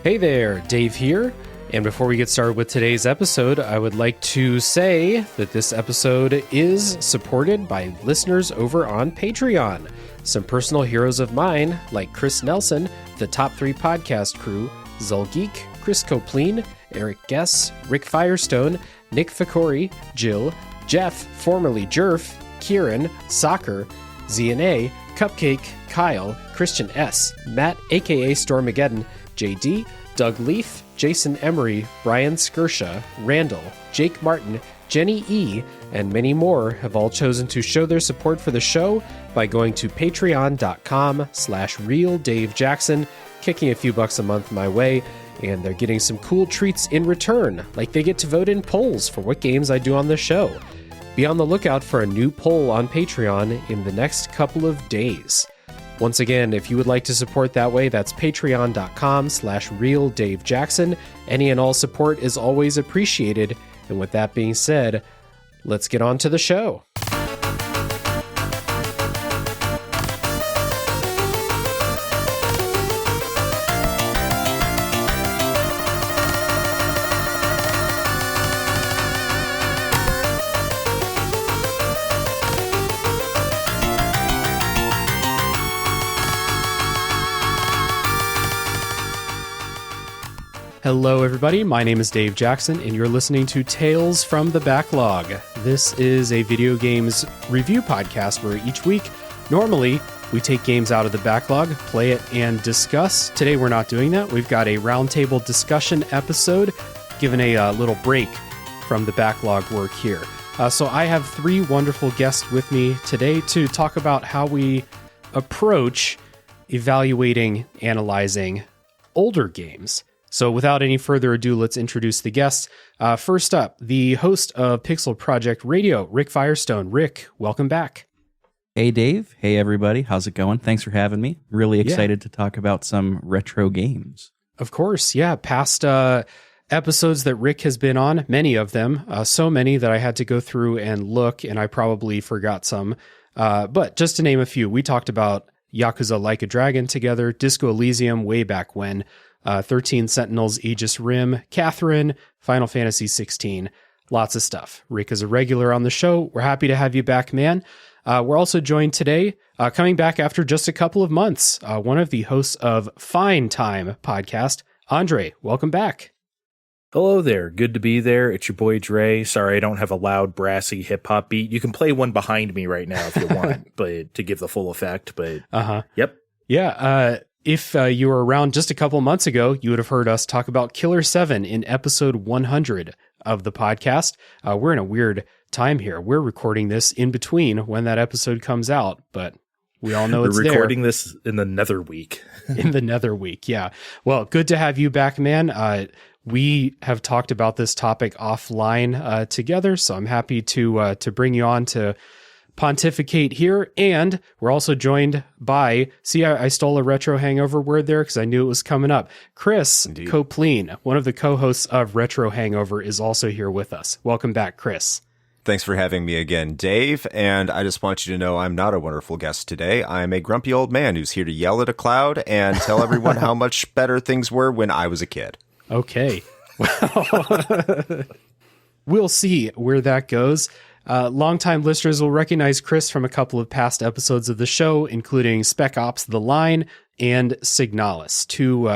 Hey there, Dave here. And before we get started with today's episode, I would like to say that this episode is supported by listeners over on Patreon. Some personal heroes of mine, like Chris Nelson, the Top 3 Podcast Crew, Zulgeek, Chris Copleen, Eric Guess, Rick Firestone, Nick Ficori, Jill, Jeff, formerly Jerf, Kieran, Soccer, ZNA, Cupcake, Kyle, Christian S., Matt, aka Stormageddon, JD, Doug Leaf, Jason Emery, Brian Skirsha, Randall, Jake Martin, Jenny E., and many more have all chosen to show their support for the show by going to patreon.com/realdavejackson, kicking a few bucks a month my way, and they're getting some cool treats in return, like they get to vote in polls for what games I do on the show. Be on the lookout for a new poll on Patreon in the next couple of days. Once again, if you would like to support that way, that's patreon.com/realdavejackson. Any and all support is always appreciated. And with that being said, let's get on to the show. Hello, everybody. My name is Dave Jackson, and you're listening to Tales from the Backlog. This is a video games review podcast where each week, normally, we take games out of the backlog, play it, and discuss. Today, we're not doing that. We've got a roundtable discussion episode, given a little break from the backlog work here. So I have three wonderful guests with me today to talk about how we approach evaluating, analyzing older games. So without any further ado, let's introduce the guests. First up, the host of Pixel Project Radio, Rick Firestone. Rick, welcome back. Hey, Dave. Hey, everybody. How's it going? Thanks for having me. Really excited to talk about some retro games. Of course, yeah. Past episodes that Rick has been on, many of them, so many that I had to go through and look, and I probably forgot some. But just to name a few, we talked about Yakuza Like a Dragon together, Disco Elysium way back when, 13 Sentinels, Aegis Rim, Catherine, Final Fantasy 16, lots of stuff. Rick is a regular on the show. We're happy to have you back, man. We're also joined today, coming back after just a couple of months, one of the hosts of Fine Time podcast, Andre. Welcome back. Hello there. Good to be there. It's your boy Dre. Sorry, I don't have a loud, brassy hip-hop beat. You can play one behind me right now if you want, but to give the full effect. But Yep. Yeah. If you were around just a couple months ago, you would have heard us talk about Killer 7 in episode 100 of the podcast. We're in a weird time here. We're recording this in between when that episode comes out, but we all know it's there. We're recording this in the nether week. In the nether week, yeah. Well, good to have you back, man. We have talked about this topic offline together, so I'm happy to bring you on to pontificate here. And we're also joined by, I stole a retro hangover word there because I knew it was coming up. Chris Copleen, one of the co-hosts of Retro Hangover, is also here with us. Welcome back, Chris. Thanks for having me again, Dave. And I just want you to know I'm not a wonderful guest today. I'm a grumpy old man who's here to yell at a cloud and tell everyone how much better things were when I was a kid. Okay. Well, we'll see where that goes. Longtime listeners will recognize Chris from a couple of past episodes of the show, including Spec Ops: The Line and Signalis, two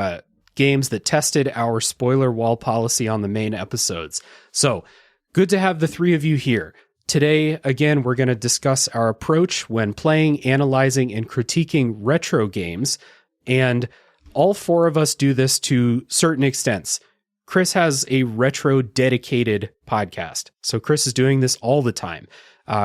games that tested our spoiler wall policy on the main episodes. So, good to have the three of you here. Today, again, we're going to discuss our approach when playing, analyzing, and critiquing retro games, and all four of us do this to certain extents. Chris has a retro dedicated podcast. So Chris is doing this all the time.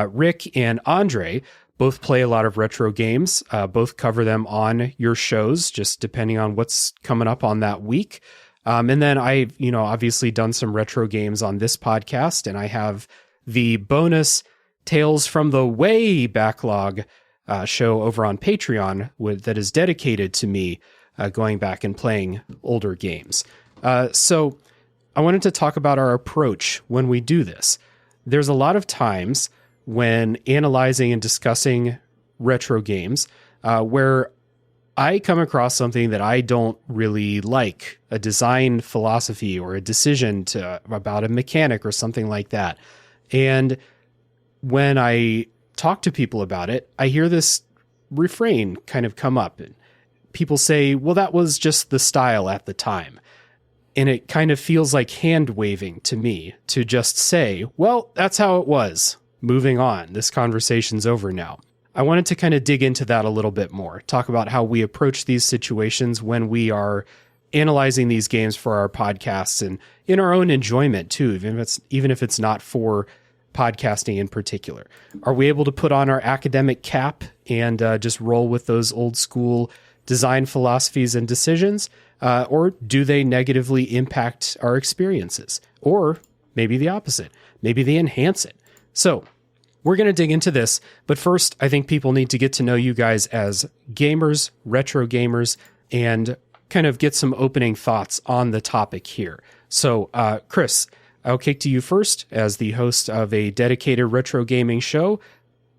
Rick and Andre both play a lot of retro games, both cover them on your shows, just depending on what's coming up on that week. And then I've, obviously done some retro games on this podcast, and I have the bonus Tales from the Way backlog show over on Patreon that is dedicated to me going back and playing older games. So I wanted to talk about our approach when we do this. There's a lot of times when analyzing and discussing retro games where I come across something that I don't really like, a design philosophy or a decision about a mechanic or something like that. And when I talk to people about it, I hear this refrain kind of come up. And people say, well, that was just the style at the time. And it kind of feels like hand waving to me to just say, well, that's how it was. Moving on. This conversation's over now. I wanted to kind of dig into that a little bit more, talk about how we approach these situations when we are analyzing these games for our podcasts and in our own enjoyment too, even if it's not for podcasting in particular. Are we able to put on our academic cap and just roll with those old school design philosophies and decisions? Or do they negatively impact our experiences? Or maybe the opposite. Maybe they enhance it. So we're going to dig into this, but first, I think people need to get to know you guys as gamers, retro gamers, and kind of get some opening thoughts on the topic here. So, Chris, I'll kick to you first as the host of a dedicated retro gaming show.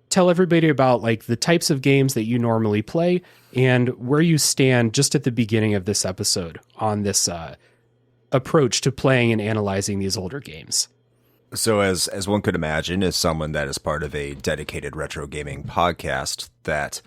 Tell everybody about like the types of games that you normally play and where you stand just at the beginning of this episode on this approach to playing and analyzing these older games. So as one could imagine, as someone that is part of a dedicated retro gaming podcast, that,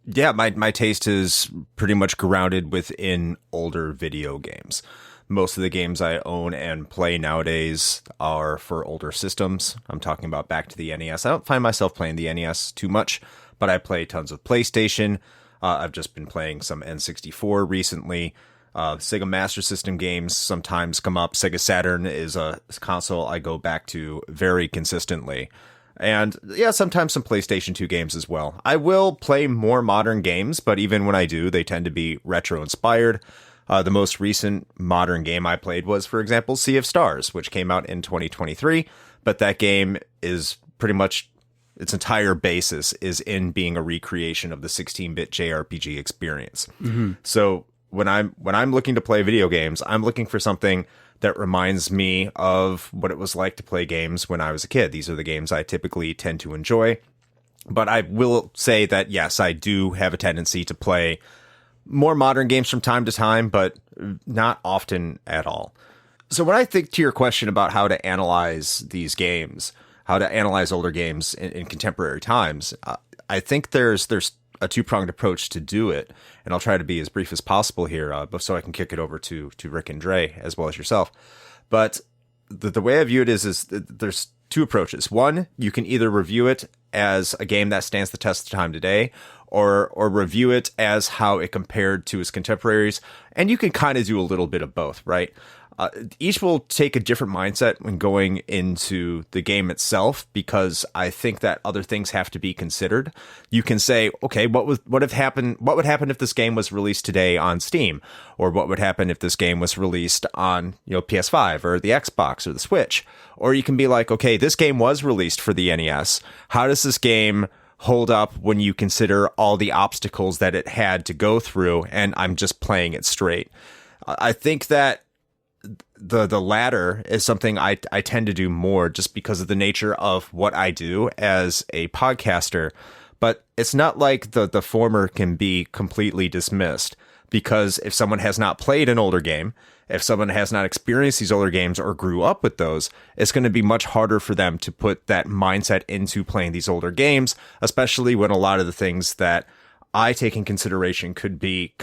yeah, my taste is pretty much grounded within older video games. Most of the games I own and play nowadays are for older systems. I'm talking about back to the NES. I don't find myself playing the NES too much, but I play tons of PlayStation. I've just been playing some N64 recently. Sega Master System games sometimes come up. Sega Saturn is a console I go back to very consistently. And yeah, sometimes some PlayStation 2 games as well. I will play more modern games, but even when I do, they tend to be retro inspired. The most recent modern game I played was, for example, Sea of Stars, which came out in 2023. But that game is pretty much, its entire basis is in being a recreation of the 16-bit JRPG experience. Mm-hmm. So when I'm looking to play video games, I'm looking for something that reminds me of what it was like to play games when I was a kid. These are the games I typically tend to enjoy. But I will say that, yes, I do have a tendency to play more modern games from time to time, but not often at all. So when I think to your question about how to analyze these games, how to analyze older games in contemporary times, I think there's a two-pronged approach to do it, and I'll try to be as brief as possible here, so I can kick it over to Rick and Dre as well as yourself. But the way I view it is there's two approaches. One, you can either review it as a game that stands the test of time today, or review it as how it compared to its contemporaries, and you can kind of do a little bit of both, right? Each will take a different mindset when going into the game itself, because I think that other things have to be considered. You can say, okay, what would happen if this game was released today on Steam, or what would happen if this game was released on, PS5 or the Xbox or the Switch? Or you can be like, okay, this game was released for the NES. How does this game hold up when you consider all the obstacles that it had to go through, and I'm just playing it straight? I think that the latter is something I tend to do more just because of the nature of what I do as a podcaster. But it's not like the former can be completely dismissed, because if someone has not played an older game, if someone has not experienced these older games or grew up with those, it's going to be much harder for them to put that mindset into playing these older games, especially when a lot of the things that I take in consideration could be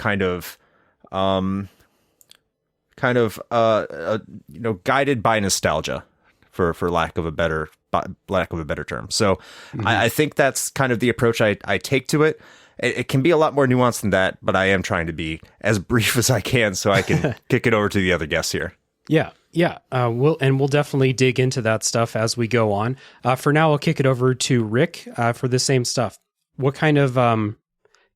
guided by nostalgia, for lack of a better term. So mm-hmm. I think that's kind of the approach I take to it. It can be a lot more nuanced than that, but I am trying to be as brief as I can so I can kick it over to the other guests here. Yeah. We'll definitely dig into that stuff as we go on. For now, I'll kick it over to Rick for the same stuff. What kind of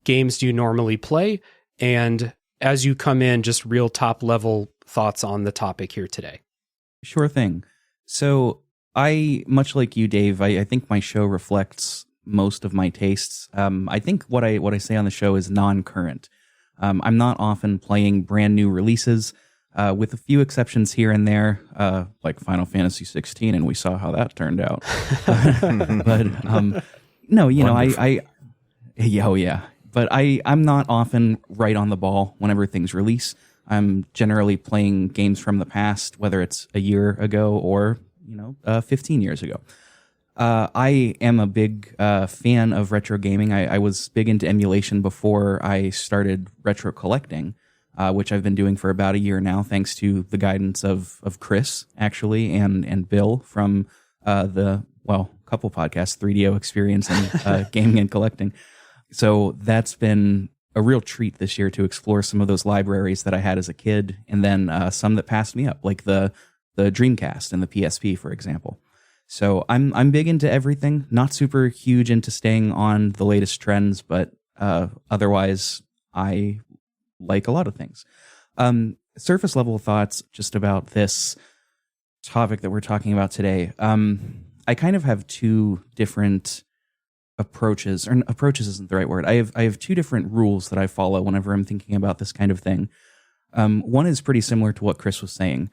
games do you normally play? And as you come in, just real top level thoughts on the topic here today. Sure thing. So much like you, Dave, I think my show reflects most of my tastes. I think what I say on the show is non-current. I'm not often playing brand new releases, with a few exceptions here and there, like Final Fantasy 16, and we saw how that turned out. But no, Wonderful. Oh yeah, But I'm not often right on the ball whenever things release. I'm generally playing games from the past, whether it's a year ago or 15 years ago. I am a big fan of retro gaming. I was big into emulation before I started retro collecting, which I've been doing for about a year now, thanks to the guidance of Chris, actually, and Bill from couple podcasts, 3DO Experience and Gaming and Collecting. So that's been a real treat this year to explore some of those libraries that I had as a kid, and then some that passed me up, like the Dreamcast and the PSP, for example. So I'm big into everything, not super huge into staying on the latest trends, but otherwise I like a lot of things. Surface level thoughts just about this topic that we're talking about today. I kind of have two different approaches, or approaches isn't the right word. I have two different rules that I follow whenever I'm thinking about this kind of thing. One is pretty similar to what Chris was saying,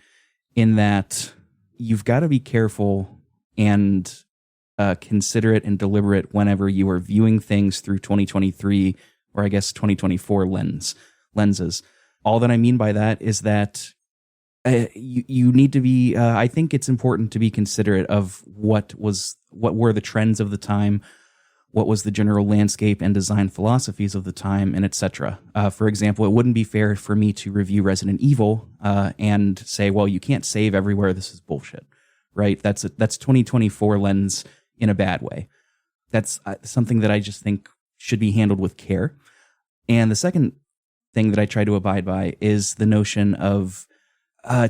in that you've got to be careful and considerate and deliberate whenever you are viewing things through 2023 or I guess 2024 lenses. All that I mean by that is that you need to be. I think it's important to be considerate of what were the trends of the time, what was the general landscape and design philosophies of the time, and etc. For example, it wouldn't be fair for me to review Resident Evil and say, well, you can't save everywhere. This is bullshit, right? That's 2024 lens in a bad way. That's something that I just think should be handled with care. And the second thing that I try to abide by is the notion of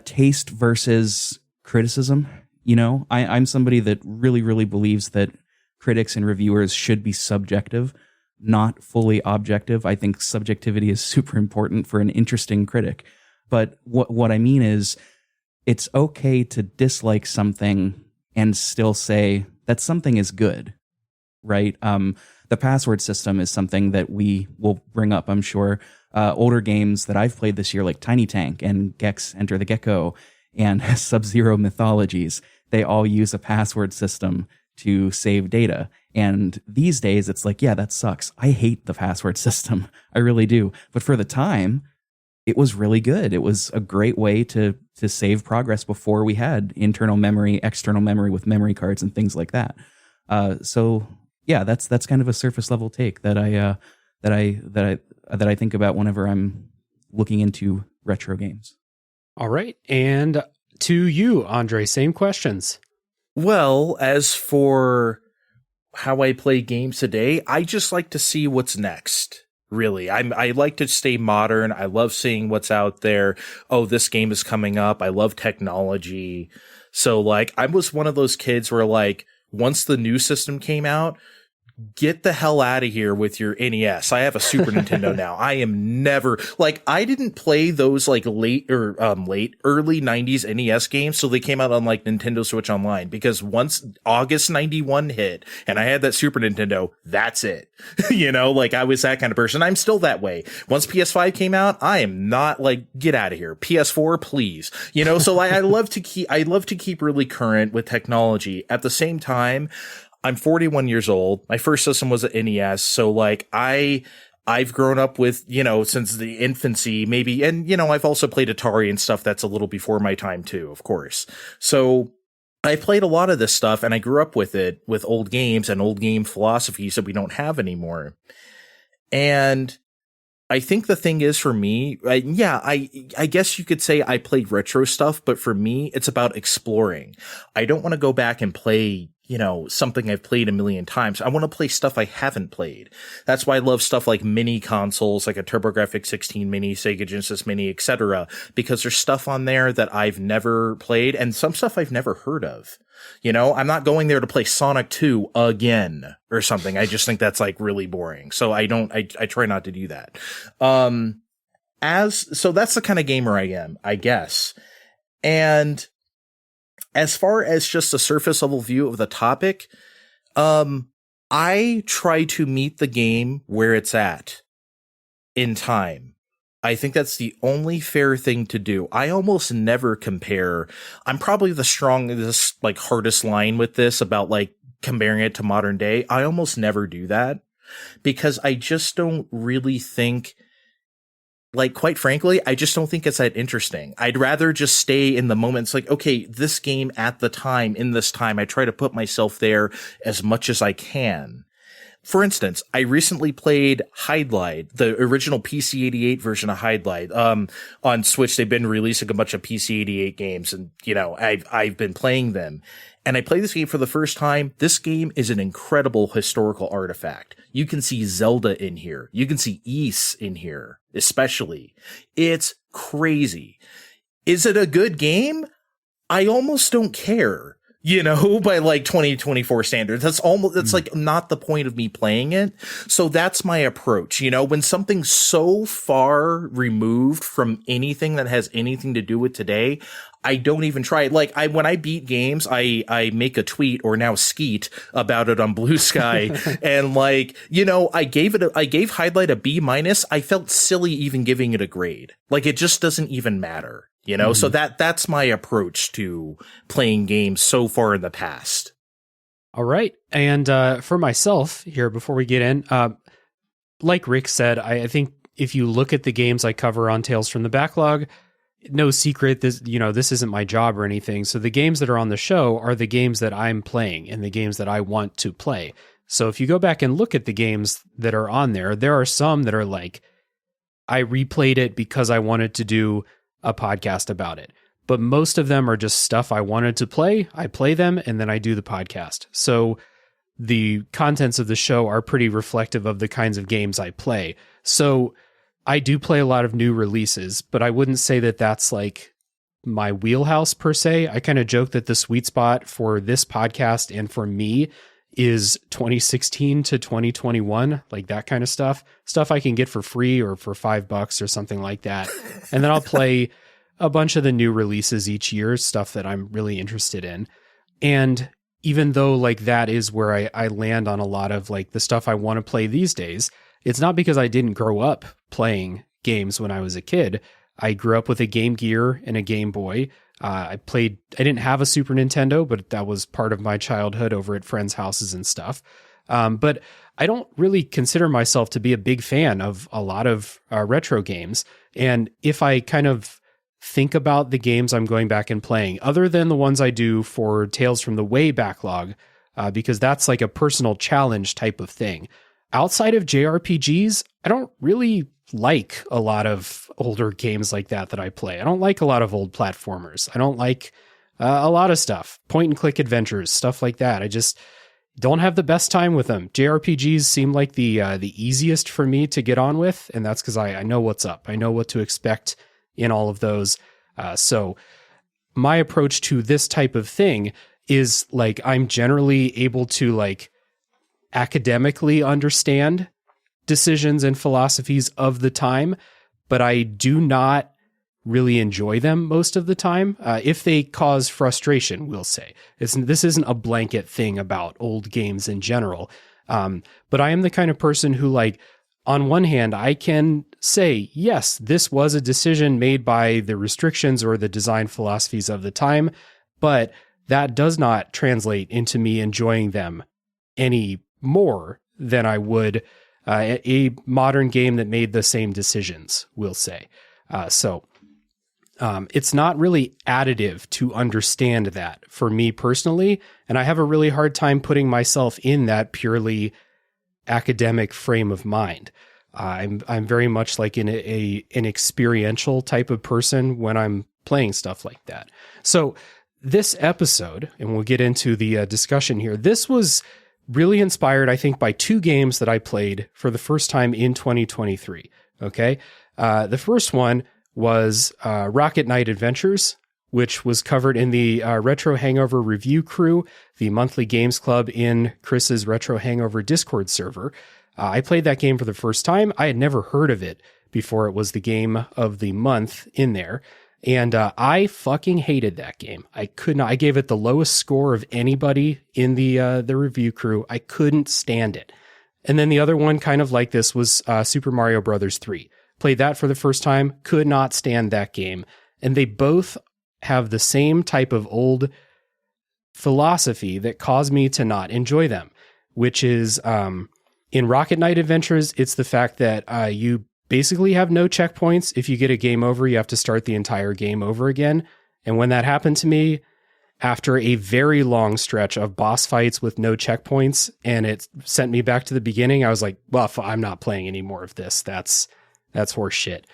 taste versus criticism. I'm somebody that really, really believes that critics and reviewers should be subjective, not fully objective. I think subjectivity is super important for an interesting critic. But what I mean is, it's okay to dislike something and still say that something is good, right? The password system is something that we will bring up, I'm sure. Older games that I've played this year, like Tiny Tank and Gex Enter the Gecko and Sub-Zero Mythologies, they all use a password system to save data. And these days it's like, yeah, that sucks. I hate the password system. I really do. But for the time, it was really good. It was a great way to save progress before we had internal memory, external memory with memory cards and things like that. So yeah, that's kind of a surface level take that I think about whenever I'm looking into retro games. All right. And to you, Andre, same questions. Well, as for how I play games today, I just like to see what's next. Really, I like to stay modern. I love seeing what's out there. Oh, this game is coming up. I love technology. So like, I was one of those kids where like, once the new system came out, get the hell out of here with your NES. I have a Super Nintendo now. I am never like, I didn't play those like early 90s NES games. So they came out on like Nintendo Switch Online, because once August 91 hit and I had that Super Nintendo, that's it. Like I was that kind of person. I'm still that way. Once PS5 came out, I am not like, get out of here. PS4, please. So I love to keep really current with technology. At the same time, I'm 41 years old. My first system was an NES. So like I've grown up with, since the infancy maybe. And, I've also played Atari and stuff that's a little before my time too, of course. So I played a lot of this stuff and I grew up with it, with old games and old game philosophies that we don't have anymore. And I think the thing is for me, I guess you could say I played retro stuff, but for me, it's about exploring. I don't want to go back and play, something I've played a million times. I want to play stuff I haven't played. That's why I love stuff like mini consoles, like a TurboGrafx 16 Mini, Sega Genesis Mini, etc., because there's stuff on there that I've never played and some stuff I've never heard of. I'm not going there to play Sonic 2 again or something. I just think that's like really boring. So I try not to do that. So that's the kind of gamer I am, I guess. And as far as just a surface level view of the topic, I try to meet the game where it's at in time. I think that's the only fair thing to do. I almost never compare. I'm probably the strongest, like hardest line with this about like comparing it to modern day. I almost never do that. because I just don't really think, like, quite frankly, I just don't think it's that interesting. I'd rather just stay in the moment. It's like, okay, this game at the time, in this time, I try to put myself there as much as I can. For instance, I recently played Hydlide, the original PC-88 version of Hydlide. On Switch, they've been releasing a bunch of PC-88 games, and, you know, I've been playing them. And I played this game for the first time. This game is an incredible historical artifact. You can see Zelda in here. You can see Ys in here, especially. It's crazy. Is it a good game? I almost don't care. You know, by like 2024 standards, that's like not the point of me playing it. So that's my approach. You know, when something's so far removed from anything that has anything to do with today, I don't even try it. Like when I beat games, I make a tweet, or now Skeet, about it on Blue Sky. And like, you know, I gave Hydlide a B-. I felt silly even giving it a grade. Like it just doesn't even matter. You know, so that's my approach to playing games so far in the past. All right. And for myself here, before we get in, like Rick said, I think if you look at the games I cover on Tales from the Backlog, no secret, this isn't my job or anything. So the games that are on the show are the games that I'm playing and the games that I want to play. So if you go back and look at the games that are on there, there are some that are like, I replayed it because I wanted to do a podcast about it. But most of them are just stuff I wanted to play. I play them and then I do the podcast. So the contents of the show are pretty reflective of the kinds of games I play. So I do play a lot of new releases, but I wouldn't say that that's like my wheelhouse per se. I kind of joke that the sweet spot for this podcast and for me is 2016 to 2021, like that kind of stuff I can get for free or for $5 or something like that. And then I'll play a bunch of the new releases each year, stuff that I'm really interested in. And even though like that is where I land on a lot of like the stuff I want to play these days, it's not because I didn't grow up playing games when I was a kid. I grew up with a Game Gear and a Game Boy. I didn't have a Super Nintendo, but that was part of my childhood over at friends' houses and stuff. But I don't really consider myself to be a big fan of a lot of retro games. And if I kind of think about the games I'm going back and playing, other than the ones I do for Tales from the Way backlog, because that's like a personal challenge type of thing. Outside of JRPGs, I don't really like a lot of older games like that I play. I don't like a lot of old platformers. I don't like a lot of stuff, point and click adventures, stuff like that. I just don't have the best time with them. JRPGs seem like the easiest for me to get on with, and that's because I know what's up. I know what to expect in all of those. So my approach to this type of thing is like I'm generally able to like academically understand decisions and philosophies of the time, but I do not really enjoy them most of the time. If they cause frustration, we'll say. This isn't a blanket thing about old games in general. But I am the kind of person who, like, on one hand, I can say, yes, this was a decision made by the restrictions or the design philosophies of the time, but that does not translate into me enjoying them any more than I would a modern game that made the same decisions, we'll say. So it's not really additive to understand that for me personally, and I have a really hard time putting myself in that purely academic frame of mind. I'm very much like an experiential type of person when I'm playing stuff like that. So this episode, and we'll get into the discussion here, this was really inspired, I think, by two games that I played for the first time in 2023. Okay. The first one was Rocket Knight Adventures, which was covered in the Retro Hangover Review Crew, the monthly games club in Chris's Retro Hangover Discord server. I played that game for the first time. I had never heard of it before it was the game of the month in there. And I fucking hated that game. I could not. I gave it the lowest score of anybody in the review crew. I couldn't stand it. And then the other one, kind of like this, was Super Mario Brothers 3. Played that for the first time. Could not stand that game. And they both have the same type of old philosophy that caused me to not enjoy them, which is In Rocket Knight Adventures, it's the fact that you basically have no checkpoints. If you get a game over, you have to start the entire game over again. And when that happened to me, after a very long stretch of boss fights with no checkpoints, and it sent me back to the beginning, I was like, well, I'm not playing any more of this. That's horse shit.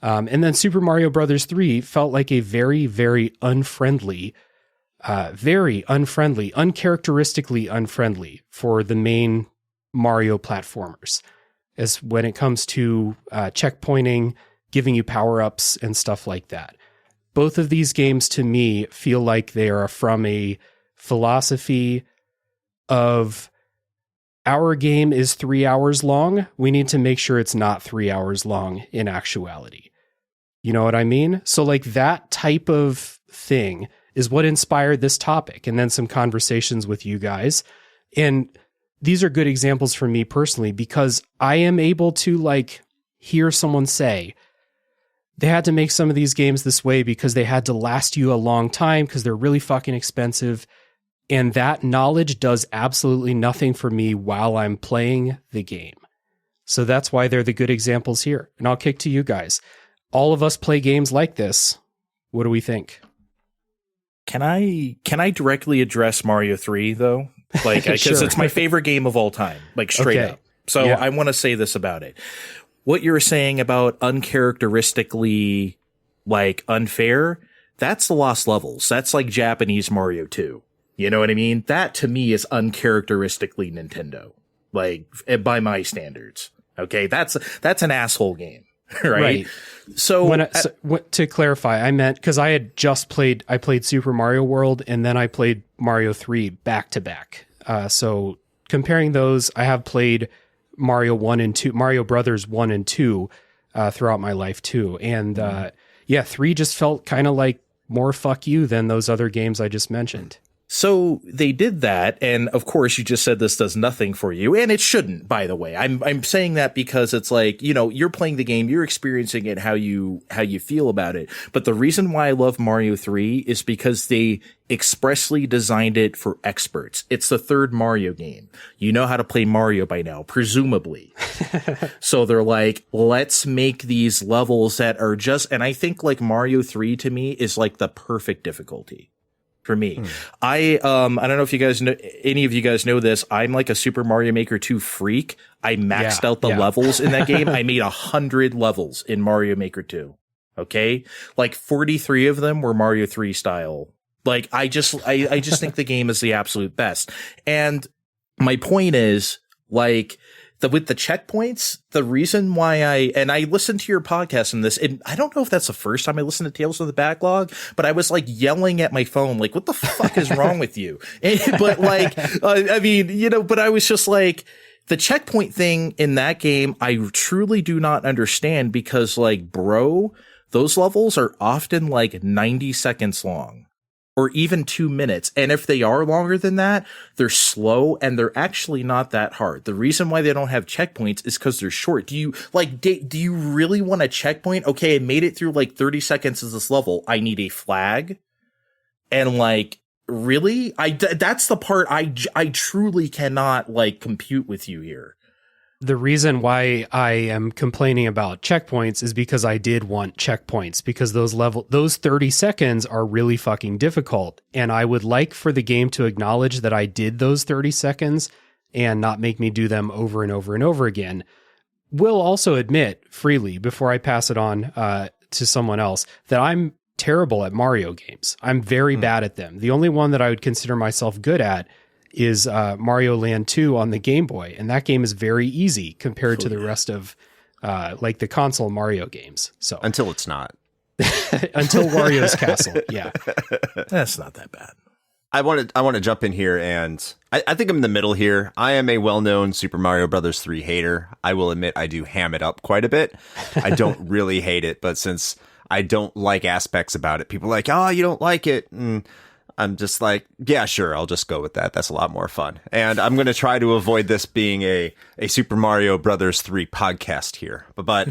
And then Super Mario Brothers 3 felt like a very, very uncharacteristically unfriendly for the main Mario platformers, as when it comes to checkpointing, giving you power-ups and stuff like that. Both of these games to me feel like they are from a philosophy of our game is 3 hours long. We need to make sure it's not 3 hours long in actuality. You know what I mean? So like that type of thing is what inspired this topic, and then some conversations with you guys. And these are good examples for me personally, because I am able to like hear someone say they had to make some of these games this way because they had to last you a long time because they're really fucking expensive. And that knowledge does absolutely nothing for me while I'm playing the game. So that's why they're the good examples here. And I'll kick to you guys. All of us play games like this. What do we think? Can I directly address Mario 3 though? Like, because Sure. it's my favorite game of all time, like straight Okay. up. So Yeah. I want to say this about it. What you're saying about uncharacteristically like unfair, that's the Lost Levels. That's like Japanese Mario 2. You know what I mean? That to me is uncharacteristically Nintendo, like by my standards. Okay. That's an asshole game. Right. So, To clarify, I meant because I played Super Mario World and then I played Mario 3 back to back. So comparing those, I have played Mario Brothers 1 and 2 throughout my life too. And 3 just felt kind of like more fuck you than those other games I just mentioned. So they did that, and of course you just said this does nothing for you, and it shouldn't, by the way. I'm saying that because it's like, you know, you're playing the game, you're experiencing it how you feel about it. But the reason why I love Mario 3 is because they expressly designed it for experts. It's the third Mario game. You know how to play Mario by now, presumably. So they're like, let's make these levels that are just, and I think like Mario 3 to me is like the perfect difficulty. For me, I don't know if you guys know, any of you guys know this. I'm like a Super Mario Maker 2 freak. I maxed out the levels in that game. I made 100 levels in Mario Maker 2. Okay. Like 43 of them were Mario 3 style. Like I just think the game is the absolute best. And my point is like, with the checkpoints, the reason why I listened to your podcast on this, and I don't know if that's the first time I listened to Tales of the Backlog, but I was like yelling at my phone, like, what the fuck is wrong with you? But like, I mean, you know, but I was just like, the checkpoint thing in that game, I truly do not understand because like, bro, those levels are often like 90 seconds long. Or even 2 minutes. And if they are longer than that, they're slow and they're actually not that hard. The reason why they don't have checkpoints is because they're short. Do you really want a checkpoint? Okay, I made it through like 30 seconds of this level. I need a flag. And like, really? That's the part I truly cannot like compute with you here. The reason why I am complaining about checkpoints is because I did want checkpoints, because those 30 seconds are really fucking difficult. And I would like for the game to acknowledge that I did those 30 seconds and not make me do them over and over and over again. Will also admit freely before I pass it on to someone else that I'm terrible at Mario games. I'm very bad at them. The only one that I would consider myself good at is Mario Land 2 on the Game Boy. And that game is very easy compared to the rest of like the console Mario games. So Until it's not. Until Wario's Castle. Yeah. That's not that bad. I want to jump in here, and I think I'm in the middle here. I am a well-known Super Mario Brothers 3 hater. I will admit I do ham it up quite a bit. I don't really hate it, but since I don't like aspects about it, people are like, oh, you don't like it. And I'm just like, yeah, sure, I'll just go with that. That's a lot more fun. And I'm going to try to avoid this being a Super Mario Brothers 3 podcast here. But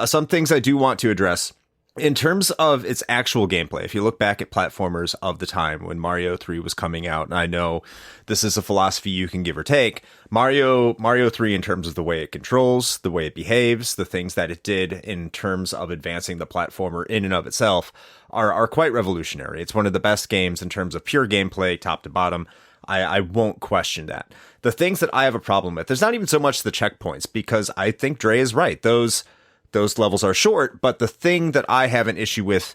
some things I do want to address. In terms of its actual gameplay, if you look back at platformers of the time when Mario 3 was coming out, and I know this is a philosophy you can give or take, Mario 3 in terms of the way it controls, the way it behaves, the things that it did in terms of advancing the platformer in and of itself are quite revolutionary. It's one of the best games in terms of pure gameplay, top to bottom. I won't question that. The things that I have a problem with, there's not even so much the checkpoints, because I think Dre is right. Those levels are short, but the thing that I have an issue with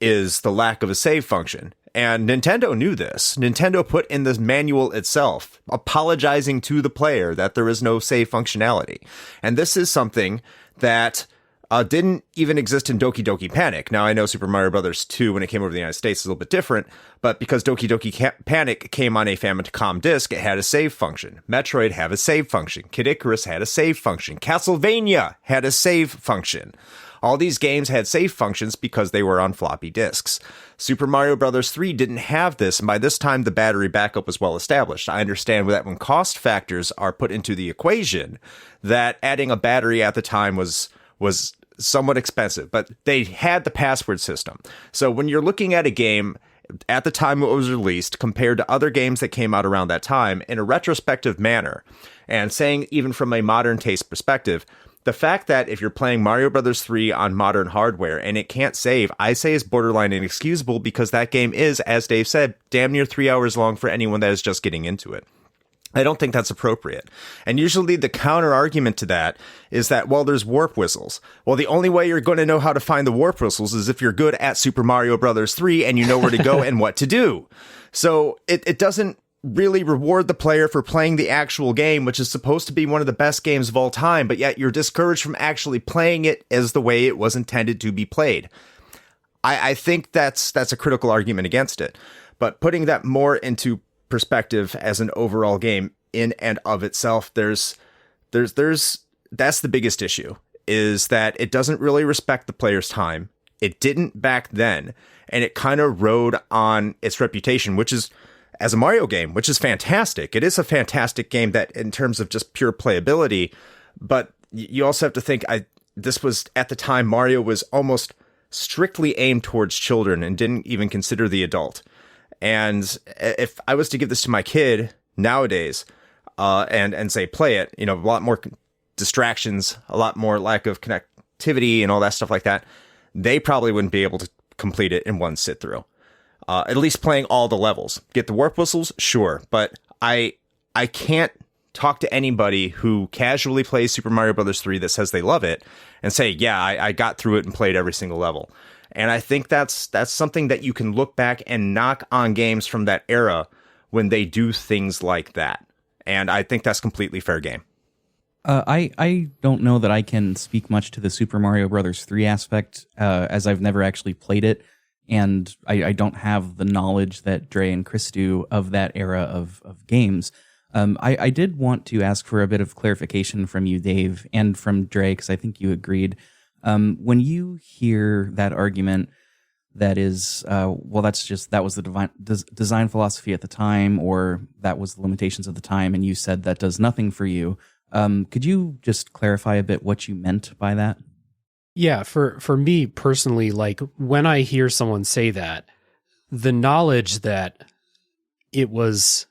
is the lack of a save function. And Nintendo knew this. Nintendo put in the manual itself, apologizing to the player that there is no save functionality. And this is something that didn't even exist in Doki Doki Panic. Now, I know Super Mario Bros. 2, when it came over to the United States, is a little bit different, but because Doki Doki Panic came on a Famicom disc, it had a save function. Metroid had a save function. Kid Icarus had a save function. Castlevania had a save function. All these games had save functions because they were on floppy disks. Super Mario Bros. 3 didn't have this, and by this time, the battery backup was well established. I understand that when cost factors are put into the equation, that adding a battery at the time was somewhat expensive, but they had the password system. So when you're looking at a game at the time it was released compared to other games that came out around that time in a retrospective manner, and saying even from a modern taste perspective, the fact that if you're playing Mario Bros. 3 on modern hardware and it can't save, I say is borderline inexcusable, because that game is, as Dave said, damn near 3 hours long for anyone that is just getting into it. I don't think that's appropriate. And usually the counter argument to that is that, well, there's warp whistles. Well, the only way you're going to know how to find the warp whistles is if you're good at Super Mario Bros. 3 and you know where to go and what to do. So it doesn't really reward the player for playing the actual game, which is supposed to be one of the best games of all time, but yet you're discouraged from actually playing it as the way it was intended to be played. I think that's a critical argument against it. But putting that more into perspective as an overall game in and of itself, that's the biggest issue, is that it doesn't really respect the player's time. It didn't back then, and it kind of rode on its reputation, which is as a Mario game, which is fantastic. It is a fantastic game that in terms of just pure playability, but you also have to think this was at the time Mario was almost strictly aimed towards children and didn't even consider the adult. And if I was to give this to my kid nowadays, and say, play it, a lot more distractions, a lot more lack of connectivity and all that stuff like that, they probably wouldn't be able to complete it in one sit through. At least playing all the levels. Get the warp whistles? Sure. But I can't talk to anybody who casually plays Super Mario Bros. 3 that says they love it and say, yeah, I got through it and played every single level. And I think that's something that you can look back and knock on games from that era when they do things like that. And I think that's completely fair game. I don't know that I can speak much to the Super Mario Bros. 3 aspect, as I've never actually played it. And I don't have the knowledge that Dre and Chris do of that era of games. I did want to ask for a bit of clarification from you, Dave, and from Dre, because I think you agreed. When you hear that argument that is, that was the design philosophy at the time, or that was the limitations of the time, and you said that does nothing for you, could you just clarify a bit what you meant by that? Yeah, for me personally, like when I hear someone say that, the knowledge that it was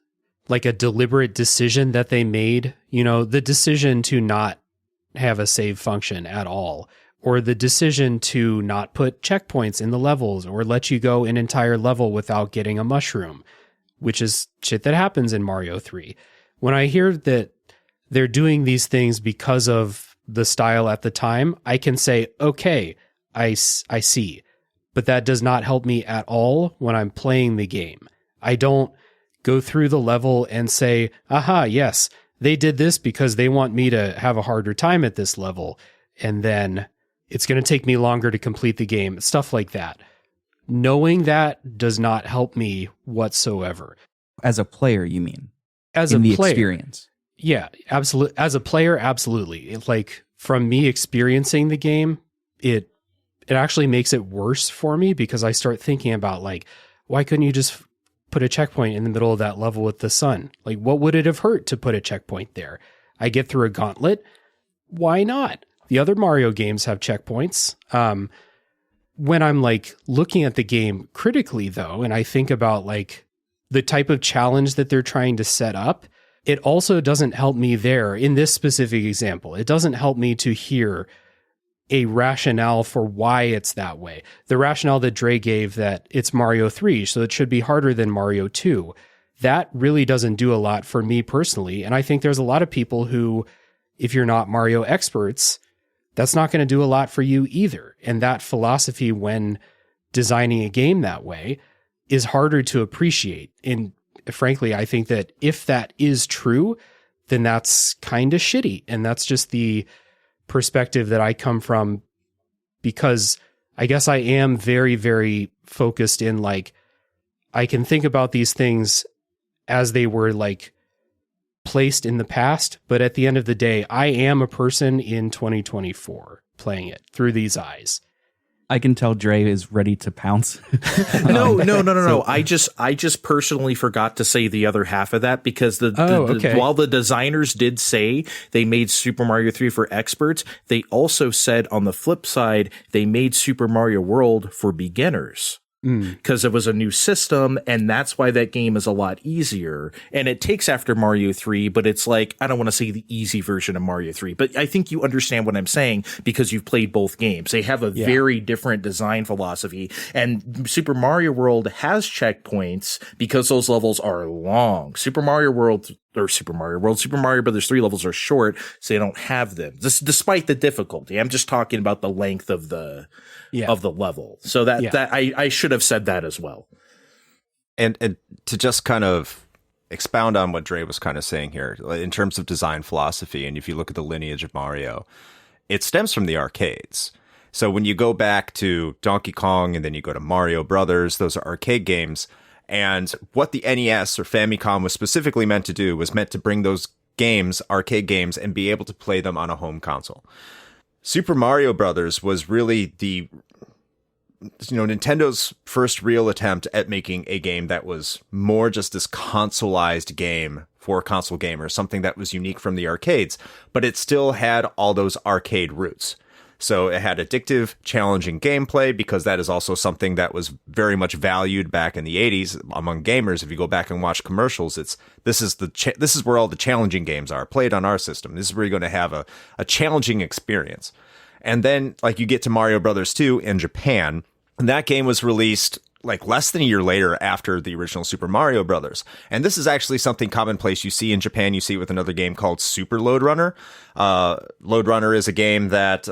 like a deliberate decision that they made, the decision to not have a save function at all, or the decision to not put checkpoints in the levels or let you go an entire level without getting a mushroom, which is shit that happens in Mario 3. When I hear that they're doing these things because of the style at the time, I can say, okay, I see. But that does not help me at all when I'm playing the game. I don't go through the level and say, aha, yes, they did this because they want me to have a harder time at this level, and then it's going to take me longer to complete the game, stuff like that. Knowing that does not help me whatsoever. As a player, you mean? As in a the player, experience. Yeah, absolutely. As a player, absolutely. Like from me experiencing the game, it actually makes it worse for me, because I start thinking about like, why couldn't you just put a checkpoint in the middle of that level with the sun? Like, what would it have hurt to put a checkpoint there? I get through a gauntlet. Why not? The other Mario games have checkpoints. when I'm like looking at the game critically though, and I think about like the type of challenge that they're trying to set up, it also doesn't help me there in this specific example. It doesn't help me to hear a rationale for why it's that way. The rationale that Dre gave that it's Mario 3, so it should be harder than Mario 2. That really doesn't do a lot for me personally. And I think there's a lot of people who, if you're not Mario experts, that's not going to do a lot for you either. And that philosophy when designing a game that way is harder to appreciate. And frankly, I think that if that is true, then that's kind of shitty. And that's just the perspective that I come from, because I guess I am very, very focused in like, I can think about these things as they were like placed in the past, but at the end of the day, I am a person in 2024 playing it through these eyes. I can tell Dre is ready to pounce. No. I just personally forgot to say the other half of that, because while the designers did say they made Super Mario 3 for experts, they also said on the flip side, they made Super Mario World for beginners. Because it was a new system, and that's why that game is a lot easier. And it takes after Mario 3, but it's like, I don't want to say the easy version of Mario 3, but I think you understand what I'm saying because you've played both games. They have a very different design philosophy, and Super Mario World has checkpoints because those levels are long. Super Mario Brothers 3 levels are short, so they don't have them. Despite the difficulty, I'm just talking about the length of the level. So that I should have said that as well. And to just kind of expound on what Dre was kind of saying here, in terms of design philosophy, and if you look at the lineage of Mario, it stems from the arcades. So when you go back to Donkey Kong and then you go to Mario Brothers, those are arcade games. And what the NES or Famicom was specifically meant to do was meant to bring those games, arcade games, and be able to play them on a home console. Super Mario Brothers was really Nintendo's first real attempt at making a game that was more just this consoleized game for console gamers, something that was unique from the arcades, but it still had all those arcade roots. So it had addictive, challenging gameplay, because that is also something that was very much valued back in the 80s among gamers. If you go back and watch commercials, this is where all the challenging games are played on our system. This is where you're going to have a challenging experience. And then like you get to Mario Brothers 2 in Japan, and that game was released like less than a year later after the original Super Mario Brothers. And this is actually something commonplace you see in Japan. You see it with another game called Super Lode Runner. Lode Runner is a game that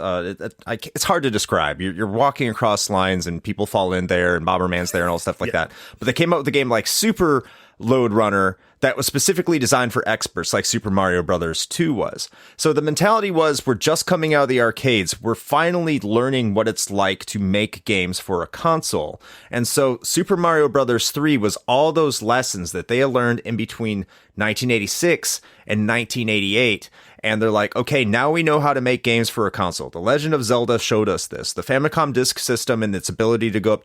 it's hard to describe. You're walking across lines and people fall in there and Bomberman's there and all stuff like that. But they came out with a game like Super Lode Runner that was specifically designed for experts, like Super Mario Brothers 2 was. So the mentality was, we're just coming out of the arcades. We're finally learning what it's like to make games for a console. And so Super Mario Brothers 3 was all those lessons that they had learned in between 1986 and 1988. And they're like, okay, now we know how to make games for a console. The Legend of Zelda showed us this. The Famicom Disk System and its ability to go up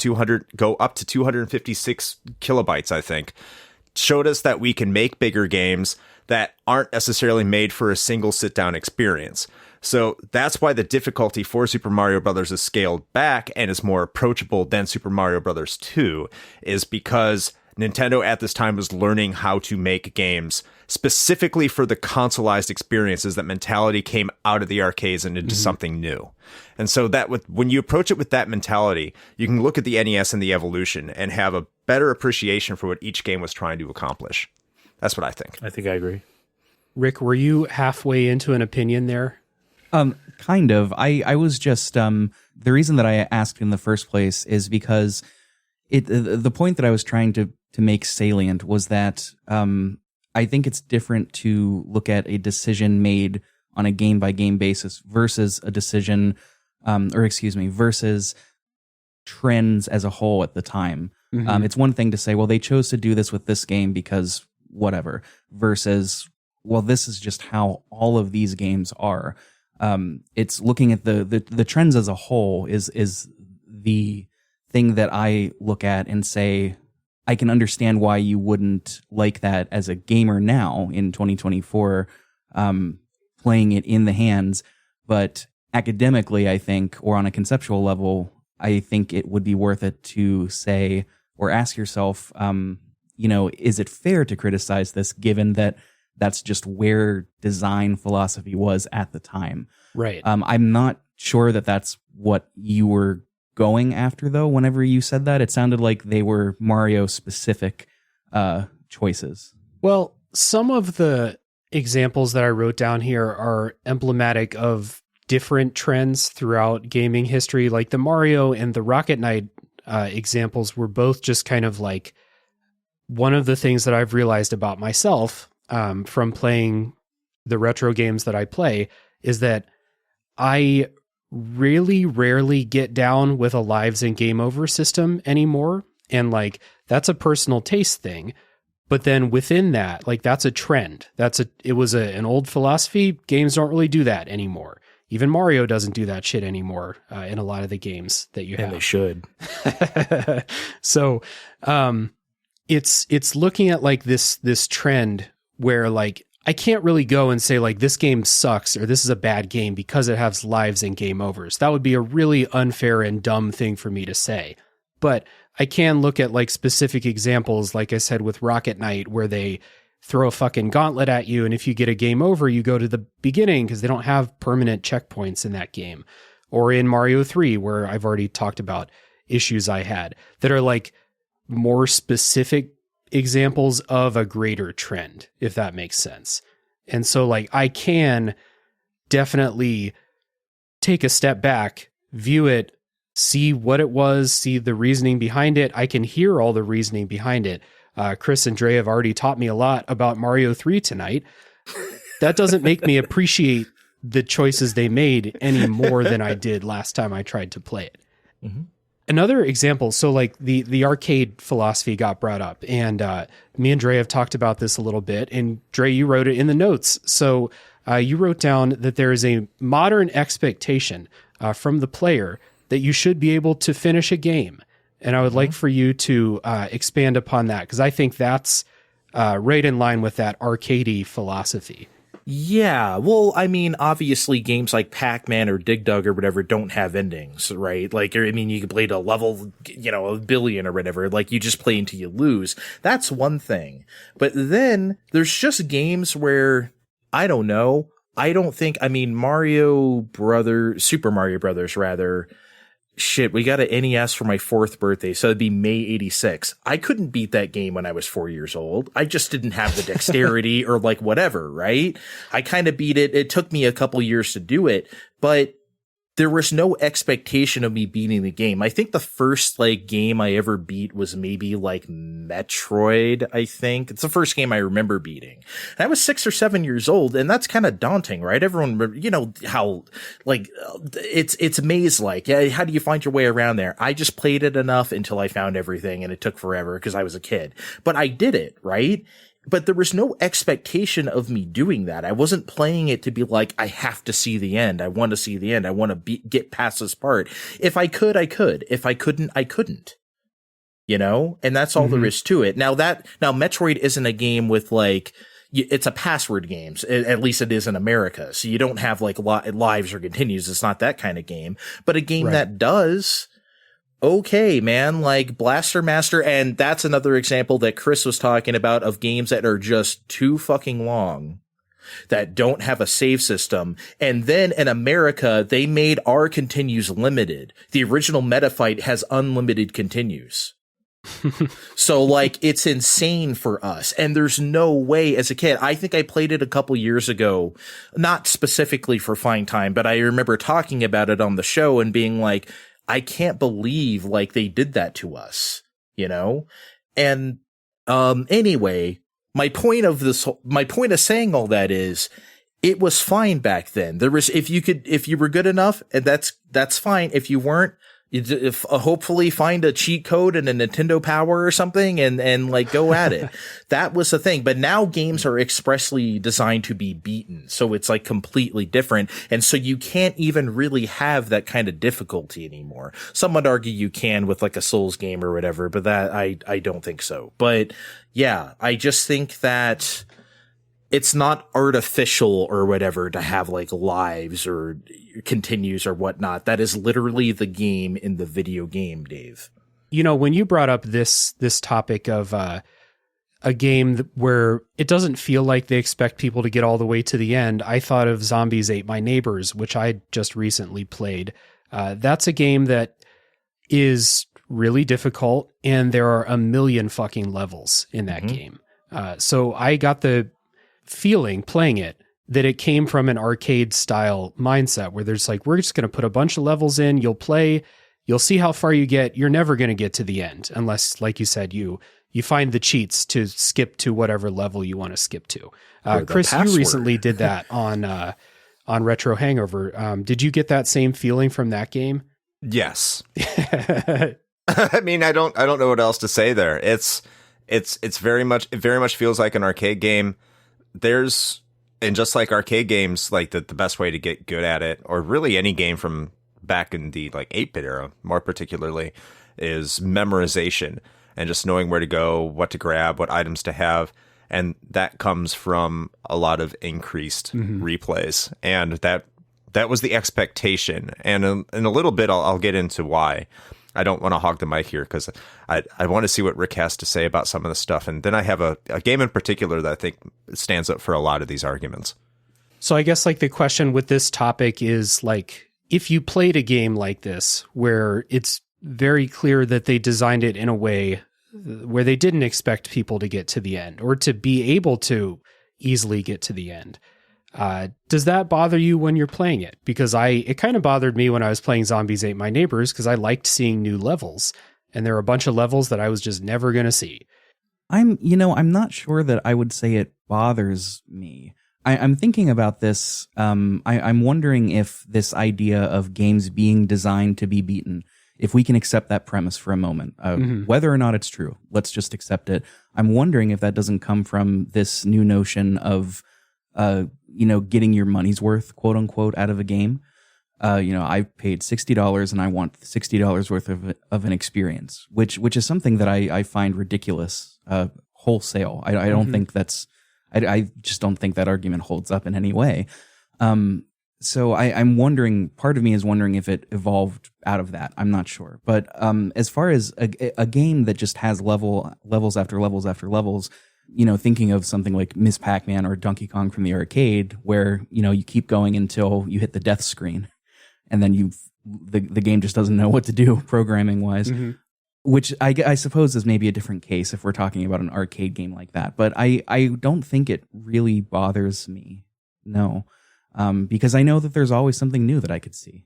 to 256 kilobytes, I think, showed us that we can make bigger games that aren't necessarily made for a single sit-down experience. So that's why the difficulty for Super Mario Brothers is scaled back and is more approachable than Super Mario Brothers 2, is because Nintendo at this time was learning how to make games specifically for the consoleized experiences. That mentality came out of the arcades and into something new. And so when you approach it with that mentality, you can look at the NES and the evolution and have a better appreciation for what each game was trying to accomplish. That's what I think. I think I agree. Rick, were you halfway into an opinion there? Kind of. I was just, the reason that I asked in the first place is because the point that I was trying to make salient was that, I think it's different to look at a decision made on a game by game basis versus a decision, versus trends as a whole at the time. It's one thing to say, well, they chose to do this with this game because whatever, versus, well, this is just how all of these games are. It's looking at the trends as a whole is the thing that I look at and say, I can understand why you wouldn't like that as a gamer now in 2024, playing it in the hands. But academically, I think, or on a conceptual level, I think it would be worth it to say or ask yourself, is it fair to criticize this given that that's just where design philosophy was at the time? Right. I'm not sure that that's what you were going after, though. Whenever you said that, it sounded like they were Mario-specific choices. Well, some of the examples that I wrote down here are emblematic of different trends throughout gaming history. Like the Mario and the Rocket Knight examples were both just kind of like one of the things that I've realized about myself from playing the retro games that I play is that I really rarely get down with a lives and game over system anymore. And like, that's a personal taste thing. But then within that, like that's a trend. It was an old philosophy. Games don't really do that anymore. Even Mario doesn't do that shit anymore in a lot of the games that you have. And they should. So, it's looking at like this trend where like, I can't really go and say like this game sucks or this is a bad game because it has lives and game overs. That would be a really unfair and dumb thing for me to say. But I can look at like specific examples, like I said with Rocket Knight, where they throw a fucking gauntlet at you, and if you get a game over, you go to the beginning because they don't have permanent checkpoints in that game. Or in Mario 3, where I've already talked about issues I had that are like more specific examples of a greater trend, if that makes sense. And so like I can definitely take a step back, view it, see what it was, see the reasoning behind it. I can hear all the reasoning behind it. Chris and Dre have already taught me a lot about Mario 3 tonight. That doesn't make me appreciate the choices they made any more than I did last time I tried to play it. Mm-hmm. Another example, so like the arcade philosophy got brought up, and me and Dre have talked about this a little bit, and Dre, you wrote it in the notes. So you wrote down that there is a modern expectation from the player that you should be able to finish a game. And I would like for you to expand upon that, because I think that's right in line with that arcadey philosophy. Yeah, well, I mean, obviously games like Pac-Man or Dig Dug or whatever don't have endings, right? Like, I mean, you can play to level, a billion or whatever, like you just play until you lose. That's one thing. But then there's just games where, I don't know, Super Mario Brothers rather, shit, we got an NES for my 4th birthday, so it'd be May 86. I couldn't beat that game when I was 4 years old. I just didn't have the dexterity or like whatever, right? I kind of beat it. It took me a couple years to do it, but there was no expectation of me beating the game. I think the first like game I ever beat was maybe like Metroid, I think. It's the first game I remember beating. And I was 6 or 7 years old, and that's kind of daunting, right? Everyone, how like it's maze-like. Yeah, how do you find your way around there? I just played it enough until I found everything, and it took forever because I was a kid. But I did it, right? But there was no expectation of me doing that. I wasn't playing it to be like, I have to see the end. I want to see the end. I want to get past this part. If I could, I could. If I couldn't, I couldn't. And that's all there is to it. Now Metroid isn't a game with like, it's a password game. At least it is in America. So you don't have like lives or continues. It's not that kind of game, but a game that does. Okay, man, like Blaster Master, and that's another example that Chris was talking about of games that are just too fucking long, that don't have a save system. And then in America, they made our continues limited. The original Metafight has unlimited continues. So like, it's insane for us. And there's no way as a kid, I think I played it a couple years ago, not specifically for Fine Time, but I remember talking about it on the show and being like, I can't believe like they did that to us, And, anyway, my point of saying all that is it was fine back then. There was, if you were good enough, and that's fine. If you weren't, hopefully find a cheat code and a Nintendo Power or something and like go at it. That was the thing. But now games are expressly designed to be beaten. So it's like completely different. And so you can't even really have that kind of difficulty anymore. Some would argue you can with like a Souls game or whatever, but that I don't think so. But yeah, I just think that it's not artificial or whatever to have like lives or continues or whatnot. That is literally the game in the video game, Dave. You know, when you brought up this topic of a game where it doesn't feel like they expect people to get all the way to the end, I thought of Zombies Ate My Neighbors, which I just recently played. That's a game that is really difficult, and there are a million fucking levels in that game. So I got the feeling playing it that it came from an arcade style mindset where there's like, we're just going to put a bunch of levels in, you'll play, you'll see how far you get. You're never going to get to the end unless, like you said, you find the cheats to skip to whatever level you want to skip to. Chris, you recently did that on Retro Hangover. Did you get that same feeling from that game? Yes. I mean, I don't know what else to say there. It very much feels like an arcade game. And just like arcade games, like the best way to get good at it, or really any game from back in the like 8-bit era, more particularly, is memorization and just knowing where to go, what to grab, what items to have. And that comes from a lot of increased replays. And that was the expectation. And in a little bit, I'll get into why. I don't want to hog the mic here because I want to see what Rick has to say about some of the stuff. And then I have a game in particular that I think stands up for a lot of these arguments. So I guess like the question with this topic is like, if you played a game like this where it's very clear that they designed it in a way where they didn't expect people to get to the end or to be able to easily get to the end, does that bother you when you're playing it? Because it kind of bothered me when I was playing Zombies Ate My Neighbors because I liked seeing new levels, and there were a bunch of levels that I was just never going to see. I'm not sure that I would say it bothers me. I'm thinking about this. I'm wondering if this idea of games being designed to be beaten, if we can accept that premise for a moment, whether or not it's true, let's just accept it. I'm wondering if that doesn't come from this new notion of getting your money's worth, quote unquote, out of a game. I've paid $60 and I want $60 worth of an experience, which is something that I find ridiculous, wholesale. I don't think I just don't think that argument holds up in any way. So I'm wondering, part of me is wondering if it evolved out of that. I'm not sure. But as far as a game that just has levels after levels after levels, thinking of something like Ms. Pac-Man or Donkey Kong from the arcade, where, you keep going until you hit the death screen, and then the game just doesn't know what to do programming wise, which I suppose is maybe a different case if we're talking about an arcade game like that. But I don't think it really bothers me. No. Because I know that there's always something new that I could see.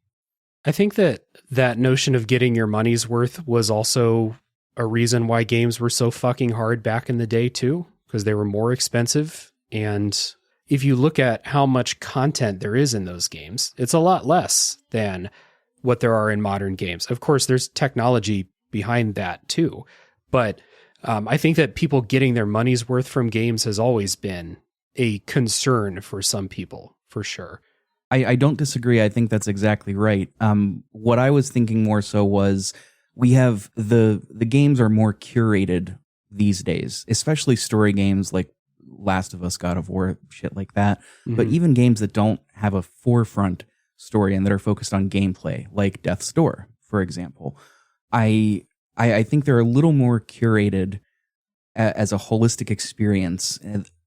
I think that notion of getting your money's worth was also a reason why games were so fucking hard back in the day too, because they were more expensive. And if you look at how much content there is in those games, it's a lot less than what there are in modern games. Of course, there's technology behind that too. But I think that people getting their money's worth from games has always been a concern for some people, for sure. I don't disagree. I think that's exactly right. What I was thinking more so was we have the games are more curated these days, especially story games like Last of Us, God of War, shit like that. But even games that don't have a forefront story and that are focused on gameplay, like Death's Door, for example. I think they're a little more curated as a holistic experience,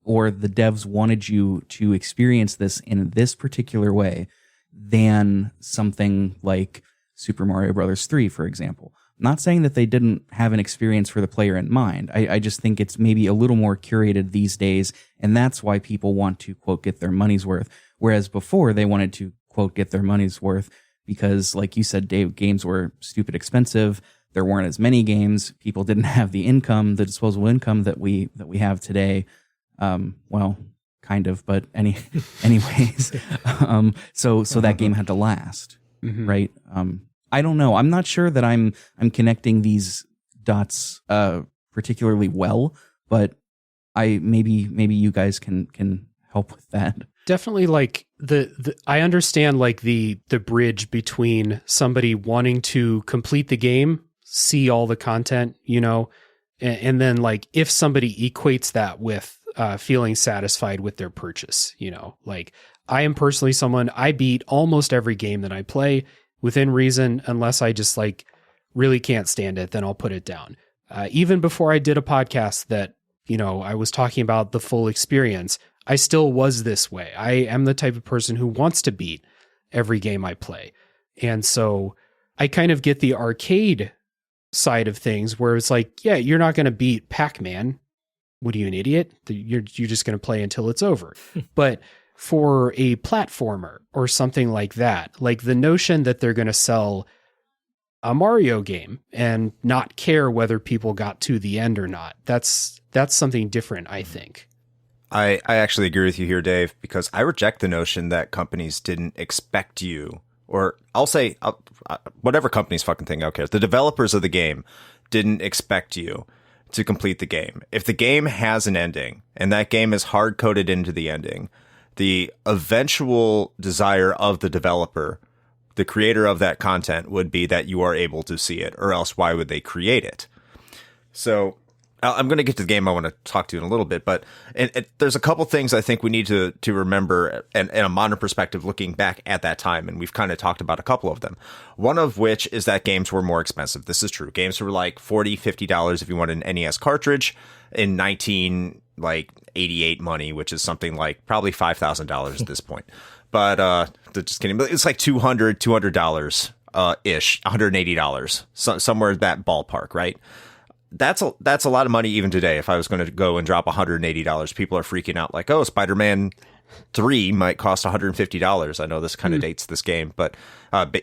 or the devs wanted you to experience this in this particular way than something like Super Mario Bros. 3, for example. I'm not saying that they didn't have an experience for the player in mind. I just think it's maybe a little more curated these days, and that's why people want to, quote, get their money's worth. Whereas before, they wanted to, quote, get their money's worth because, like you said, Dave, games were stupid expensive. There weren't as many games. People didn't have the income, the disposable income that we have today. Well, kind of, but anyways. So that game had to last, right? I don't know. I'm not sure that I'm connecting these dots particularly well, but maybe you guys can help with that. Definitely, like I understand like the bridge between somebody wanting to complete the game, see all the content, and then like if somebody equates that with feeling satisfied with their purchase. You know, like I am personally someone, I beat almost every game that I play within reason, unless I just like really can't stand it, then I'll put it down. Even before I did a podcast that, you know, I was talking about the full experience, I still was this way. I am the type of person who wants to beat every game I play. And so I kind of get the arcade side of things where it's like, yeah, you're not going to beat Pac-Man. What are you, an idiot? You're just going to play until it's over. But for a platformer or something like that, like the notion that they're going to sell a Mario game and not care whether people got to the end or not, that's something different, I think. I actually agree with you here, Dave, because I reject the notion that companies didn't expect you, or I'll say whatever companies fucking think, I don't care. The developers of the game didn't expect you to complete the game. If the game has an ending and that game is hard coded into the ending, the eventual desire of the developer, the creator of that content, would be that you are able to see it, or else why would they create it? So I'm going to get to the game I want to talk to you in a little bit, but there's a couple things I think we need to remember in a modern perspective looking back at that time, and we've kind of talked about a couple of them. One of which is that games were more expensive. This is true. Games were like $40, $50 if you wanted an NES cartridge in 1988 money, which is something like probably $5,000 at this point. But just kidding. But it's like $200 ish, $180, somewhere in that ballpark, right? That's a lot of money even today. If I was going to go and drop $180, people are freaking out like, oh, Spider-Man 3 might cost $150. I know this kind of dates this game, but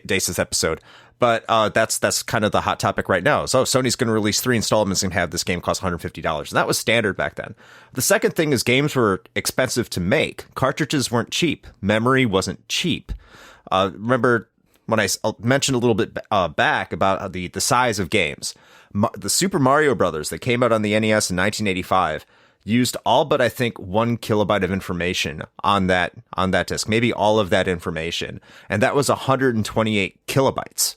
dates this episode. But that's kind of the hot topic right now. So Sony's going to release 3 installments and have this game cost $150. And that was standard back then. The second thing is games were expensive to make. Cartridges weren't cheap. Memory wasn't cheap. Remember when I mentioned a little bit back about the size of games. The Super Mario Brothers that came out on the NES in 1985 used all but I think 1 kilobyte of information on that disc, maybe all of that information, and that was 128 kilobytes.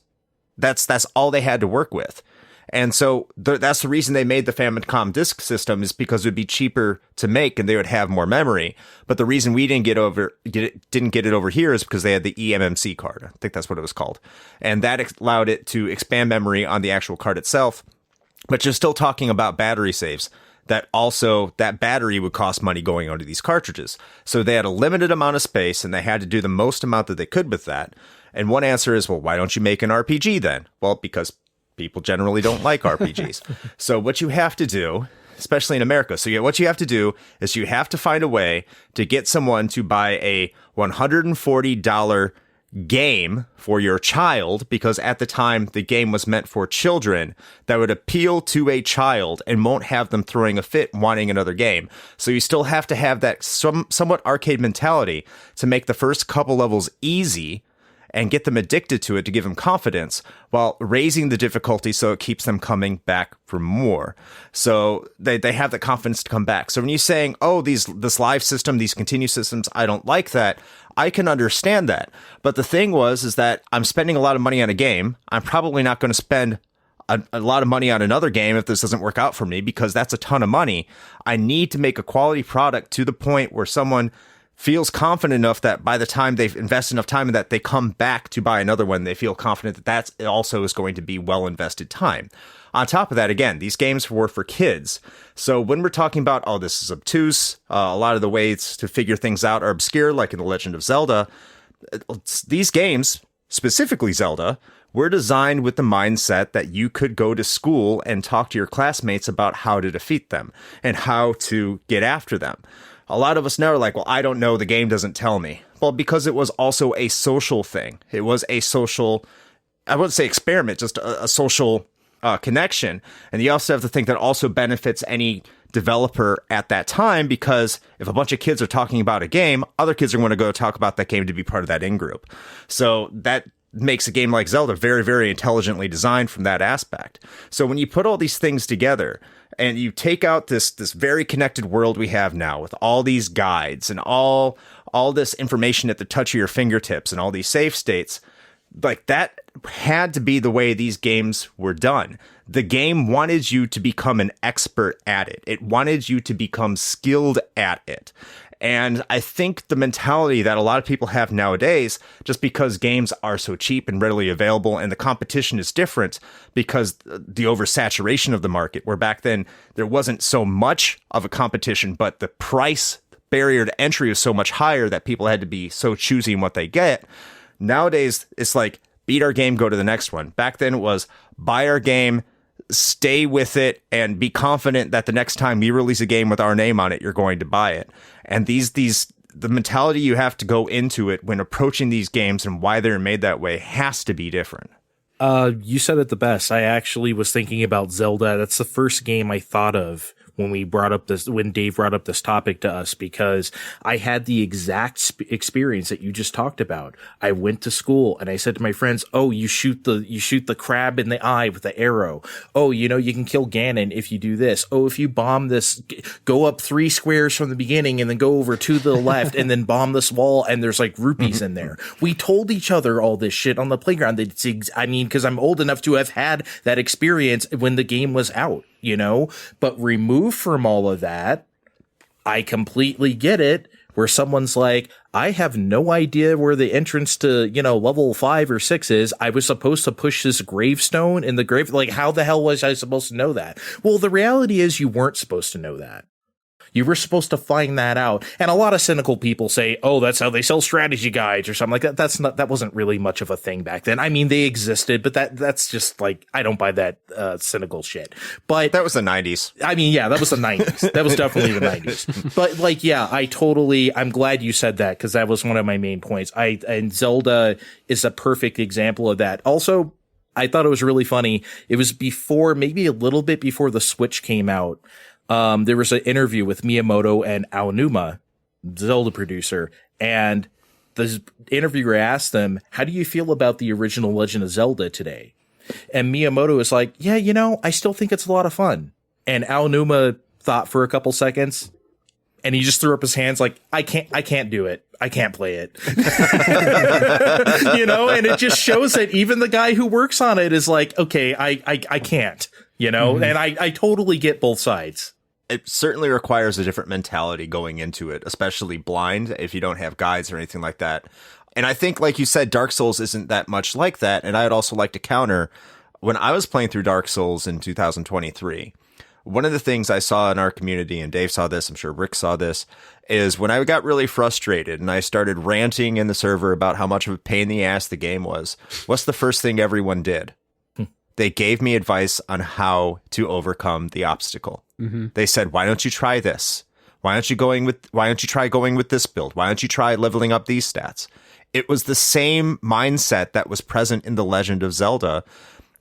That's all they had to work with. And so that's the reason they made the Famicom disk system, is because it would be cheaper to make and they would have more memory. But the reason we didn't get it over here is because they had the eMMC card. I think that's what it was called. And that allowed it to expand memory on the actual card itself. But you're still talking about battery saves. That battery would cost money going onto these cartridges. So they had a limited amount of space and they had to do the most amount that they could with that. And one answer is, well, why don't you make an RPG then? Well, because people generally don't like RPGs. So what you have to do, especially in America, what you have to do is you have to find a way to get someone to buy a $140 game for your child, because at the time the game was meant for children, that would appeal to a child and won't have them throwing a fit wanting another game. So you still have to have that somewhat arcade mentality to make the first couple levels easy and get them addicted to it to give them confidence, while raising the difficulty so it keeps them coming back for more. So they have the confidence to come back. So when you're saying, oh, this live system, these continue systems, I don't like that, I can understand that. But the thing is that I'm spending a lot of money on a game. I'm probably not going to spend a lot of money on another game if this doesn't work out for me, because that's a ton of money. I need to make a quality product to the point where someone feels confident enough that by the time they've invested enough time in that, they come back to buy another one, they feel confident that also is going to be well invested time. On top of that, again, these games were for kids. So when we're talking about, oh, this is obtuse, a lot of the ways to figure things out are obscure, like in The Legend of Zelda, these games, specifically Zelda, were designed with the mindset that you could go to school and talk to your classmates about how to defeat them and how to get after them. A lot of us now are like, well, I don't know, the game doesn't tell me. Well, because it was also a social thing. It was a social, I wouldn't say experiment, just a social connection. And you also have to think that also benefits any developer at that time, because if a bunch of kids are talking about a game, other kids are going to go talk about that game to be part of that in-group. So that makes a game like Zelda very, very intelligently designed from that aspect. So when you put all these things together and you take out this very connected world we have now with all these guides and all this information at the touch of your fingertips and all these save states, like that had to be the way these games were done. The game wanted you to become an expert at it. It wanted you to become skilled at it. And I think the mentality that a lot of people have nowadays, just because games are so cheap and readily available and the competition is different because the oversaturation of the market, where back then there wasn't so much of a competition, but the price barrier to entry was so much higher that people had to be so choosy in what they get. Nowadays, it's like, beat our game, go to the next one. Back then it was buy our game, stay with it, and be confident that the next time we release a game with our name on it, you're going to buy it. And the mentality you have to go into it when approaching these games and why they're made that way has to be different. You said it the best. I actually was thinking about Zelda. That's the first game I thought of when Dave brought up this topic to us, because I had the exact experience that you just talked about. I went to school and I said to my friends, "Oh, you shoot the crab in the eye with the arrow. Oh, you can kill Ganon if you do this. Oh, if you bomb this, go up 3 squares from the beginning and then go over to the left and then bomb this wall and there's like rupees in there." We told each other all this shit on the playground. Because I'm old enough to have had that experience when the game was out. But removed from all of that, I completely get it, where someone's like, I have no idea where the entrance to, level 5 or 6 is. I was supposed to push this gravestone in the grave. Like, how the hell was I supposed to know that? Well, the reality is you weren't supposed to know that. You were supposed to find that out. And a lot of cynical people say, oh, that's how they sell strategy guides or something like that. That wasn't really much of a thing back then. I mean, they existed, but that's just like, I don't buy that cynical shit. But that was the 90s. I mean, yeah, that was the 90s. That was definitely the 90s. But like, yeah, I'm glad you said that, because that was one of my main points. And Zelda is a perfect example of that. Also, I thought it was really funny. It was maybe a little bit before the Switch came out. There was an interview with Miyamoto and Aonuma, Zelda producer, and the interviewer asked them, how do you feel about the original Legend of Zelda today? And Miyamoto was like, yeah, I still think it's a lot of fun. And Aonuma thought for a couple seconds, and he just threw up his hands like, I can't do it. I can't play it. And it just shows that even the guy who works on it is like, okay, I can't, and I totally get both sides. It certainly requires a different mentality going into it, especially blind, if you don't have guides or anything like that. And I think, like you said, Dark Souls isn't that much like that. And I'd also like to counter, when I was playing through Dark Souls in 2023, one of the things I saw in our community, and Dave saw this, I'm sure Rick saw this, is when I got really frustrated and I started ranting in the server about how much of a pain in the ass the game was, what's the first thing everyone did? They gave me advice on how to overcome the obstacle. Mm-hmm. They said, why don't you try this? Why aren't you try going with this build? Why don't you try leveling up these stats? It was the same mindset that was present in The Legend of Zelda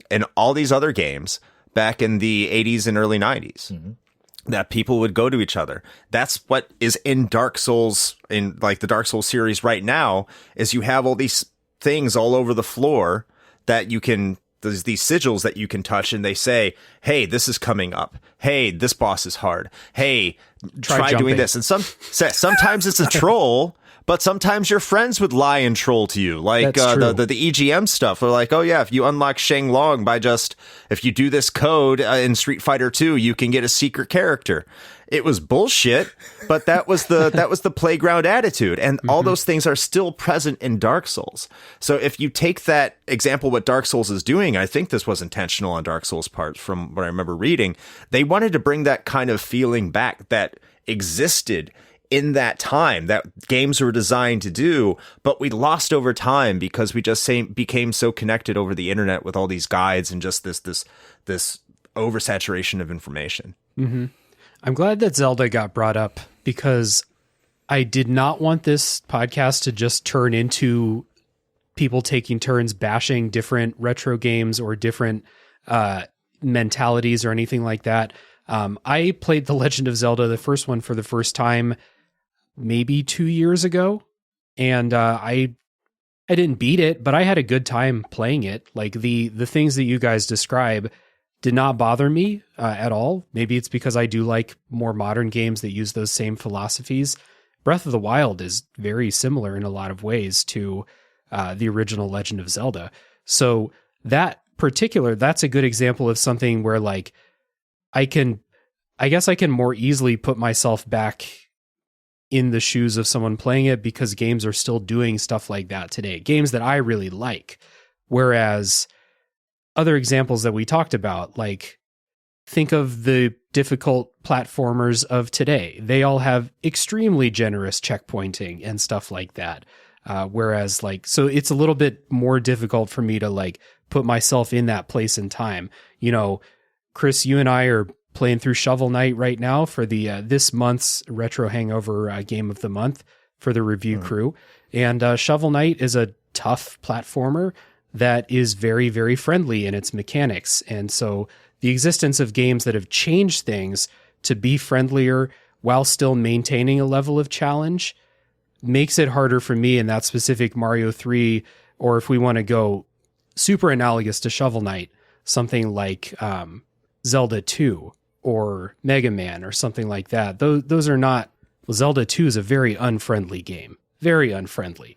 and all these other games back in the 80s and early 90s. Mm-hmm. That people would go to each other. That's what is in Dark Souls, in like the Dark Souls series right now, is you have all these things all over the floor that you can, there's these sigils that you can touch, and they say, hey, this is coming up. Hey, this boss is hard. Hey, try doing this. And sometimes it's a troll, but sometimes your friends would lie and troll to you. Like the EGM stuff. They're like, oh yeah, if you unlock Shang Long if you do this code in Street Fighter 2, you can get a secret character. It was bullshit, but that was the playground attitude. And all those things are still present in Dark Souls. So if you take that example, what Dark Souls is doing, I think this was intentional on Dark Souls' part from what I remember reading. They wanted to bring that kind of feeling back that existed in that time that games were designed to do, but we lost over time because we just became so connected over the internet with all these guides and just this oversaturation of information. Mm-hmm. I'm glad that Zelda got brought up, because I did not want this podcast to just turn into people taking turns bashing different retro games or different mentalities or anything like that. I played The Legend of Zelda, the first one, for the first time maybe 2 years ago, and I didn't beat it, but I had a good time playing it. Like the things that you guys describe did not bother me at all. Maybe it's because I do like more modern games that use those same philosophies. Breath of the Wild is very similar in a lot of ways to the original Legend of Zelda. So that particular, that's a good example of something where like I guess I can more easily put myself back in the shoes of someone playing it because games are still doing stuff like that today. Games that I really like. Whereas other examples that we talked about, like think of the difficult platformers of today. They all have extremely generous checkpointing and stuff like that. Whereas like, so it's a little bit more difficult for me to like put myself in that place and time. You know, Chris, you and I are playing through Shovel Knight right now for the this month's Retro Hangover game of the month for the review crew. And Shovel Knight is a tough platformer that is very, very friendly in its mechanics. And so the existence of games that have changed things to be friendlier while still maintaining a level of challenge makes it harder for me in that specific Mario 3, or if we want to go super analogous to Shovel Knight, something like Zelda 2 or Mega Man or something like that. Those are not... Well, Zelda 2 is a very unfriendly game. Very unfriendly.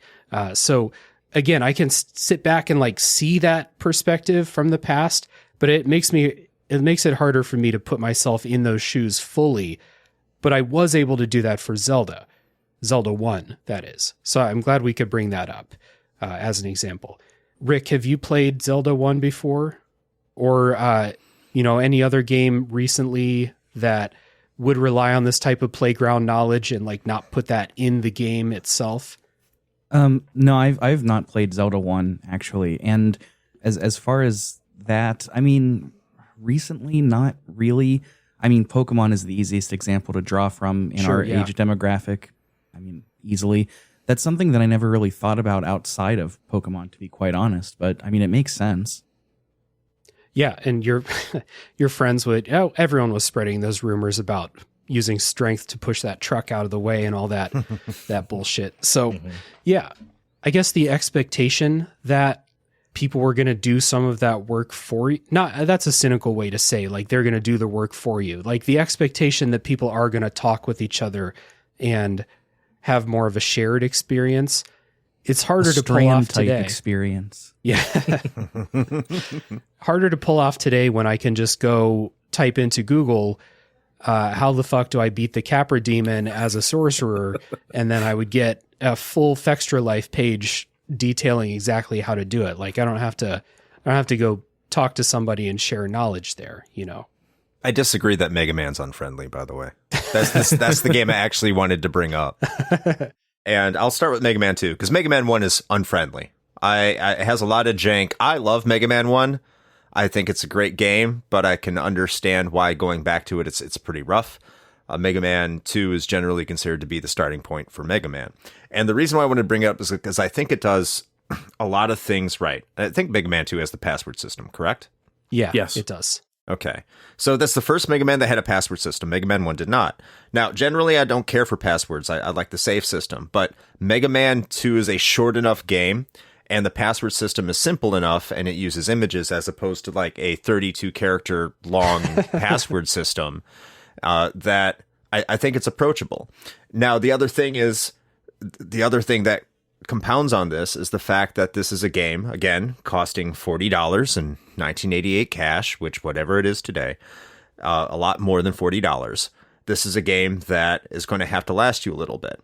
So again, I can sit back and like see that perspective from the past, but it makes it harder for me to put myself in those shoes fully. But I was able to do that for Zelda 1, that is. So I'm glad we could bring that up as an example. Rick, have you played Zelda 1 before? Or, any other game recently that would rely on this type of playground knowledge and like not put that in the game itself? No, I've not played Zelda 1 actually. And as far as that, I mean, recently, not really. I mean, Pokemon is the easiest example to draw from in our age demographic. I mean, easily. That's something that I never really thought about outside of Pokemon, to be quite honest. But I mean, it makes sense. Yeah, and your friends would... Oh, everyone was spreading those rumors about using strength to push that truck out of the way and all that that bullshit. So, yeah, I guess the expectation that people were going to do some of that work for you... That's a cynical way to say, like, they're going to do the work for you. Like, the expectation that people are going to talk with each other and have more of a shared experience... It's harder to pull off today. Experience. Yeah. Harder to pull off today when I can just go type into Google, how the fuck do I beat the Capra Demon as a sorcerer? And then I would get a full Fextra Life page detailing exactly how to do it. Like I don't have to go talk to somebody and share knowledge there, you know. I disagree that Mega Man's unfriendly, by the way. That's the game I actually wanted to bring up. And I'll start with Mega Man 2, because Mega Man 1 is unfriendly. It has a lot of jank. I love Mega Man 1. I think it's a great game, but I can understand why going back to it, it's pretty rough. Mega Man 2 is generally considered to be the starting point for Mega Man. And the reason why I wanted to bring it up is because I think it does a lot of things right. I think Mega Man 2 has the password system, correct? Yeah, yes, it does. Okay. So that's the first Mega Man that had a password system. Mega Man 1 did not. Now, generally, I don't care for passwords. I like the save system. But Mega Man 2 is a short enough game, and the password system is simple enough, and it uses images as opposed to like a 32-character long password system that I think it's approachable. Now, the other thing that compounds on this is the fact that this is a game, again, costing $40 in 1988 cash, which whatever it is today, a lot more than $40. This is a game that is going to have to last you a little bit.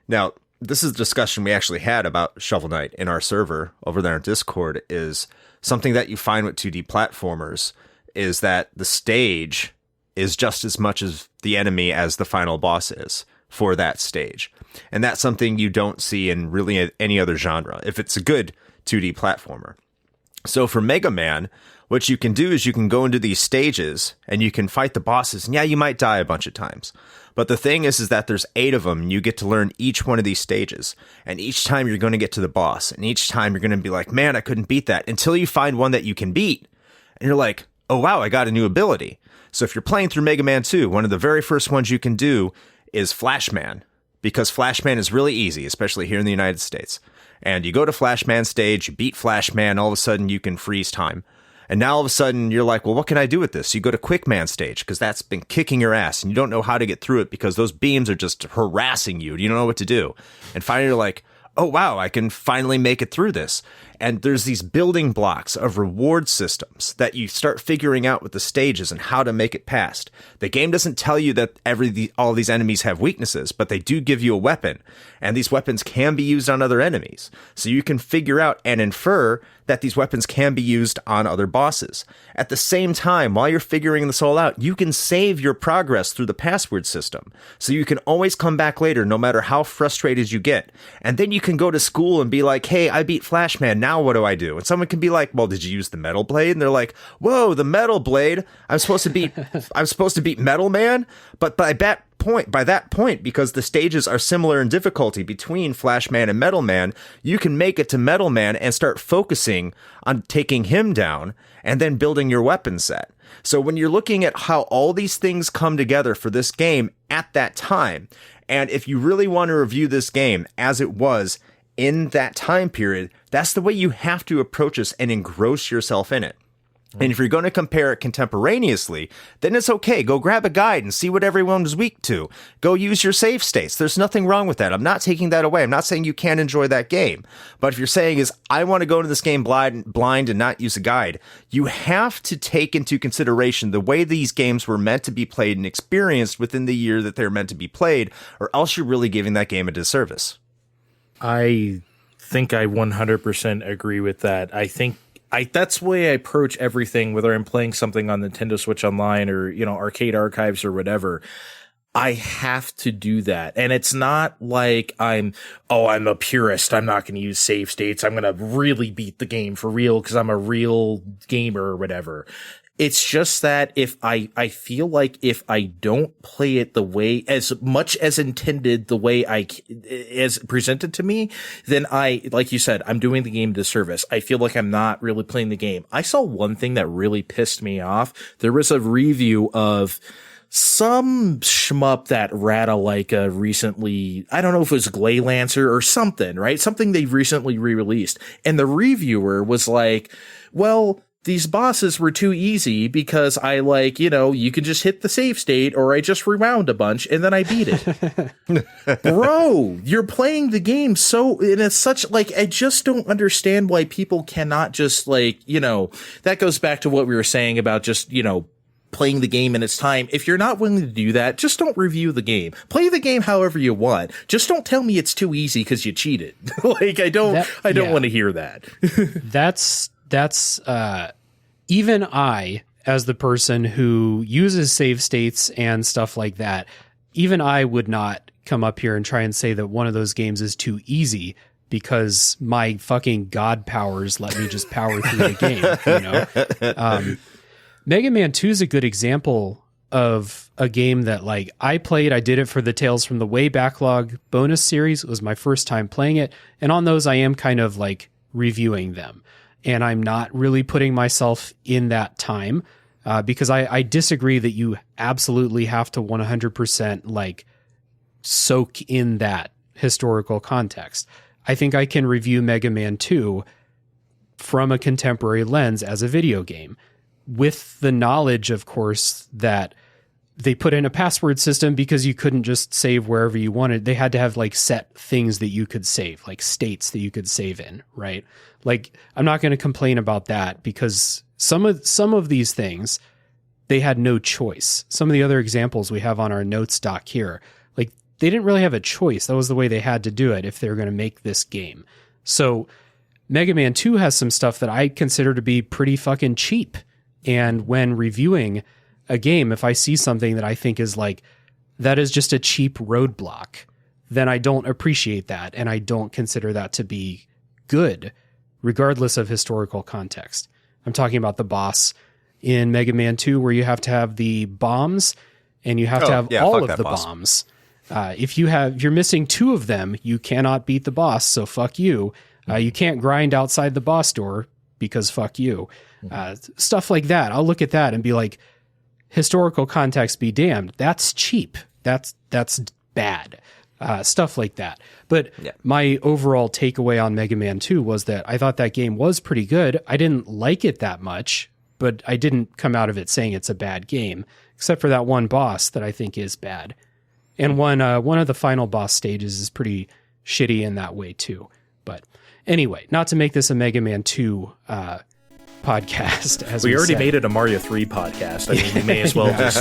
Now, this is a discussion we actually had about Shovel Knight in our server over there on Discord, is something that you find with 2D platformers is that the stage is just as much as the enemy as the final boss is for that stage. And that's something you don't see in really any other genre, if it's a good 2D platformer. So for Mega Man, what you can do is you can go into these stages and you can fight the bosses. And yeah, you might die a bunch of times. But the thing is that there's 8 of them and you get to learn each one of these stages. And each time you're going to get to the boss. And each time you're going to be like, man, I couldn't beat that, until you find one that you can beat. And you're like, oh, wow, I got a new ability. So if you're playing through Mega Man 2, one of the very first ones you can do is Flashman. Because Flashman is really easy, especially here in the United States. And you go to Flashman stage, you beat Flashman, all of a sudden you can freeze time. And now all of a sudden you're like, well, what can I do with this? So you go to Quickman stage, because that's been kicking your ass, and you don't know how to get through it because those beams are just harassing you. You don't know what to do. And finally you're like, oh wow, I can finally make it through this. And there's these building blocks of reward systems that you start figuring out with the stages and how to make it past. The game doesn't tell you that all these enemies have weaknesses, but they do give you a weapon, and these weapons can be used on other enemies. So you can figure out and infer that these weapons can be used on other bosses. At the same time, while you're figuring this all out, you can save your progress through the password system. So you can always come back later, no matter how frustrated you get. And then you can go to school and be like, hey, I beat Flashman, now what do I do? And someone can be like, well, did you use the Metal Blade? And they're like, whoa, the Metal Blade, I'm supposed to beat Metal Man? But by that point, because the stages are similar in difficulty between Flashman and Metal Man, you can make it to Metal Man and start focusing on taking him down and then building your weapon set. So when you're looking at how all these things come together for this game at that time, and if you really want to review this game as it was in that time period, that's the way you have to approach this and engross yourself in it. And if you're going to compare it contemporaneously, then it's okay. Go grab a guide and see what everyone was weak to. Go use your save states. There's nothing wrong with that. I'm not taking that away. I'm not saying you can't enjoy that game. But if you're saying is, I want to go into this game blind and not use a guide, you have to take into consideration the way these games were meant to be played and experienced within the year that they're meant to be played, or else you're really giving that game a disservice. I think I 100% agree with that. I think that's the way I approach everything, whether I'm playing something on Nintendo Switch Online or, Arcade Archives or whatever. I have to do that. And it's not like I'm a purist. I'm not going to use save states. I'm going to really beat the game for real because I'm a real gamer or whatever. It's just that if I feel like if I don't play it the way as much as intended, the way as presented to me, then like you said, I'm doing the game a disservice. I feel like I'm not really playing the game. I saw one thing that really pissed me off. There was a review of some shmup that Ratalaika recently, I don't know if it was Glaylancer or something, right? Something they recently re-released. And the reviewer was like, well, these bosses were too easy because you can just hit the save state, or I just rewound a bunch and then I beat it. Bro, you're playing the game so, and it's such, I just don't understand why people cannot just, that goes back to what we were saying about just, playing the game in its time. If you're not willing to do that, just don't review the game. Play the game however you want. Just don't tell me it's too easy because you cheated. I don't want to hear that. That's even I, as the person who uses save states and stuff like that, even I would not come up here and try and say that one of those games is too easy because my fucking god powers let me just power through the game. Mega Man 2 is a good example of a game that I played. I did it for the Tales from the Way backlog bonus series. It was my first time playing it. And on those, I am kind of reviewing them. And I'm not really putting myself in that time because I disagree that you absolutely have to 100% soak in that historical context. I think I can review Mega Man 2 from a contemporary lens as a video game, with the knowledge, of course, that they put in a password system because you couldn't just save wherever you wanted. They had to have set things that you could save, states that you could save in, right? I'm not going to complain about that because some of these things, they had no choice. Some of the other examples we have on our notes doc here, they didn't really have a choice. That was the way they had to do it if they were going to make this game. So Mega Man 2 has some stuff that I consider to be pretty fucking cheap. And when reviewing a game, if I see something that I think is that is just a cheap roadblock, then I don't appreciate that. And I don't consider that to be good, regardless of historical context. I'm talking about the boss in Mega Man 2 where you have to have the bombs and you have to have all of the bombs. If you're missing 2 of them, you cannot beat the boss. So fuck you. You can't grind outside the boss door because fuck you. Stuff like that. I'll look at that and be like, historical context be damned. That's cheap. That's bad. Stuff like that. But my overall takeaway on Mega Man 2 was that I thought that game was pretty good. I didn't like it that much, but I didn't come out of it saying it's a bad game, except for that one boss that I think is bad. And one of the final boss stages is pretty shitty in that way too. But anyway, not to make this a Mega Man 2 podcast, as we already said. made it a Mario 3 podcast. I mean, we may as well just...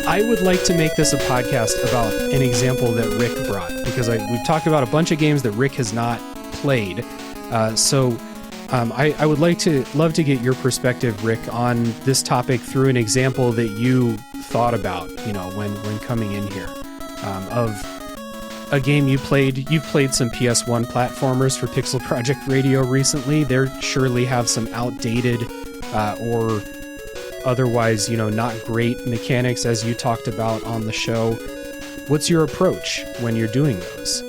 I would like to make this a podcast about an example that Rick brought, because we've talked about a bunch of games that Rick has not played. I would love to get your perspective, Rick, on this topic through an example that you thought about, when coming in here, of a game you played. You've played some PS1 platformers for Pixel Project Radio recently. They surely have some outdated or otherwise, not great mechanics, as you talked about on the show. What's your approach when you're doing those?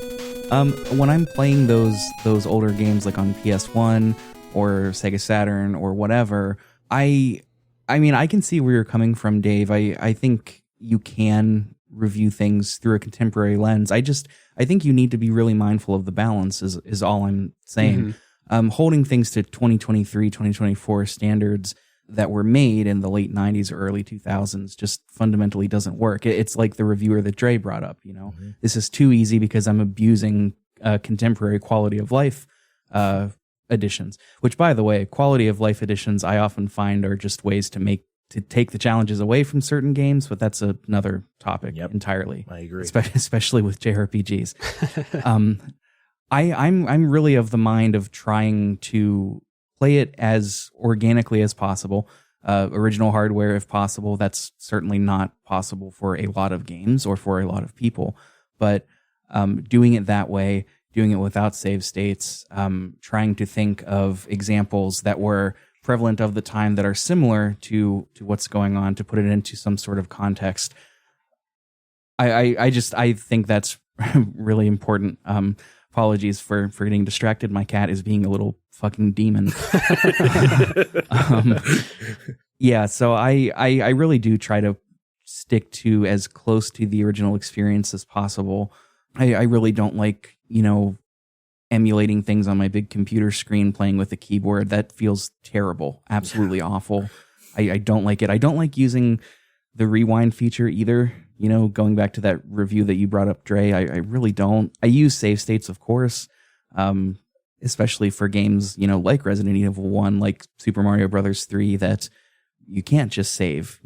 When I'm playing those older games like on PS1 or Sega Saturn or whatever, I mean, I can see where you're coming from, Dave. I think you can review things through a contemporary lens. I think you need to be really mindful of the balance is all I'm saying. Mm-hmm. Holding things to 2023, 2024 standards that were made in the late 90s or early 2000s just fundamentally doesn't work. It's like the reviewer that Dre brought up, Mm-hmm. This is too easy because I'm abusing contemporary quality of life editions, which, by the way, quality of life editions I often find are just ways to take the challenges away from certain games, but that's another topic entirely. I agree. Especially with JRPGs. I'm really of the mind of trying to play it as organically as possible. Original hardware, if possible. That's certainly not possible for a lot of games or for a lot of people. But doing it that way, doing it without save states, trying to think of examples that were prevalent of the time that are similar to what's going on, to put it into some sort of context. I think that's really important. Apologies for getting distracted. My cat is being a little fucking demon. So I really do try to stick to as close to the original experience as possible. I really don't like, emulating things on my big computer screen, playing with a keyboard. That feels terrible. Absolutely awful. I don't like it. I don't like using the rewind feature either. Going back to that review that you brought up, Dre, I really don't. I use save states, of course, especially for games, like Resident Evil 1, like Super Mario Brothers 3, that you can't just save.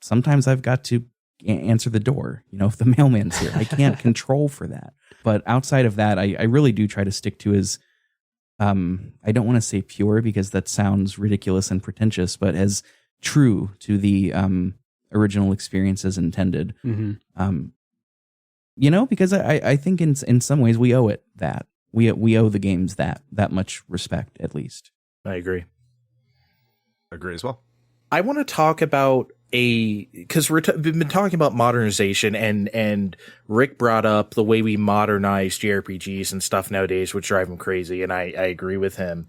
Sometimes I've got to answer the door, if the mailman's here. I can't control for that. But outside of that, I really do try to stick to as, I don't want to say pure because that sounds ridiculous and pretentious, but as true to the original experience as intended. Mm-hmm. Because I think in some ways we owe it that. We owe the games that much respect, at least. I agree. Agree as well. I want to talk about because we've been talking about modernization, and Rick brought up the way we modernize JRPGs and stuff nowadays, which drive him crazy, and I agree with him.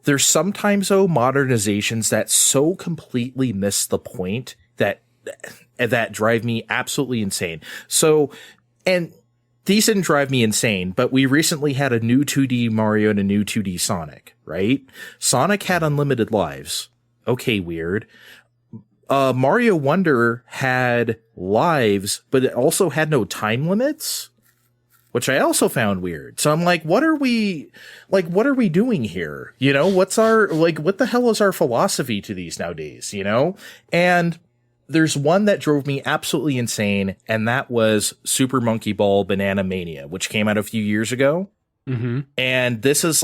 There's sometimes, though, modernizations that so completely miss the point that drive me absolutely insane. So, and these didn't drive me insane, but we recently had a new 2D Mario and a new 2D Sonic, right? Sonic had unlimited lives. Okay, weird. Mario Wonder had lives, but it also had no time limits, which I also found weird. So I'm like, what are we doing here? What the hell is our philosophy to these nowadays, And there's one that drove me absolutely insane, and that was Super Monkey Ball Banana Mania, which came out a few years ago. Mm-hmm. And this is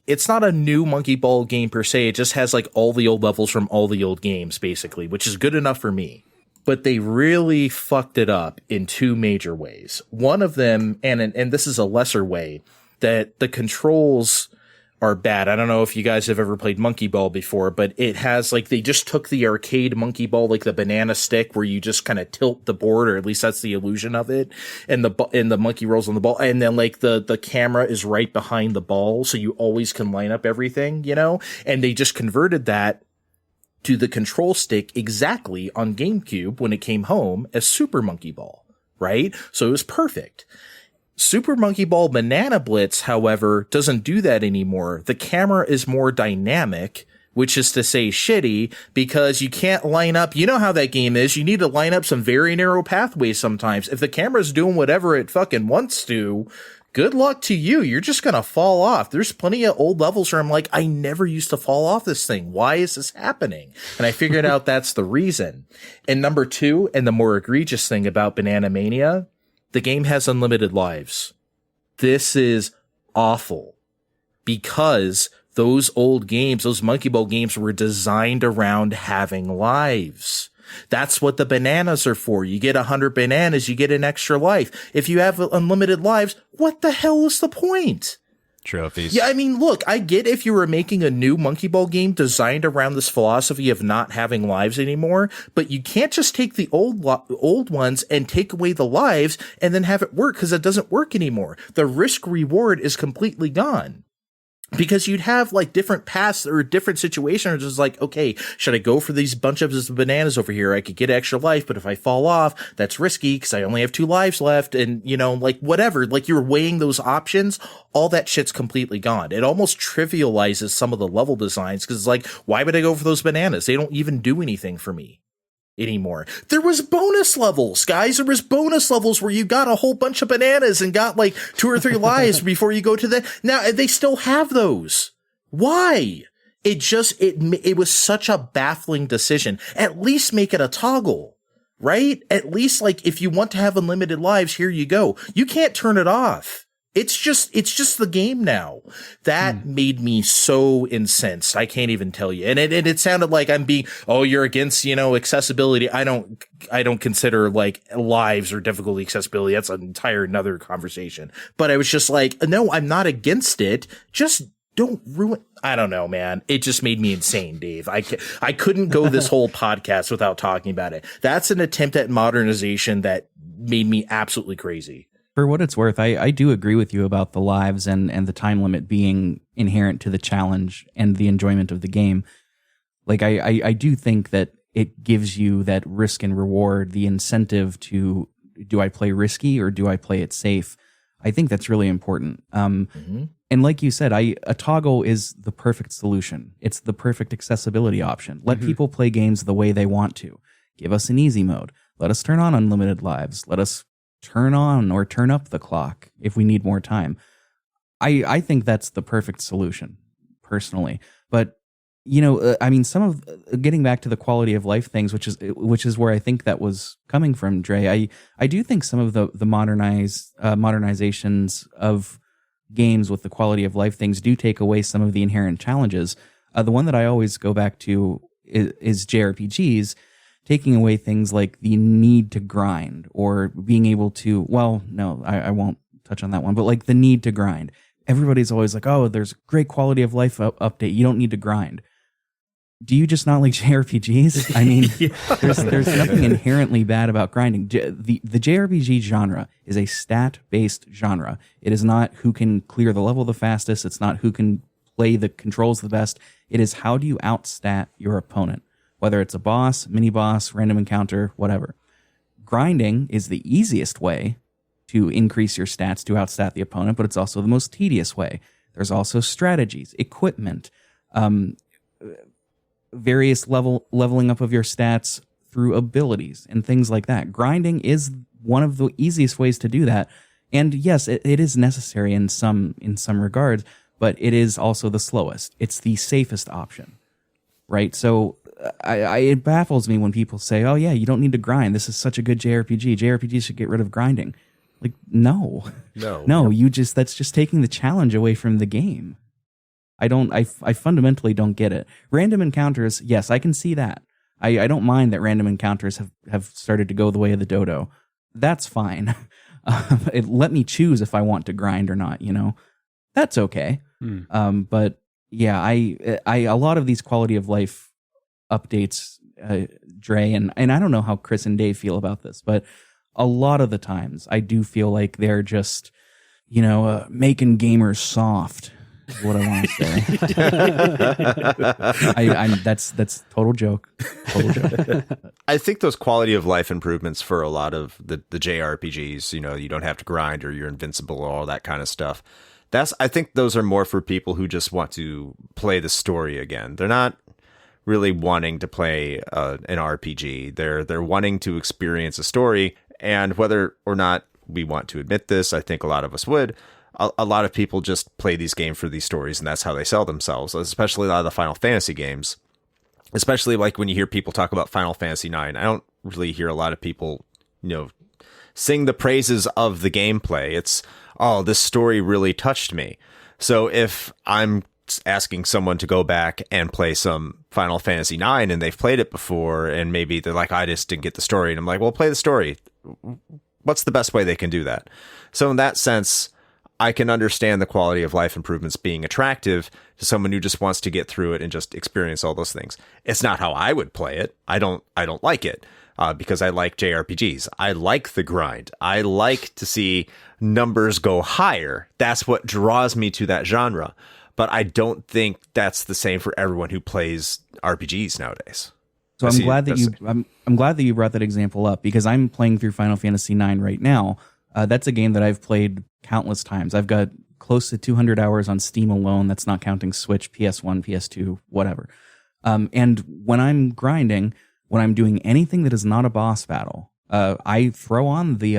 it's not a new Monkey Ball game per se. It just has all the old levels from all the old games, basically, which is good enough for me. But they really fucked it up in two major ways. One of them, and this is a lesser way, that the controls are bad. I don't know if you guys have ever played Monkey Ball before, but it has they just took the arcade Monkey Ball, the banana stick where you just kind of tilt the board, or at least that's the illusion of it. And the monkey rolls on the ball. And then the camera is right behind the ball. So you always can line up everything, And they just converted that to the control stick exactly on GameCube when it came home as Super Monkey Ball, right? So it was perfect. Super Monkey Ball Banana Blitz, however, doesn't do that anymore. The camera is more dynamic, which is to say shitty, because you can't line up. You know how that game is. You need to line up some very narrow pathways sometimes. If the camera's doing whatever it fucking wants to, good luck to you. You're just going to fall off. There's plenty of old levels where I'm like, I never used to fall off this thing. Why is this happening? And I figured out that's the reason. And number two, and the more egregious thing about Banana Mania, the game has unlimited lives. This is awful because those old games, those Monkey Ball games were designed around having lives. That's what the bananas are for. You get 100 bananas, you get an extra life. If you have unlimited lives, what the hell is the point? Trophies. Yeah, I mean, look, I get if you were making a new Monkey Ball game designed around this philosophy of not having lives anymore, but you can't just take the old ones and take away the lives and then have it work, because it doesn't work anymore. The risk reward is completely gone. Because you'd have like different paths or different situations. It's like, okay, should I go for these bunch of bananas over here? I could get extra life, but if I fall off, that's risky because I only have 2 lives left. And you know, like whatever, like you're weighing those options. All that shit's completely gone. It almost trivializes some of the level designs because it's like, why would I go for those bananas? They don't even do anything for me anymore. There was bonus levels, guys. There was bonus levels where you got a whole bunch of bananas and got like 2 or 3 lives before you go to the, now they still have those. Why? It was such a baffling decision. At least make it a toggle, right? At least like if you want to have unlimited lives, here you go. You can't turn it off. It's just the game now. That made me so incensed. I can't even tell you. And it sounded like I'm being, oh, you're against, you know, accessibility. I don't consider like lives or difficulty accessibility. That's an entire another conversation. But I was just like, no, I'm not against it. Just don't ruin. I don't know, man. It just made me insane, Dave. I couldn't go this whole podcast without talking about it. That's an attempt at modernization that made me absolutely crazy. For what it's worth, I do agree with you about the lives and the time limit being inherent to the challenge and the enjoyment of the game. Like, I do think that it gives you that risk and reward, the incentive to, do I play risky or do I play it safe? I think that's really important. And like you said, a toggle is the perfect solution. It's the perfect accessibility option. Let people play games the way they want to. Give us an easy mode. Let us turn on unlimited lives. Let us turn on or turn up the clock if we need more time. I think that's the perfect solution, personally. But, you know, I mean, some of, getting back to the quality of life things, which is where I think that was coming from, Dre, I do think some of the modernizations of games with the quality of life things do take away some of the inherent challenges. The one that I always go back to is JRPGs, taking away things like the need to grind or being able to, well, no, I won't touch on that one, but like the need to grind. Everybody's always like, oh, there's great quality of life update. You don't need to grind. Do you just not like JRPGs? I mean, there's nothing inherently bad about grinding. The JRPG genre is a stat-based genre. It is not who can clear the level the fastest. It's not who can play the controls the best. It is how do you outstat your opponent, whether it's a boss, mini-boss, random encounter, whatever. Grinding is the easiest way to increase your stats to outstat the opponent, but it's also the most tedious way. There's also strategies, equipment, various leveling up of your stats through abilities and things like that. Grinding is one of the easiest ways to do that. And yes, it is necessary in some regards, but it is also the slowest. It's the safest option, right? So it baffles me when people say, oh yeah, you don't need to grind. This is such a good JRPG. JRPGs should get rid of grinding. Like, no, that's just taking the challenge away from the game. I fundamentally don't get it. Random encounters, yes, I can see that. I don't mind that random encounters have started to go the way of the dodo. That's fine. Let me choose if I want to grind or not, you know? That's okay. But yeah, a lot of these quality of life updates, Dre, and I don't know how Chris and Dave feel about this, but a lot of the times I do feel like they're just, you know, making gamers soft. is what I want to say. That's total joke. Total joke. I think those quality of life improvements for a lot of the JRPGs, you don't have to grind or you're invincible or all that kind of stuff. I think those are more for people who just want to play the story again. They're not really wanting to play an RPG. They're wanting to experience a story, and whether or not we want to admit this, I think a lot of us would. A lot of people just play these games for these stories, and that's how they sell themselves, especially a lot of the Final Fantasy games. Especially like when you hear people talk about Final Fantasy IX, I don't really hear a lot of people, sing the praises of the gameplay. It's, oh, this story really touched me. So if I'm asking someone to go back and play some Final Fantasy IX and they've played it before, and maybe they're like, I just didn't get the story. And I'm like, well, play the story. What's the best way they can do that? So in that sense, I can understand the quality of life improvements being attractive to someone who just wants to get through it and just experience all those things. It's not how I would play it. I don't like it because I like JRPGs. I like the grind. I like to see numbers go higher. That's what draws me to that genre. But I don't think that's the same for everyone who plays RPGs nowadays. So I'm glad that you brought that example up, because I'm playing through Final Fantasy IX right now. That's a game that I've played countless times. I've got close to 200 hours on Steam alone. That's not counting Switch, PS1, PS2, whatever. And when I'm grinding, when I'm doing anything that is not a boss battle, I throw on the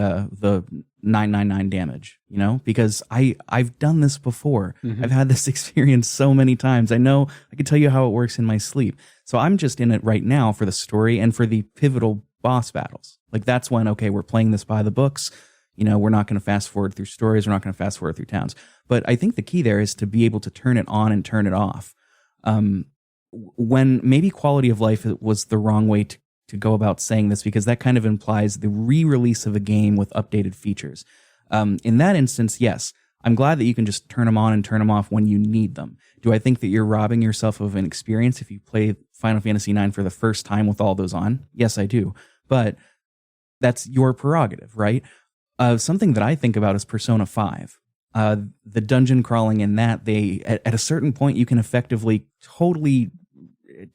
999 damage, because I've done this before. Mm-hmm. I've had this experience so many times. I know I can tell you how it works in my sleep. So I'm just in it right now for the story and for the pivotal boss battles. Like, that's when, okay, we're playing this by the books. We're not going to fast forward through stories. We're not going to fast forward through towns. But I think the key there is to be able to turn it on and turn it off. When maybe quality of life was the wrong way to go about saying this, because that kind of implies the re-release of a game with updated features. In that instance, yes, I'm glad that you can just turn them on and turn them off when you need them. Do I think that you're robbing yourself of an experience if you play Final Fantasy IX for the first time with all those on? Yes, I do. But that's your prerogative, right? Something that I think about is Persona 5. The dungeon crawling in that, at a certain point, you can effectively totally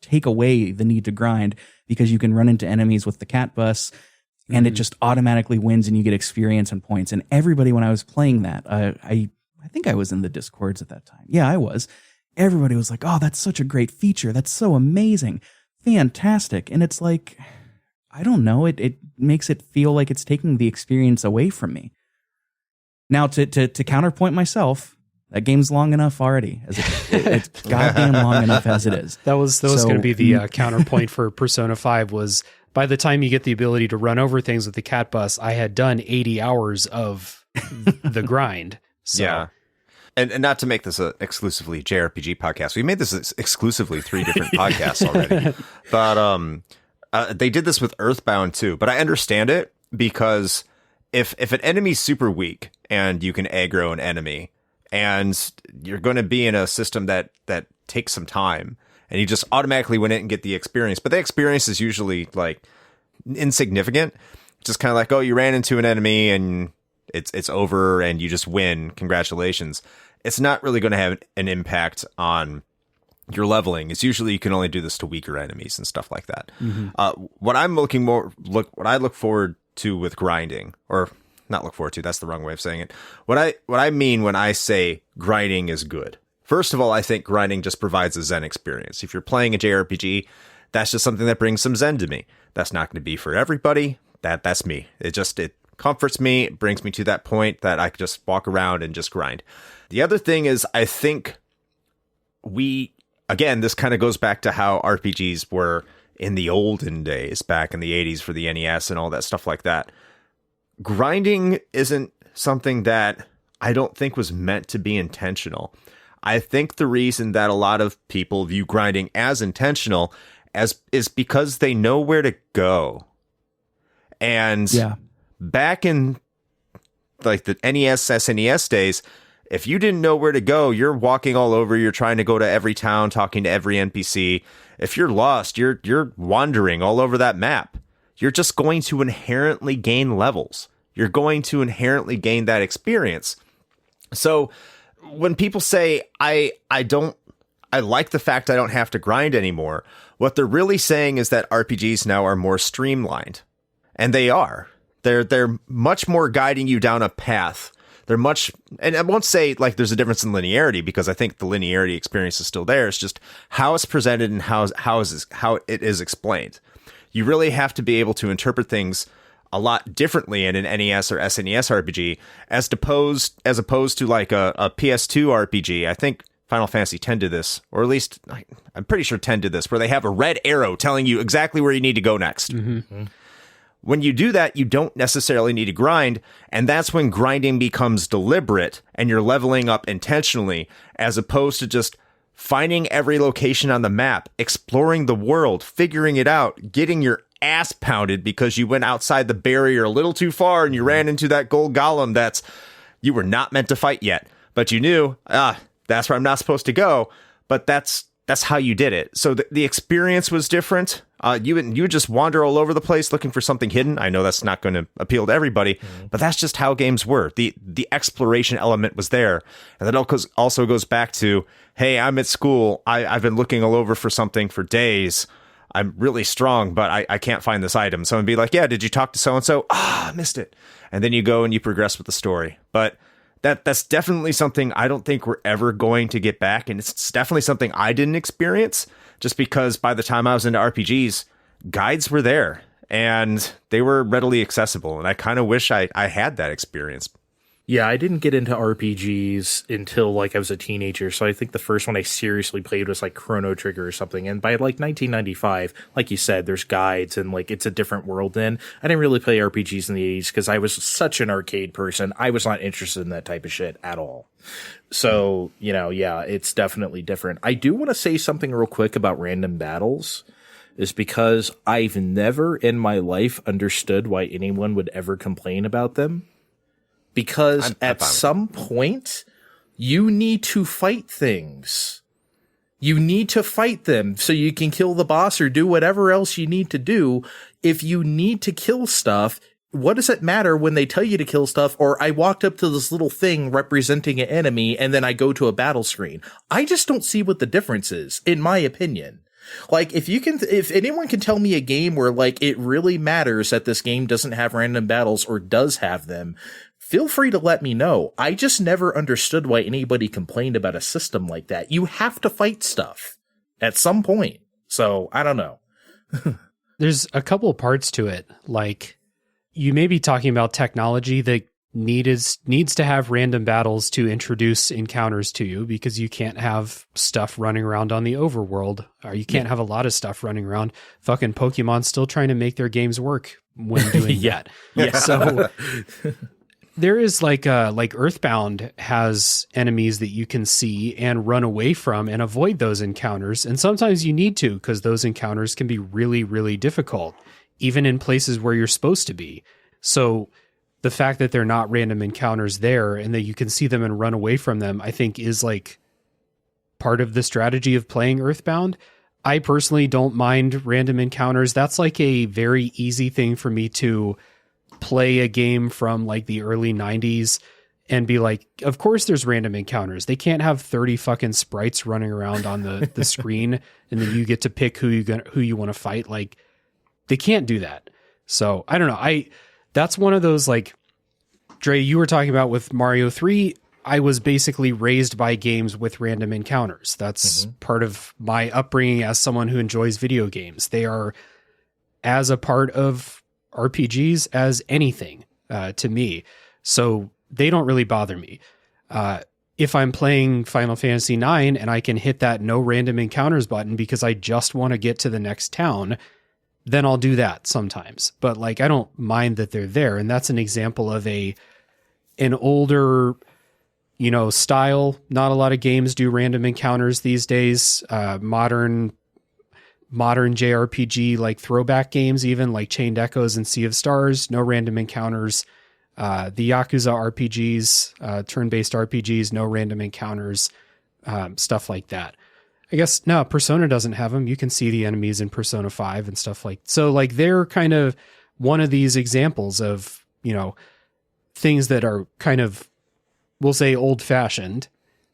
take away the need to grind, because you can run into enemies with the cat bus, and it just automatically wins and you get experience and points. And everybody, when I was playing that, I think I was in the Discords at that time. Yeah, I was. Everybody was like, oh, that's such a great feature. That's so amazing. Fantastic. And it's like, I don't know. It makes it feel like it's taking the experience away from me. Now, to counterpoint myself, that game's long enough already. It's goddamn long enough as it is. That was going to be the counterpoint for Persona 5 was, by the time you get the ability to run over things with the cat bus, I had done 80 hours of the grind. So. Yeah. And not to make this an exclusively JRPG podcast, we made this exclusively 3 different podcasts already. But they did this with Earthbound too. But I understand it, because if an enemy's super weak and you can aggro an enemy, and you're going to be in a system that takes some time, and you just automatically win it and get the experience. But the experience is usually like insignificant. Just kind of like, oh, you ran into an enemy and it's over and you just win. Congratulations. It's not really going to have an impact on your leveling. It's usually you can only do this to weaker enemies and stuff like that. Mm-hmm. What I look forward to with grinding, or not look forward to, that's the wrong way of saying it. What I mean when I say grinding is good. First of all, I think grinding just provides a Zen experience. If you're playing a JRPG, that's just something that brings some Zen to me. That's not going to be for everybody. That's me. It comforts me. It brings me to that point that I could just walk around and just grind. The other thing is, I think again, this kind of goes back to how RPGs were in the olden days, back in the 80s for the NES and all that stuff like that. Grinding isn't something that I don't think was meant to be intentional. I think the reason that a lot of people view grinding as intentional is because they know where to go. And back in like the NES, SNES days, if you didn't know where to go, you're walking all over, you're trying to go to every town, talking to every NPC. If you're lost, you're wandering all over that map. You're just going to inherently gain levels. You're going to inherently gain that experience. So when people say I like the fact I don't have to grind anymore, what they're really saying is that RPGs now are more streamlined. And they are. They're much more guiding you down a path. They're much, and I won't say like there's a difference in linearity, because I think the linearity experience is still there. It's just how it's presented and how it is explained. You really have to be able to interpret things a lot differently in an NES or SNES RPG as opposed to like a PS2 RPG. I think Final Fantasy X did this, or at least I'm pretty sure 10 did this, where they have a red arrow telling you exactly where you need to go next. Mm-hmm. When you do that, you don't necessarily need to grind, and that's when grinding becomes deliberate and you're leveling up intentionally, as opposed to just finding every location on the map, exploring the world, figuring it out, getting your ass pounded because you went outside the barrier a little too far and you ran into that gold golem that's you were not meant to fight yet, but you knew, that's where I'm not supposed to go, but that's how you did it. So the experience was different. You would just wander all over the place looking for something hidden. I know that's not going to appeal to everybody, but that's just how games were. The exploration element was there. And that also goes back to, hey, I'm at school. I've been looking all over for something for days. I'm really strong, but I can't find this item. So I'd be like, yeah, did you talk to so-and-so? I missed it. And then you go and you progress with the story. But that's definitely something I don't think we're ever going to get back. And it's definitely something I didn't experience, just because by the time I was into RPGs, guides were there and they were readily accessible. And I kind of wish I had that experience. Yeah, I didn't get into RPGs until like I was a teenager. So I think the first one I seriously played was like Chrono Trigger or something. And by like 1995, like you said, there's guides and like it's a different world then. I didn't really play RPGs in the 80s because I was such an arcade person. I was not interested in that type of shit at all. So, yeah, it's definitely different. I do want to say something real quick about random battles, is because I've never in my life understood why anyone would ever complain about them. Because at some point, you need to fight things. You need to fight them so you can kill the boss or do whatever else you need to do. If you need to kill stuff, what does it matter when they tell you to kill stuff? Or I walked up to this little thing representing an enemy and then I go to a battle screen. I just don't see what the difference is, in my opinion. Like, if anyone can tell me a game where like it really matters that this game doesn't have random battles or does have them, feel free to let me know. I just never understood why anybody complained about a system like that. You have to fight stuff at some point. So I don't know. There's a couple of parts to it. Like, you may be talking about technology that needs to have random battles to introduce encounters to you, because you can't have stuff running around on the overworld, or you can't have a lot of stuff running around. Fucking Pokemon's still trying to make their games work when doing that. Yeah. So there is like Earthbound has enemies that you can see and run away from and avoid those encounters. And sometimes you need to, because those encounters can be really, really difficult, even in places where you're supposed to be. So the fact that they're not random encounters there and that you can see them and run away from them, I think is like part of the strategy of playing Earthbound. I personally don't mind random encounters. That's like a very easy thing for me to play a game from like the early 90s and be like, of course there's random encounters. They can't have 30 fucking sprites running around on the screen and then you get to pick who you want to fight. Like, they can't do that. So I don't know. That's one of those, like, Dre, you were talking about with Mario 3. I was basically raised by games with random encounters. That's part of my upbringing as someone who enjoys video games. They are as a part of RPGs as anything to me. So they don't really bother me. If I'm playing Final Fantasy IX and I can hit that no random encounters button because I just want to get to the next town, then I'll do that sometimes. But like, I don't mind that they're there. And that's an example of an older, style. Not a lot of games do random encounters these days. Modern JRPG, like throwback games, even like Chained Echoes and Sea of Stars, no random encounters. The Yakuza RPGs, turn-based RPGs, no random encounters, stuff like that. I guess, no, Persona doesn't have them. You can see the enemies in Persona 5 and stuff like, so like they're kind of one of these examples of, things that are kind of, we'll say, old fashioned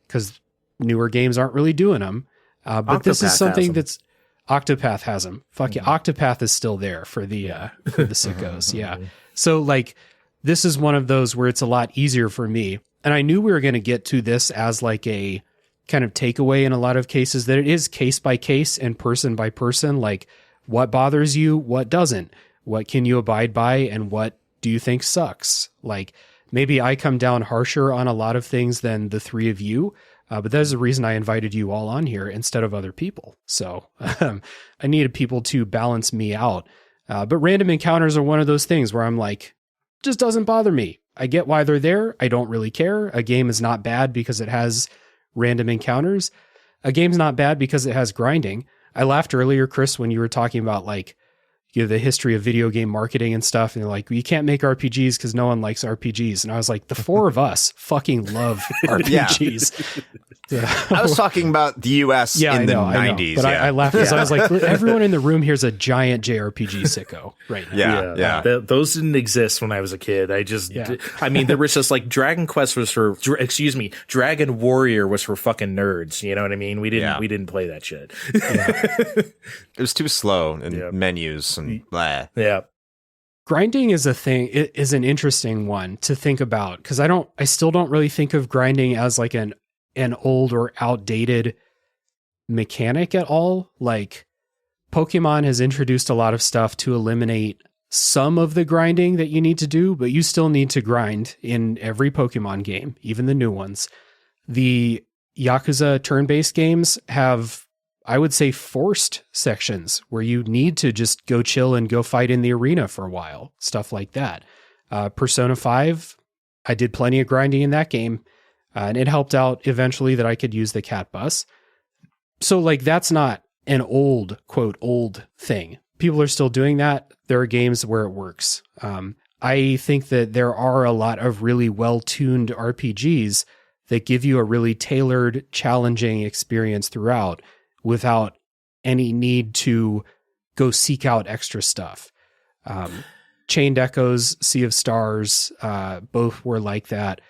because newer games aren't really doing them. But this is Octopath something has 'em. that's Octopath has them. Fuck yeah, Octopath is still there for the sickos. Yeah. So like this is one of those where it's a lot easier for me. And I knew we were going to get to this as like a kind of takeaway in a lot of cases, that it is case by case and person by person. Like what bothers you, what doesn't, what can you abide by, and what do you think sucks? Like maybe I come down harsher on a lot of things than the three of you. But that is the reason I invited you all on here instead of other people. So I needed people to balance me out. But random encounters are one of those things where I'm like, just doesn't bother me. I get why they're there. I don't really care. A game is not bad because it has random encounters. A game's not bad because it has grinding. I laughed earlier, Chris, when you were talking about like, you know, the history of video game marketing and stuff. And they're like, you can't make RPGs because no one likes RPGs. And I was like, the four of us fucking love RPGs. Yeah. I was talking about the US in the 90s. But I laughed because I was like, everyone in the room here's a giant JRPG sicko right now. Yeah. Those didn't exist when I was a kid. I mean, there was just like Dragon Quest was for, Dragon Warrior was for fucking nerds. You know what I mean? We didn't play that shit. It was too slow in menus and blah. Yeah. Grinding is a thing. It is an interesting one to think about because I still don't really think of grinding as like an old or outdated mechanic at all. Like Pokemon has introduced a lot of stuff to eliminate some of the grinding that you need to do, but you still need to grind in every Pokemon game, even the new ones. The Yakuza turn-based games have, I would say, forced sections where you need to just go chill and go fight in the arena for a while, stuff like that. Persona 5, I did plenty of grinding in that game. And it helped out eventually that I could use the cat bus. So like, that's not an old, quote, old thing. People are still doing that. There are games where it works. I think that there are a lot of really well-tuned RPGs that give you a really tailored, challenging experience throughout without any need to go seek out extra stuff. Chained Echoes, Sea of Stars, both were like that.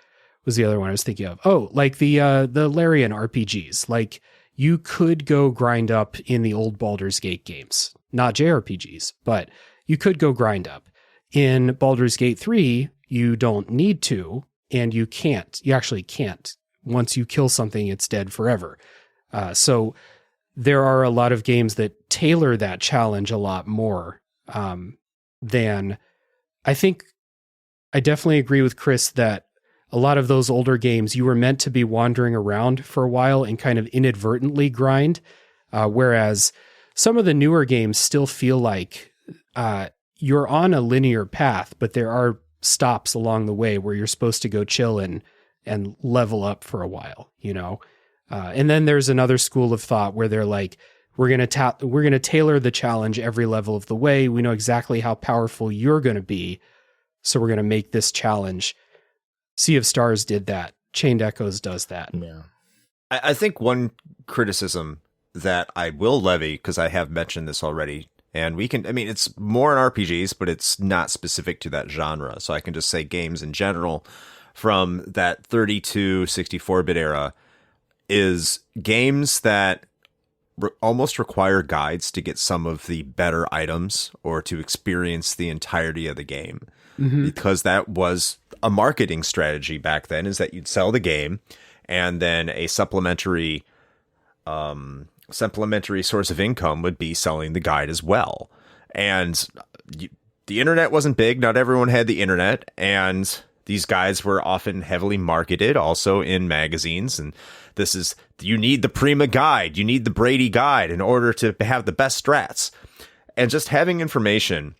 Was the other one I was thinking of? Oh, like the Larian RPGs. Like you could go grind up in the old Baldur's Gate games, not JRPGs, but you could go grind up. In Baldur's Gate 3, you don't need to, and you can't. You actually can't. Once you kill something, it's dead forever. So there are a lot of games that tailor that challenge a lot more than I think. I definitely agree with Chris that a lot of those older games, you were meant to be wandering around for a while and kind of inadvertently grind. Whereas some of the newer games still feel like you're on a linear path, but there are stops along the way where you're supposed to go chill and level up for a while, you know? And then there's another school of thought where they're like, we're going to tailor the challenge every level of the way. We know exactly how powerful you're going to be. So we're going to make this challenge. Sea of Stars did that. Chained Echoes does that. Yeah. I think one criticism that I will levy, because I have mentioned this already, and it's more in RPGs, but it's not specific to that genre. So I can just say games in general from that 32, 64-bit era is games that almost require guides to get some of the better items or to experience the entirety of the game. Mm-hmm. Because that was a marketing strategy back then, is that you'd sell the game and then a supplementary source of income would be selling the guide as well. And the internet wasn't big. Not everyone had the internet. And these guides were often heavily marketed also in magazines. And you need the Prima guide. You need the Brady guide in order to have the best strats. And just having information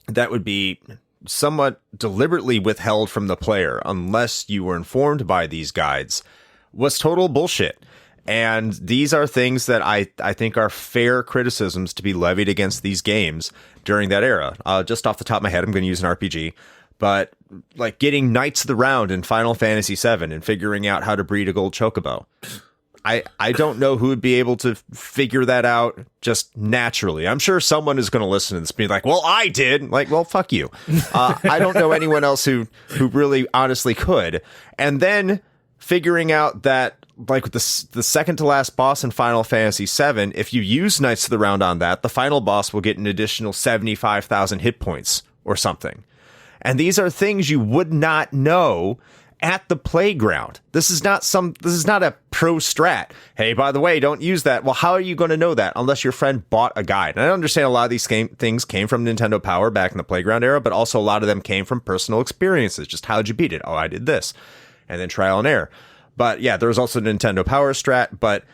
that would be somewhat deliberately withheld from the player unless you were informed by these guides was total bullshit. And these are things that I think are fair criticisms to be levied against these games during that era. Just off the top of my head, I'm going to use an RPG, but like getting Knights of the Round in Final Fantasy VII and figuring out how to breed a gold chocobo. I don't know who would be able to figure that out just naturally. I'm sure someone is going to listen to this and be like, well, I did. Like, well, fuck you. I don't know anyone else who really honestly could. And then figuring out that like with the second to last boss in Final Fantasy VII, if you use Knights of the Round on that, the final boss will get an additional 75,000 hit points or something. And these are things you would not know at the playground. This is not a pro strat. Hey, by the way, don't use that. Well, how are you going to know that unless your friend bought a guide? And I understand a lot of these things came from Nintendo Power back in the playground era, but also a lot of them came from personal experiences. Just how'd you beat it? Oh, I did this. And then trial and error. But yeah, there was also Nintendo Power strat, but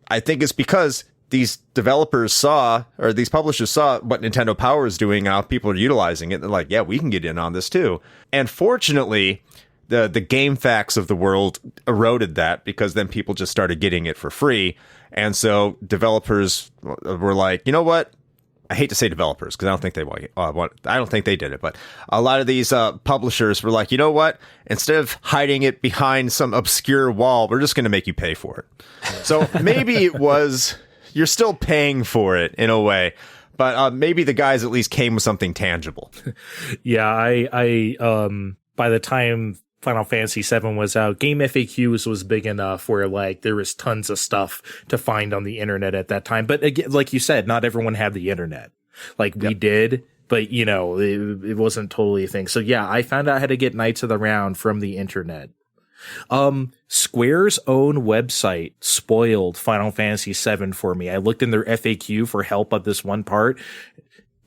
I think it's because these developers saw, or these publishers saw what Nintendo Power is doing, how people are utilizing it. They're like, yeah, we can get in on this too. And fortunately, the GameFAQs of the world eroded that, because then people just started getting it for free. And so developers were like, you know what? I hate to say developers, because I don't think I don't think they did it, but a lot of these publishers were like, you know what? Instead of hiding it behind some obscure wall, we're just going to make you pay for it. So maybe it was, you're still paying for it in a way, but maybe the guys at least came with something tangible. Yeah, I by the time Final Fantasy VII was out, Game FAQs was big enough where like there was tons of stuff to find on the internet at that time. But again, like you said, not everyone had the internet. Like we did, but you know, it wasn't totally a thing. So yeah, I found out how to get Knights of the Round from the internet. Square's own website spoiled Final Fantasy VII for me. I looked in their FAQ for help on this one part,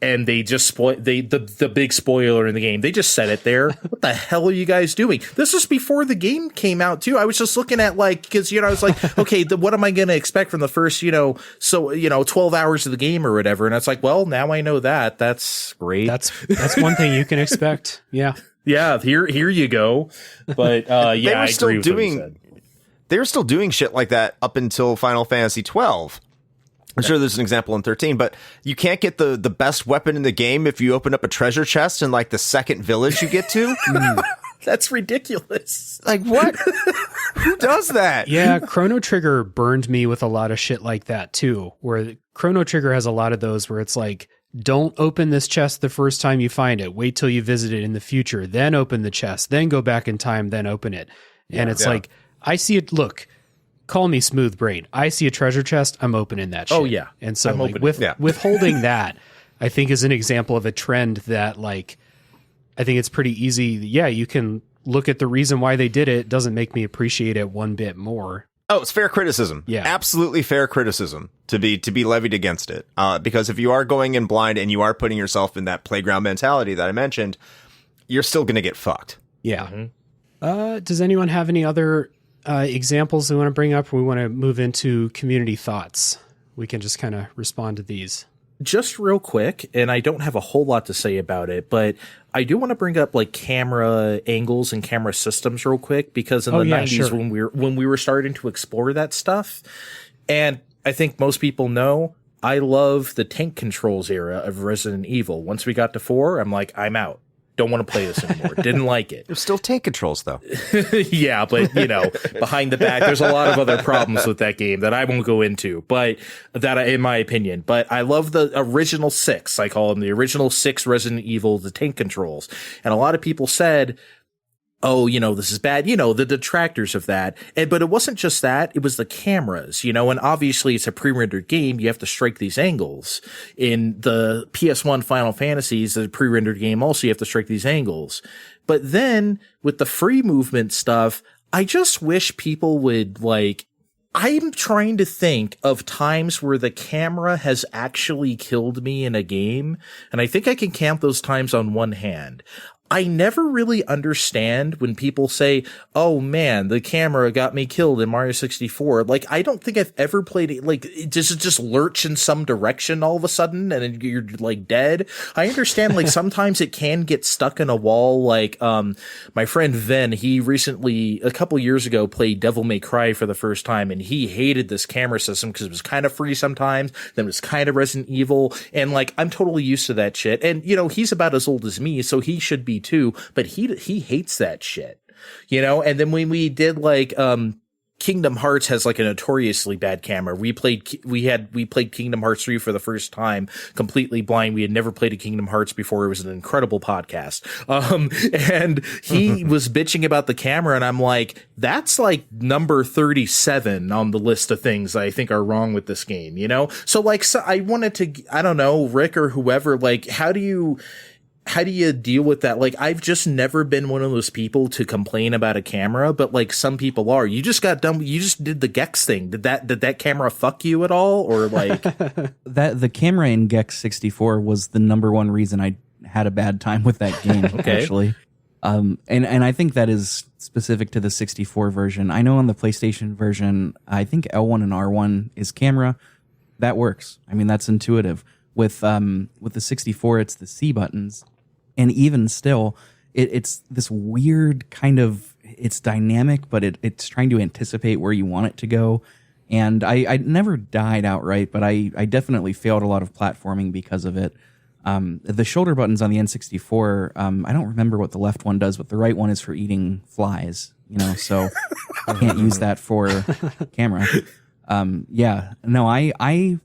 and they just the big spoiler in the game. They just said it there. What the hell are you guys doing? This was before the game came out too. I was just looking at like, because I was like, okay, what am I going to expect from the first 12 hours of the game or whatever? And it's like, well, now I know that. That's great. That's one thing you can expect. Yeah. Yeah. Here you go. But yeah, I agree with what you said. They were still doing shit like that up until Final Fantasy 12. I'm sure there's an example in 13, but you can't get the best weapon in the game if you open up a treasure chest in like the second village you get to. That's ridiculous. Like, what? Who does that? Yeah, Chrono Trigger burned me with a lot of shit like that too, where Chrono Trigger has a lot of those where it's like, don't open this chest the first time you find it. Wait till you visit it in the future, then open the chest, then go back in time, then open it. And it's like, I see it, look, call me smooth brain. I see a treasure chest, I'm opening that shit. Oh, yeah. And so like, withholding that, I think is an example of a trend that like, I think it's pretty easy. Yeah, you can look at the reason why they did it. Doesn't make me appreciate it one bit more. Oh, it's fair criticism. Yeah. Absolutely fair criticism to be levied against it. Because if you are going in blind and you are putting yourself in that playground mentality that I mentioned, you're still going to get fucked. Yeah. Mm-hmm. Does anyone have any other examples we want to bring up? We want to move into community thoughts. We can just kind of respond to these. Just real quick, and I don't have a whole lot to say about it, but I do want to bring up like camera angles and camera systems real quick, because in the 90s sure. when we were starting to explore that stuff, and I think most people know, I love the tank controls era of Resident Evil. Once we got to 4, I'm like, I'm out. Don't want to play this anymore. Didn't like it. There's still tank controls though. Yeah, but behind the back, there's a lot of other problems with that game that I won't go into, but that in my opinion, but I love the original 6. I call them the original 6 Resident Evil, the tank controls. And a lot of people said, oh, this is bad, the detractors of that. But it wasn't just that, it was the cameras, and obviously it's a pre-rendered game. You have to strike these angles. In the PS1 Final Fantasies, the pre-rendered game also, you have to strike these angles. But then with the free movement stuff, I just wish people would I'm trying to think of times where the camera has actually killed me in a game. And I think I can count those times on one hand. I never really understand when people say, oh man, the camera got me killed in Mario 64. Like, I don't think I've ever played it. Like, does it just lurch in some direction all of a sudden and you're like dead? I understand, like, sometimes it can get stuck in a wall. Like, my friend Ven, he recently, a couple years ago, played Devil May Cry for the first time, and he hated this camera system because it was kind of free sometimes, then it was kind of Resident Evil. And like, I'm totally used to that shit. And, he's about as old as me, so he should be too, but he hates that shit, and then when we did like Kingdom Hearts has like a notoriously bad camera. We played Kingdom Hearts 3 for the first time completely blind. We had never played a Kingdom Hearts before. It was an incredible podcast. And he was bitching about the camera, and I'm like, that's like number 37 on the list of things I think are wrong with this game, you know? So I wanted to, I don't know, Rick or whoever, like, how do you deal with that? Like, I've just never been one of those people to complain about a camera, but like some people are. You just got done. You just did the Gex thing. Did that camera fuck you at all? Or like that the camera in Gex 64 was the number one reason I had a bad time with that game. Okay. Actually. And I think that is specific to the 64 version. I know on the PlayStation version, I think L1 and R1 is camera. That works. I mean, that's intuitive. With the 64, it's the C buttons. And even still, it's this weird kind of, it's dynamic, but it's trying to anticipate where you want it to go. And I never died outright, but I definitely failed a lot of platforming because of it. The shoulder buttons on the N64, I don't remember what the left one does, but the right one is for eating flies, you know, so I can't use that for camera. Yeah, no, I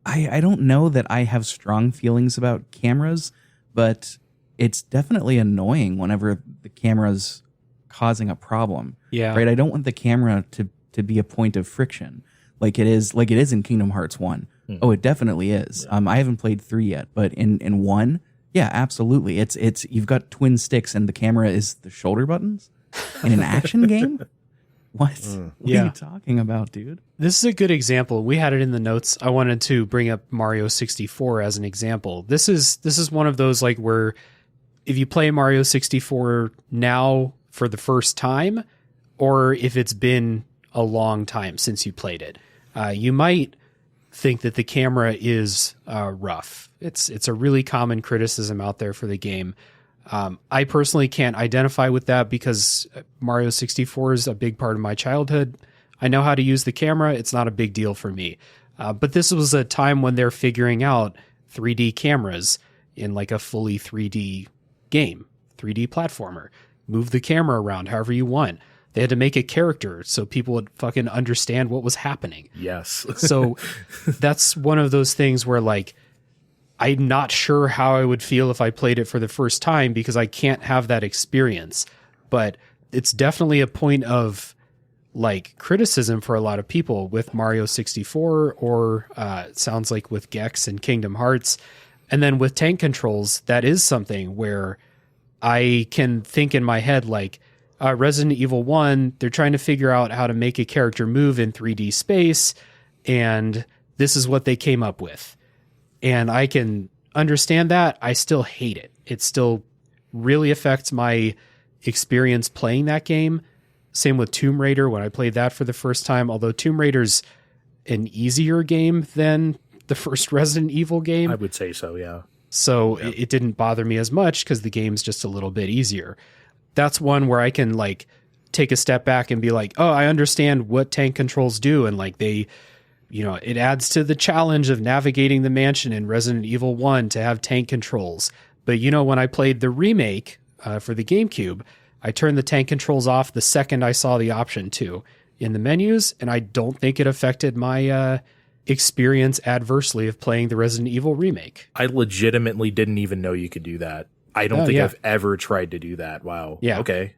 don't know that I have strong feelings about cameras, but it's definitely annoying whenever the camera's causing a problem. Yeah. Right. I don't want the camera to be a point of friction like it is in Kingdom Hearts 1. Oh, it definitely is. Yeah. I haven't played 3 yet, but in 1, yeah, absolutely. It's you've got twin sticks and the camera is the shoulder buttons in an action game? What? What are you talking about, dude? This is a good example. We had it in the notes. I wanted to bring up Mario 64 as an example. This is one of those like where if you play Mario 64 now for the first time, or if it's been a long time since you played it, you might think that the camera is rough. It's a really common criticism out there for the game. I personally can't identify with that because Mario 64 is a big part of my childhood. I know how to use the camera. It's not a big deal for me. But this was a time when they're figuring out 3D cameras in like a fully 3D game, 3D platformer. Move the camera around however you want. They had to make a character so people would fucking understand what was happening. Yes. So that's one of those things where like, I'm not sure how I would feel if I played it for the first time because I can't have that experience. But it's definitely a point of like criticism for a lot of people with Mario 64 or it sounds like with Gex and Kingdom Hearts. And then with tank controls, that is something where I can think in my head like Resident Evil 1, they're trying to figure out how to make a character move in 3D space. And this is what they came up with. And I can understand that. I still hate it. It still really affects my experience playing that game. Same with Tomb Raider when I played that for the first time, although Tomb Raider's an easier game than the first Resident Evil game. I would say so, yeah. So it didn't bother me as much because the game's just a little bit easier. That's one where I can like take a step back and be like, oh, I understand what tank controls do. And like they, you know, it adds to the challenge of navigating the mansion in Resident Evil 1 to have tank controls. But, you know, when I played the remake for the GameCube, I turned the tank controls off the second I saw the option to in the menus, and I don't think it affected my experience adversely of playing the Resident Evil remake. I legitimately didn't even know you could do that. I don't think I've ever tried to do that. Wow. Yeah. Okay.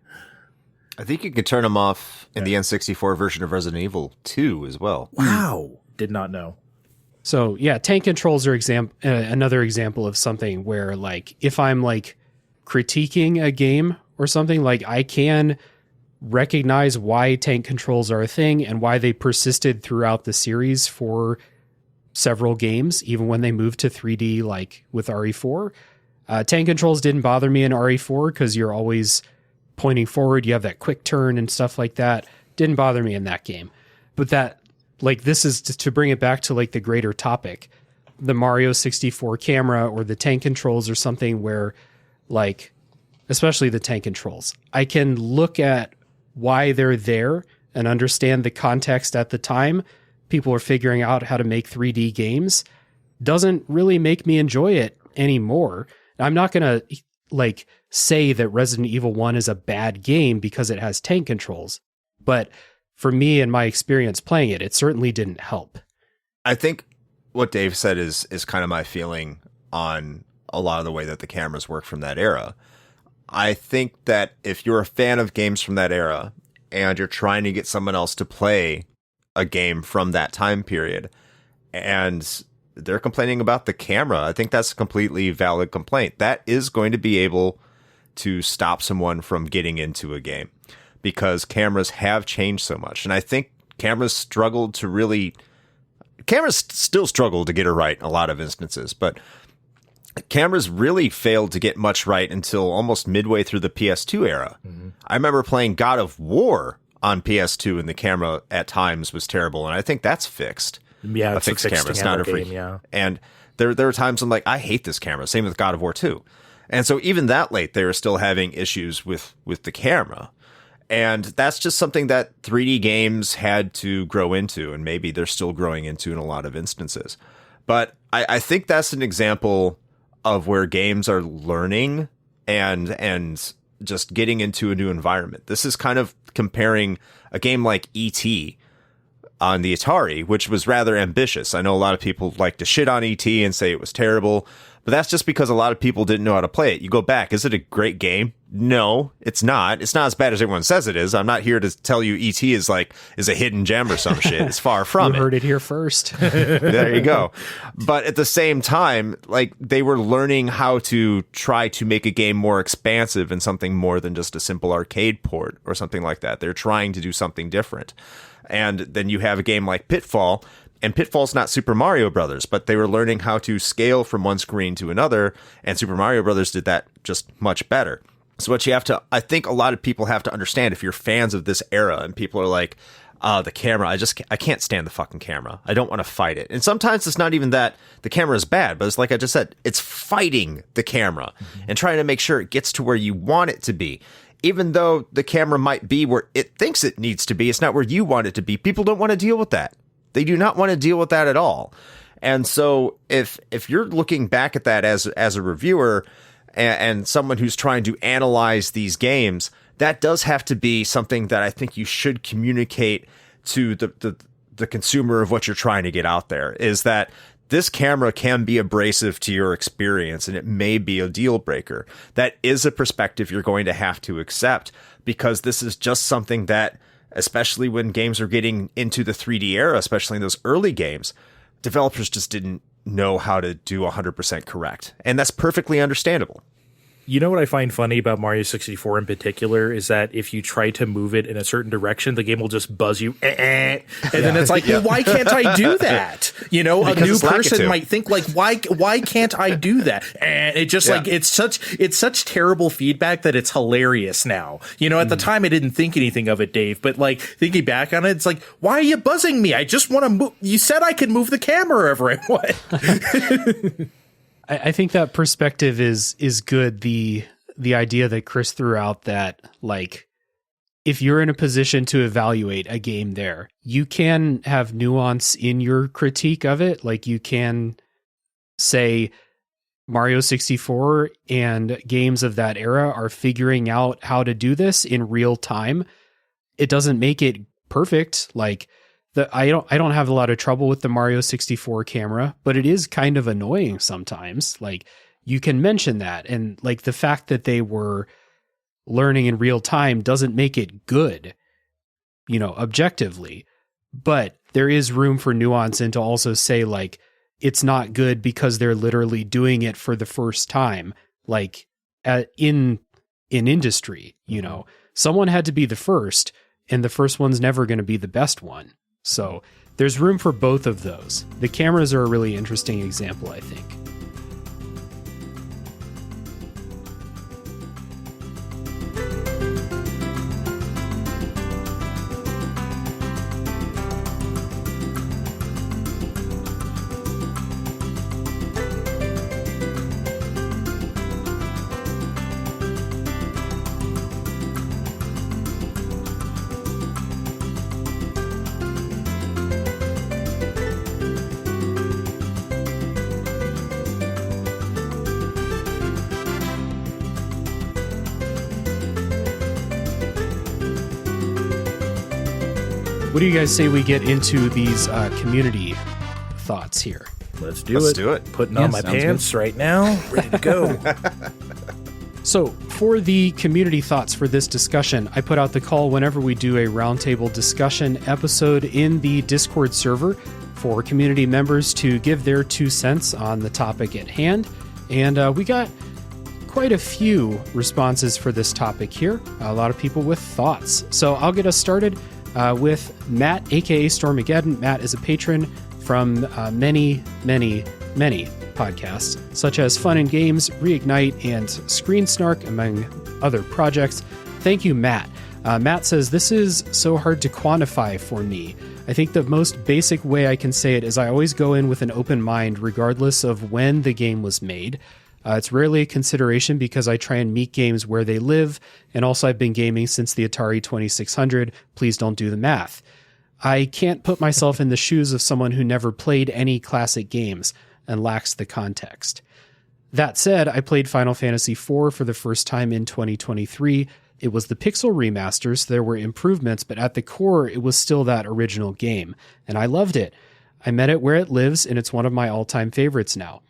I think you could turn them off in the N64 version of Resident Evil 2 as well. Wow. Did not know. So yeah, tank controls are another example of something where like if I'm like critiquing a game or something, like I can recognize why tank controls are a thing and why they persisted throughout the series for several games, even when they moved to 3D, like with RE4. Tank controls didn't bother me in RE4 because you're always pointing forward. You have that quick turn and stuff like that. Didn't bother me in that game. But that, like, this is to bring it back to like the greater topic, the Mario 64 camera or the tank controls or something where like, especially the tank controls, I can look at why they're there and understand the context at the time. People are figuring out how to make 3D games. Doesn't really make me enjoy it anymore. I'm not going to like say that Resident Evil 1 is a bad game because it has tank controls, but for me and my experience playing it, it certainly didn't help. I think what Dave said is kind of my feeling on a lot of the way that the cameras work from that era. I think that if you're a fan of games from that era and you're trying to get someone else to play a game from that time period and they're complaining about the camera, I think that's a completely valid complaint. That is going to be able to stop someone from getting into a game because cameras have changed so much. And I think cameras still struggle to get it right in a lot of instances, but cameras really failed to get much right until almost midway through the PS2 era. Mm-hmm. I remember playing God of War on PS2 and the camera at times was terrible, and I think that's fixed. Yeah, it's a fixed camera. It's not a free. Yeah. And there were times I'm like, I hate this camera. Same with God of War 2. And so even that late, they were still having issues with the camera. And that's just something that 3D games had to grow into, and maybe they're still growing into in a lot of instances. But I think that's an example of where games are learning and just getting into a new environment. This is kind of comparing a game like E.T. on the Atari, which was rather ambitious. I know a lot of people like to shit on E.T. and say it was terrible, but that's just because a lot of people didn't know how to play it. You go back, is it a great game? No, it's not. It's not as bad as everyone says it is. I'm not here to tell you E.T. is a hidden gem or some shit. It's far from it. You heard it here first. There you go. But at the same time, like, they were learning how to try to make a game more expansive and something more than just a simple arcade port or something like that. They're trying to do something different. And then you have a game like Pitfall, and Pitfall's not Super Mario Brothers, but they were learning how to scale from one screen to another, and Super Mario Brothers did that just much better. So what you have to, I think a lot of people have to understand, if you're fans of this era and people are like, the camera, I can't stand the fucking camera. I don't want to fight it. And sometimes it's not even that the camera is bad, but it's like I just said, it's fighting the camera and trying to make sure it gets to where you want it to be. Even though the camera might be where it thinks it needs to be, it's not where you want it to be. People don't want to deal with that. They do not want to deal with that at all. And so if you're looking back at that as a reviewer and someone who's trying to analyze these games, that does have to be something that I think you should communicate to the consumer of what you're trying to get out there, is that this camera can be abrasive to your experience and it may be a deal breaker. That is a perspective you're going to have to accept, because this is just something that, especially when games are getting into the 3D era, especially in those early games, developers just didn't know how to do 100% correct. And that's perfectly understandable. You know what I find funny about Mario 64 in particular is that if you try to move it in a certain direction, the game will just buzz you. And then it's like, well, why can't I do that? You know, because a new person might think like, why can't I do that? And it just like, it's such terrible feedback that it's hilarious now. You know, at the time I didn't think anything of it, Dave, but like thinking back on it, it's like, why are you buzzing me? I just want to move. You said I could move the camera wherever I want. I think that perspective is good. The idea that Chris threw out, that like, if you're in a position to evaluate a game there, you can have nuance in your critique of it. Like, you can say Mario 64 and games of that era are figuring out how to do this in real time. It doesn't make it perfect. Like, I don't have a lot of trouble with the Mario 64 camera, but it is kind of annoying sometimes. Like, you can mention that, and like the fact that they were learning in real time doesn't make it good, you know, objectively. But there is room for nuance, and to also say like, it's not good because they're literally doing it for the first time, like in industry, you know, someone had to be the first, and the first one's never going to be the best one. So there's room for both of those. The cameras are a really interesting example, I think. What do you guys say we get into these community thoughts here? Let's do it. Putting Yeah, on my sounds pants right now, ready to go. So, for the community thoughts for this discussion, I put out the call whenever we do a roundtable discussion episode in the Discord server for community members to give their 2 cents on the topic at hand. And we got quite a few responses for this topic here. A lot of people with thoughts. So, I'll get us started with Matt, aka Stormageddon. Matt is a patron from many podcasts, such as Fun and Games, Reignite, and Screen Snark, among other projects. Thank you, Matt. Matt says, this is so hard to quantify for me. I think the most basic way I can say it is I always go in with an open mind, regardless of when the game was made. It's rarely a consideration because I try and meet games where they live, and also I've been gaming since the Atari 2600. Please don't do the math. I can't put myself in the shoes of someone who never played any classic games and lacks the context. That said, I played Final Fantasy IV for the first time in 2023. It was the pixel remaster, so there were improvements, but at the core, it was still that original game, and I loved it. I met it where it lives, and it's one of my all-time favorites now.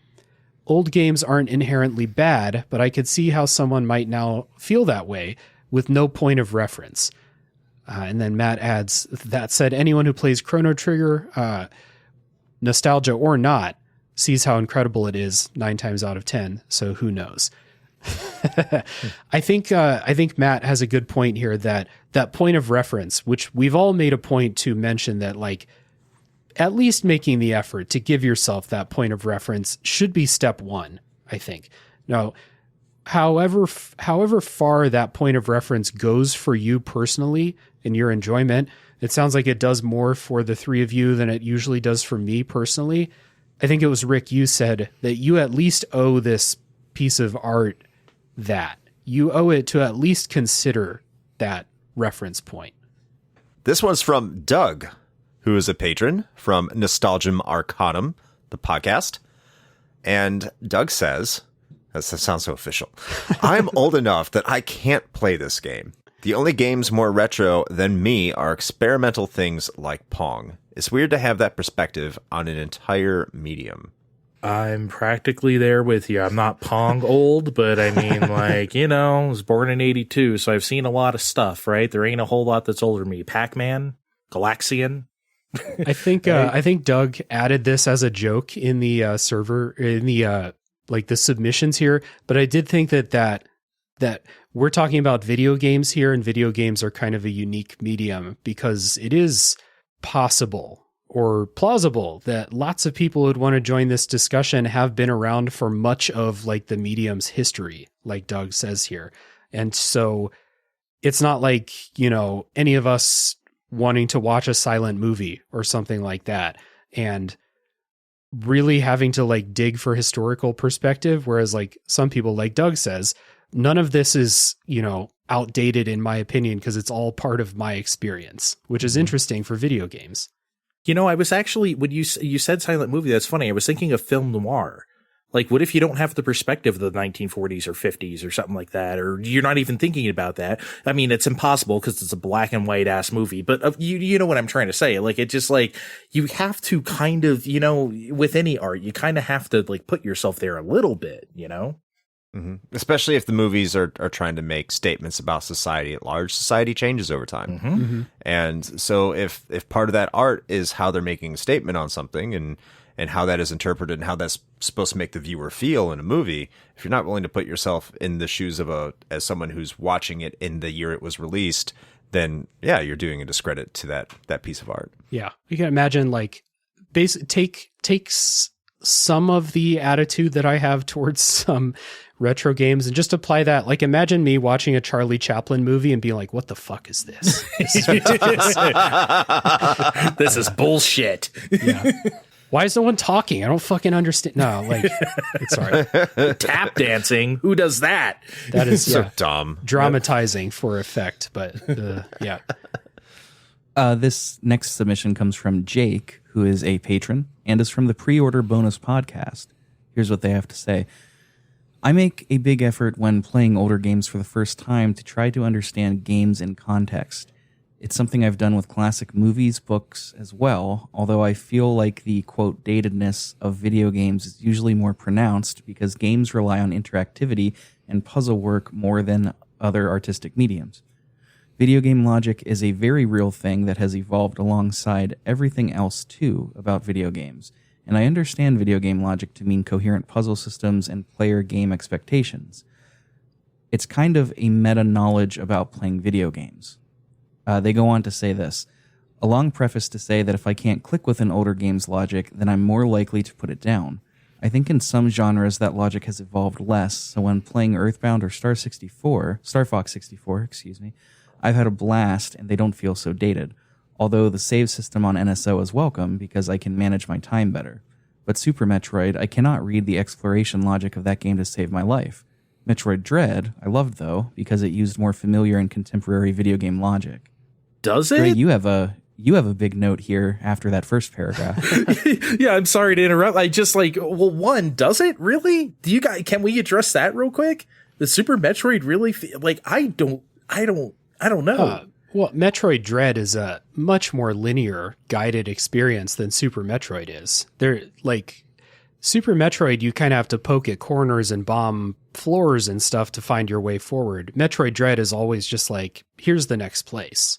Old games aren't inherently bad, but I could see how someone might now feel that way with no point of reference. And then Matt adds, that said, anyone who plays Chrono Trigger, nostalgia or not, sees how incredible it is 9 times out of 10. So who knows? I think Matt has a good point here that point of reference, which we've all made a point to mention that, like, at least making the effort to give yourself that point of reference should be step one, I think. Now, however far that point of reference goes for you personally in your enjoyment, it sounds like it does more for the 3 of you than it usually does for me personally. I think it was Rick, you said that you at least owe this piece of art that. You owe it to at least consider that reference point. This one's from Doug, who is a patron from Nostalgium Arcanum, the podcast. And Doug says, that sounds so official, I'm old enough that I can't play this game. The only games more retro than me are experimental things like Pong. It's weird to have that perspective on an entire medium. I'm practically there with you. I'm not Pong old, but I mean, like, you know, I was born in 82, so I've seen a lot of stuff, right? There ain't a whole lot that's older than me. Pac-Man, Galaxian. I think Doug added this as a joke in the server, in the like the submissions here, but I did think that we're talking about video games here, and video games are kind of a unique medium because it is possible or plausible that lots of people who'd want to join this discussion have been around for much of, like, the medium's history, like Doug says here. And so it's not like, you know, any of us wanting to watch a silent movie or something like that and really having to, like, dig for historical perspective. Whereas, like, some people, like Doug says, none of this is, you know, outdated in my opinion, because it's all part of my experience, which is interesting for video games. You know, I was actually, when you said silent movie, that's funny. I was thinking of film noir. Like, what if you don't have the perspective of the 1940s or 50s or something like that, or you're not even thinking about that? I mean, it's impossible because it's a black and white ass movie, but you know what I'm trying to say. Like, it just, like, you have to kind of, you know, with any art, you kind of have to, like, put yourself there a little bit, you know? Mm-hmm. Especially if the movies are trying to make statements about society at large. Society changes over time. Mm-hmm. Mm-hmm. And so if part of that art is how they're making a statement on something and how that is interpreted and how that's supposed to make the viewer feel in a movie, if you're not willing to put yourself in the shoes of as someone who's watching it in the year it was released, then yeah, you're doing a discredit to that piece of art. Yeah. You can imagine, like, takes some of the attitude that I have towards some retro games and just apply that. Like, imagine me watching a Charlie Chaplin movie and being like, what the fuck is this? This is ridiculous. This is bullshit. Yeah. Why is no one talking? I don't fucking understand. No, like, it's all right. Tap dancing. Who does that? That is So dumb. dramatizing for effect, but yeah. This next submission comes from Jake, who is a patron and is from the pre-order bonus podcast. Here's what they have to say. I make a big effort when playing older games for the first time to try to understand games in context. It's something I've done with classic movies, books as well, although I feel like the, quote, datedness of video games is usually more pronounced because games rely on interactivity and puzzle work more than other artistic mediums. Video game logic is a very real thing that has evolved alongside everything else, too, about video games. And I understand video game logic to mean coherent puzzle systems and player game expectations. It's kind of a meta-knowledge about playing video games. They go on to say this, a long preface to say that if I can't click with an older game's logic, then I'm more likely to put it down. I think in some genres that logic has evolved less, so when playing Earthbound or Star Fox 64, I've had a blast and they don't feel so dated. Although the save system on NSO is welcome because I can manage my time better. But Super Metroid, I cannot read the exploration logic of that game to save my life. Metroid Dread, I loved though, because it used more familiar and contemporary video game logic. Does it? Dre, you have a big note here after that first paragraph. Yeah, I'm sorry to interrupt. I just does it really? Can we address that real quick? The Super Metroid really I don't know. Well, Metroid Dread is a much more linear, guided experience than Super Metroid is. Super Metroid, you kind of have to poke at corners and bomb floors and stuff to find your way forward. Metroid Dread is always just here's the next place.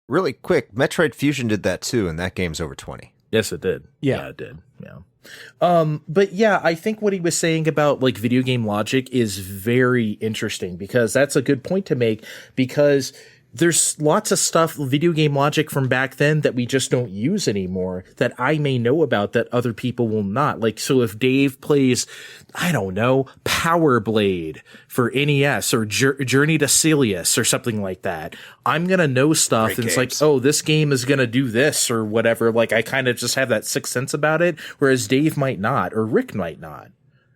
Really quick, Metroid Fusion did that too, and that game's over 20. Yes, it did. Yeah, it did. Yeah. But yeah, I think what he was saying about video game logic is very interesting because that's a good point to make because there's lots of stuff, video game logic from back then that we just don't use anymore that I may know about that other people will not. So if Dave plays, I don't know, Power Blade for NES or Journey to Silius or something like that, I'm going to know stuff. Great and games. it's this game is going to do this or whatever. I kind of just have that sixth sense about it, whereas Dave might not or Rick might not.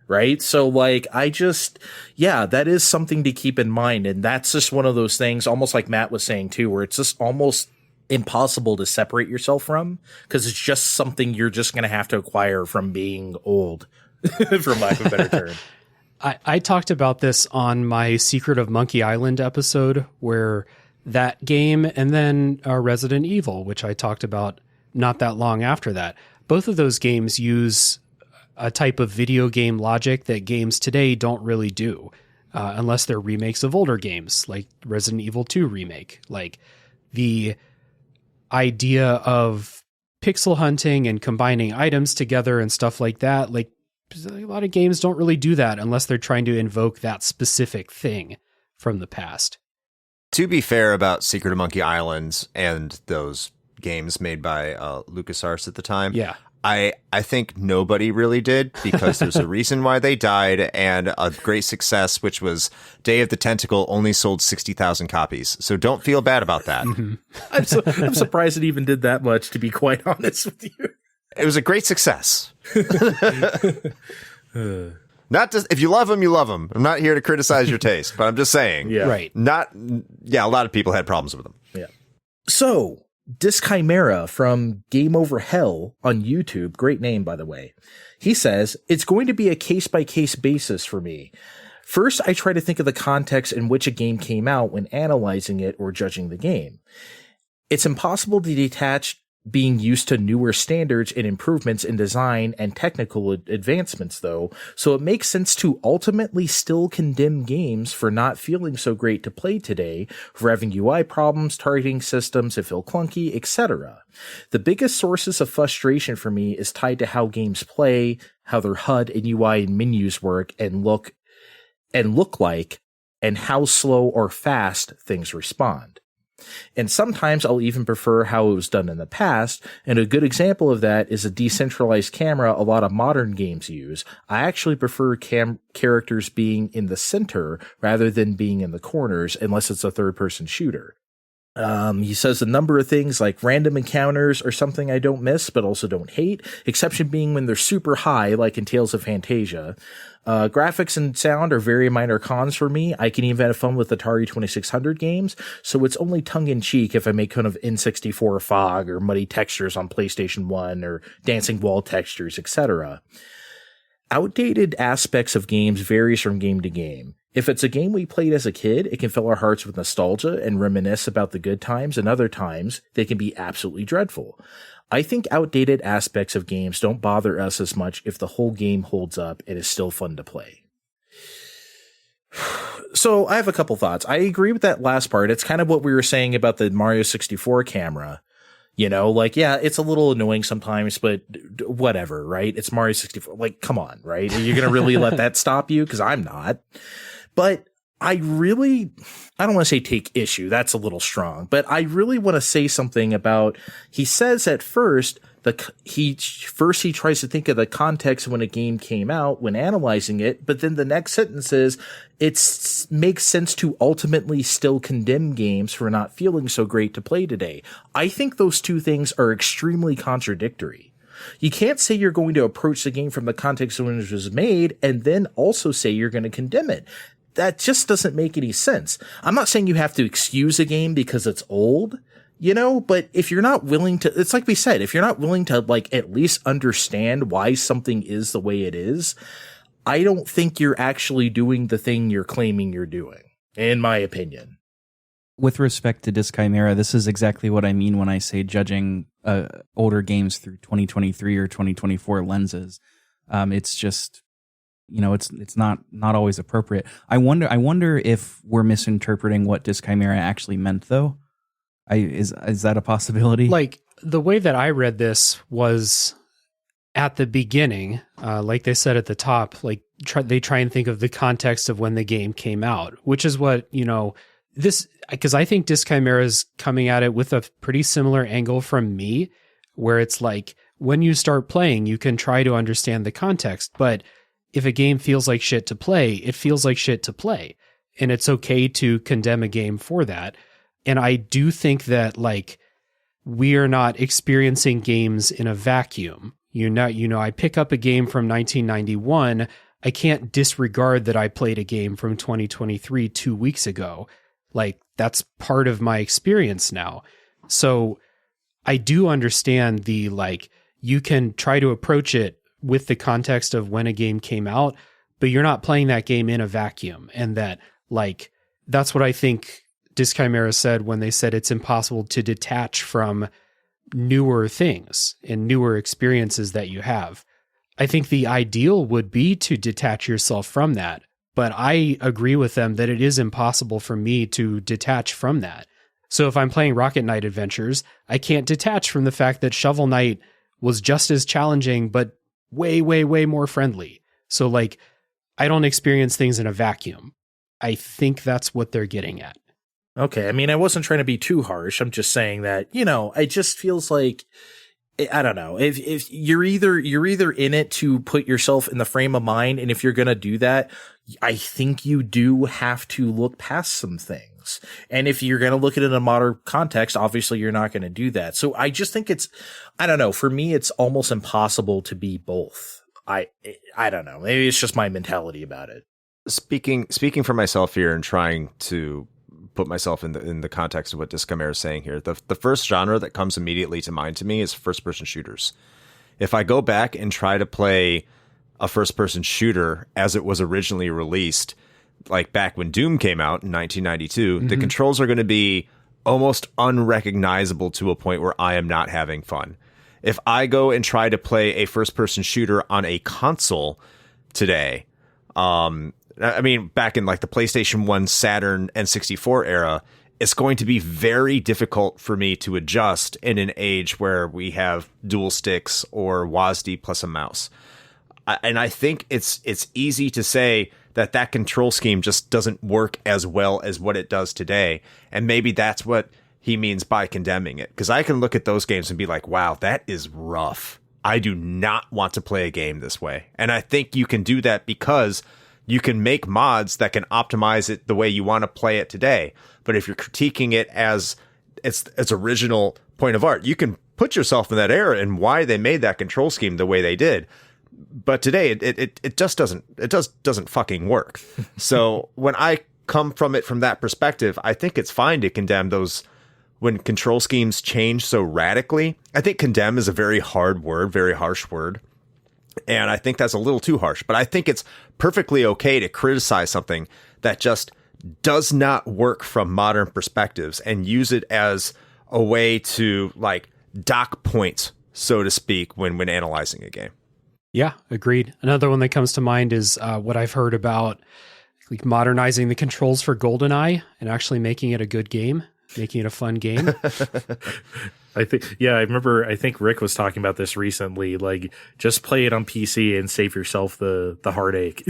Right. So that is something to keep in mind. And that's just one of those things, almost like Matt was saying too, where it's just almost impossible to separate yourself from because it's just something you're just going to have to acquire from being old, for lack of a better term. I talked about this on my Secret of Monkey Island episode where that game and then Resident Evil, which I talked about not that long after that, both of those games use a type of video game logic that games today don't really do, unless they're remakes of older games, like Resident Evil 2 remake. The idea of pixel hunting and combining items together and stuff like that, a lot of games don't really do that unless they're trying to invoke that specific thing from the past. To be fair about Secret of Monkey Island and those games made by LucasArts at the time, Yeah. I think nobody really did because there's a reason why they died, and a great success, which was Day of the Tentacle, only sold 60,000 copies. So don't feel bad about that. I'm surprised it even did that much, to be quite honest with you. It was a great success. Not just, if you love them, you love them. I'm not here to criticize your taste, but I'm just saying. Yeah. Right. A lot of people had problems with them. Yeah. So, Disc Chimera from Game Over Hell on YouTube, great name, by the way. He says, it's going to be a case-by-case basis for me. First, I try to think of the context in which a game came out when analyzing it or judging the game. It's impossible to detach being used to newer standards and improvements in design and technical advancements, though, so it makes sense to ultimately still condemn games for not feeling so great to play today, for having UI problems, targeting systems that feel clunky, etc. The biggest sources of frustration for me is tied to how games play, how their HUD and UI and menus work and look like, and how slow or fast things respond. And sometimes I'll even prefer how it was done in the past, and a good example of that is a decentralized camera a lot of modern games use. I actually prefer characters being in the center rather than being in the corners, unless it's a third-person shooter. He says a number of things like random encounters are something I don't miss, but also don't hate, exception being when they're super high, like in Tales of Fantasia. Graphics and sound are very minor cons for me. I can even have fun with Atari 2600 games, so it's only tongue-in-cheek if I make fun of N64 fog or muddy textures on PlayStation 1 or dancing wall textures, etc. outdated aspects of games varies from game to game. If it's a game we played as a kid, it can fill our hearts with nostalgia and reminisce about the good times, and other times they can be absolutely dreadful. I think outdated aspects of games don't bother us as much if the whole game holds up and is still fun to play. So I have a couple thoughts. I agree with that last part. It's kind of what we were saying about the Mario 64 camera. You know, like, yeah, it's a little annoying sometimes, but whatever, right? It's Mario 64. Like, come on, right? Are you going to really let that stop you? Because I'm not. But I don't want to say take issue. That's a little strong. But I really want to say something about, he says at first, he tries to think of the context when a game came out when analyzing it, but then the next sentence is, it makes sense to ultimately still condemn games for not feeling so great to play today. I think those two things are extremely contradictory. You can't say you're going to approach the game from the context in which it was made and then also say you're going to condemn it. That just doesn't make any sense. I'm not saying you have to excuse a game because it's old, you know, but if you're not willing to, it's like we said, if you're not willing to like at least understand why something is the way it is, I don't think you're actually doing the thing you're claiming you're doing, in my opinion. With respect to Disc Chimera, this is exactly what I mean when I say judging older games through 2023 or 2024 lenses. It's just, you know, it's not always appropriate. I wonder if we're misinterpreting what Disc Chimera actually meant, though. Is that a possibility? Like, the way that I read this was at the beginning, like they said at the top, like they try and think of the context of when the game came out, which is what, you know, this, because I think Disc Chimera is coming at it with a pretty similar angle from me, where it's like, when you start playing, you can try to understand the context, but if a game feels like shit to play, it feels like shit to play. And it's okay to condemn a game for that. And I do think that, like, we are not experiencing games in a vacuum. I pick up a game from 1991. I can't disregard that I played a game from 2023 2 weeks ago. Like, that's part of my experience now. So I do understand the, like, you can try to approach it with the context of when a game came out, but you're not playing that game in a vacuum. And that, like, that's what I think Disc Chimera said when they said it's impossible to detach from newer things and newer experiences that you have. I think the ideal would be to detach yourself from that, but I agree with them that it is impossible for me to detach from that. So if I'm playing Rocket Knight Adventures, I can't detach from the fact that Shovel Knight was just as challenging, but way, way, way more friendly. So, like, I don't experience things in a vacuum. I think that's what they're getting at. Okay, I mean, I wasn't trying to be too harsh. I'm just saying that, you know, it just feels like, I don't know, if you're either in it to put yourself in the frame of mind, and if you're going to do that, I think you do have to look past some things. And if you're going to look at it in a modern context, obviously you're not going to do that. So I just think it's, I don't know, for me, it's almost impossible to be both. I don't know. Maybe it's just my mentality about it. Speaking for myself here and trying to put myself in the context of what Disc Chimera is saying here, the first genre that comes immediately to mind to me is first-person shooters. If I go back and try to play a first-person shooter as it was originally released, like back when Doom came out in 1992, the controls are going to be almost unrecognizable to a point where I am not having fun. If I go and try to play a first-person shooter on a console today, I mean, back in like the PlayStation 1, Saturn, and 64 era, it's going to be very difficult for me to adjust in an age where we have dual sticks or WASD plus a mouse. And I think it's easy to say that control scheme just doesn't work as well as what it does today. And maybe that's what he means by condemning it. Because I can look at those games and be like, wow, that is rough. I do not want to play a game this way. And I think you can do that because you can make mods that can optimize it the way you want to play it today. But if you're critiquing it as its original point of art, you can put yourself in that era and why they made that control scheme the way they did. But today it just doesn't fucking work. So when I come from it from that perspective, I think it's fine to condemn those when control schemes change so radically. I think condemn is a very hard word, very harsh word. And I think that's a little too harsh, but I think it's perfectly okay to criticize something that just does not work from modern perspectives and use it as a way to like dock points, so to speak, when analyzing a game. Yeah, agreed. Another one that comes to mind is what I've heard about like modernizing the controls for GoldenEye and actually making it a good game, making it a fun game. I think Rick was talking about this recently. Like, just play it on PC and save yourself the heartache.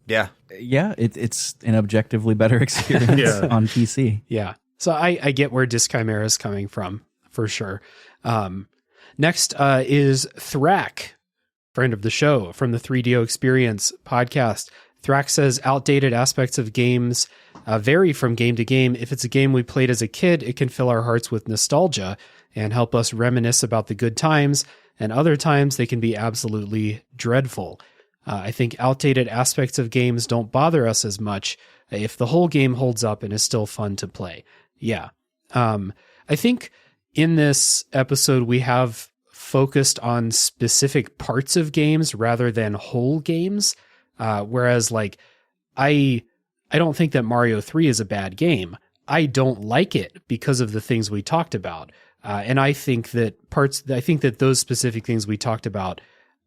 Yeah. Yeah, it's an objectively better experience on PC. Yeah. So I get where Disc Chimera is coming from, for sure. Next is Thrak, friend of the show from the 3DO Experience podcast. Thrak says outdated aspects of games vary from game to game. If it's a game we played as a kid, it can fill our hearts with nostalgia and help us reminisce about the good times, and other times they can be absolutely dreadful. I think outdated aspects of games don't bother us as much if the whole game holds up and is still fun to play. Yeah. I think in this episode we have focused on specific parts of games rather than whole games. Whereas like I don't think that Mario 3 is a bad game. I don't like it because of the things we talked about. And I think that those specific things we talked about,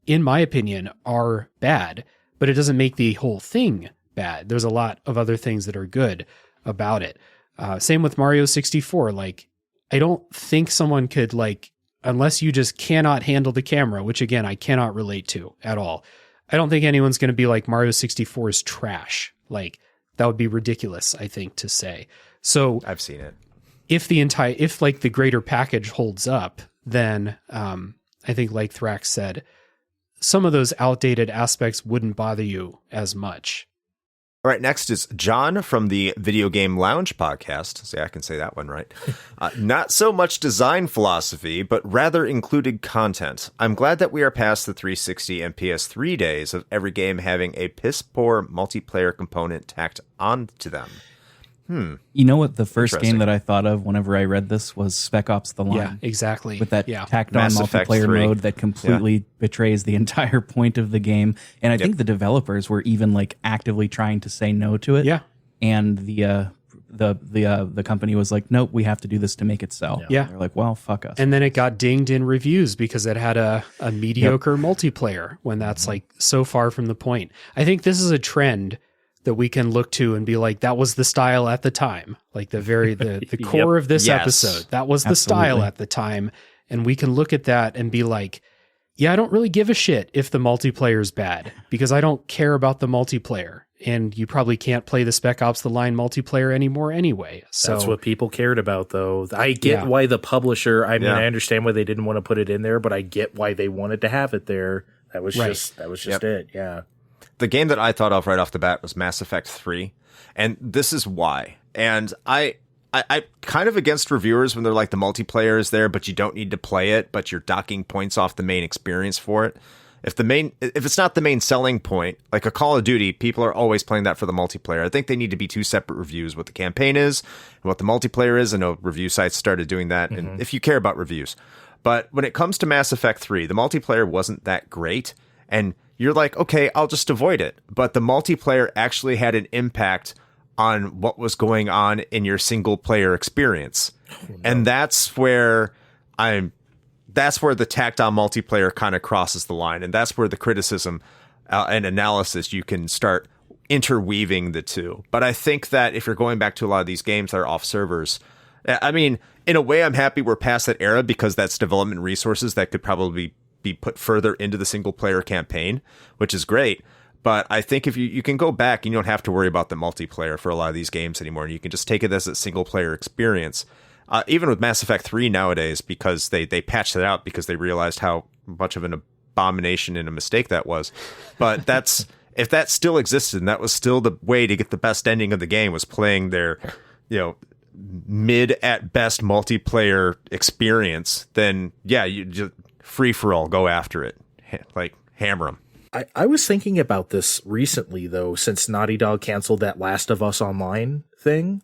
in my opinion, are bad, but it doesn't make the whole thing bad. There's a lot of other things that are good about it. Same with Mario 64. Like, I don't think someone could, like, unless you just cannot handle the camera, which again, I cannot relate to at all. I don't think anyone's going to be like Mario 64 is trash. Like, that would be ridiculous, I think, to say. So I've seen it. If like the greater package holds up, then I think, like Thrax said, some of those outdated aspects wouldn't bother you as much. All right, next is John from the Video Game Lounge podcast. See, I can say that one right. Not so much design philosophy, but rather included content. I'm glad that we are past the 360 and PS3 days of every game having a piss-poor multiplayer component tacked onto them. You know what the first game that I thought of whenever I read this was Spec Ops: The Line. Yeah, exactly. With that tacked on Mass Effect multiplayer 3. mode that completely betrays the entire point of the game. And I think the developers were even like actively trying to say no to it. Yeah. And the company was like, nope, we have to do this to make it sell. Yeah. They're like, well, fuck us. And then it got dinged in reviews because it had a mediocre multiplayer when that's like so far from the point. I think this is a trend that we can look to and be like, that was the style at the time. Like the core of this episode, that was the style at the time. And we can look at that and be like, yeah, I don't really give a shit if the multiplayer is bad because I don't care about the multiplayer. And you probably can't play the Spec Ops: The Line multiplayer anymore anyway. So that's what people cared about, though. I get why the publisher, I mean, I understand why they didn't want to put it in there, but I get why they wanted to have it there. That was just it. Yeah. The game that I thought of right off the bat was Mass Effect 3, and this is why. And I'm kind of against reviewers when they're like, the multiplayer is there, but you don't need to play it, but you're docking points off the main experience for it. If it's not the main selling point, like a Call of Duty, people are always playing that for the multiplayer. I think they need to be two separate reviews, what the campaign is and what the multiplayer is. I know review sites started doing that, and if you care about reviews. But when it comes to Mass Effect 3, the multiplayer wasn't that great, and you're like, okay, I'll just avoid it. But the multiplayer actually had an impact on what was going on in your single player experience. And that's where the tacked on multiplayer kind of crosses the line. And that's where the criticism and analysis, you can start interweaving the two. But I think that if you're going back to a lot of these games that are off servers, I mean, in a way, I'm happy we're past that era because that's development resources that could probably be put further into the single player campaign, which is great. But I think if you can go back and you don't have to worry about the multiplayer for a lot of these games anymore, and you can just take it as a single player experience. Even with Mass Effect 3 nowadays, because they patched it out because they realized how much of an abomination and a mistake that was. But if that still existed and that was still the way to get the best ending of the game, was playing their, mid at best multiplayer experience, then yeah, you just free for all, go after it, like hammer them. I was thinking about this recently, though, since Naughty Dog canceled that Last of Us Online thing,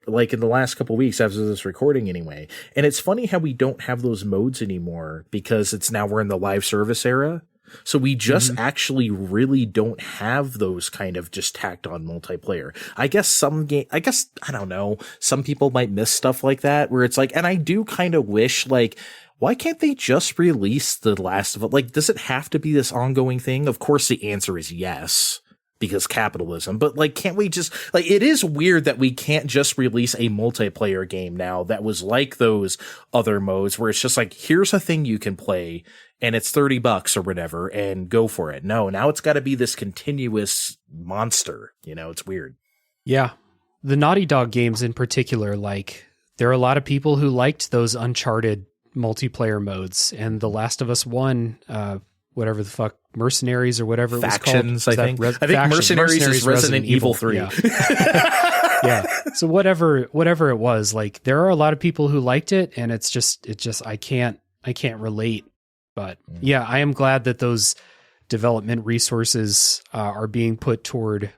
like in the last couple weeks after this recording anyway. And it's funny how we don't have those modes anymore because we're in the live service era. So we just actually really don't have those kind of just tacked on multiplayer. I guess I don't know, some people might miss stuff like that where it's like, and I do kind of wish, like, why can't they just release The Last of Us? Like, does it have to be this ongoing thing? Of course the answer is yes, because capitalism, but like, can't we just, like, it is weird that we can't just release a multiplayer game now that was like those other modes where it's just like, here's a thing you can play and it's $30 or whatever and go for it. No, now it's got to be this continuous monster, you know, it's weird. Yeah. The Naughty Dog games in particular, like, there are a lot of people who liked those Uncharted multiplayer modes, and The Last of Us 1, whatever the fuck, Mercenaries or whatever Factions, it was called. I think. I think Mercenaries is Resident Evil 3. Yeah. Yeah. So whatever it was, like, there are a lot of people who liked it, and it's just I can't relate. But yeah, I am glad that those development resources are being put toward,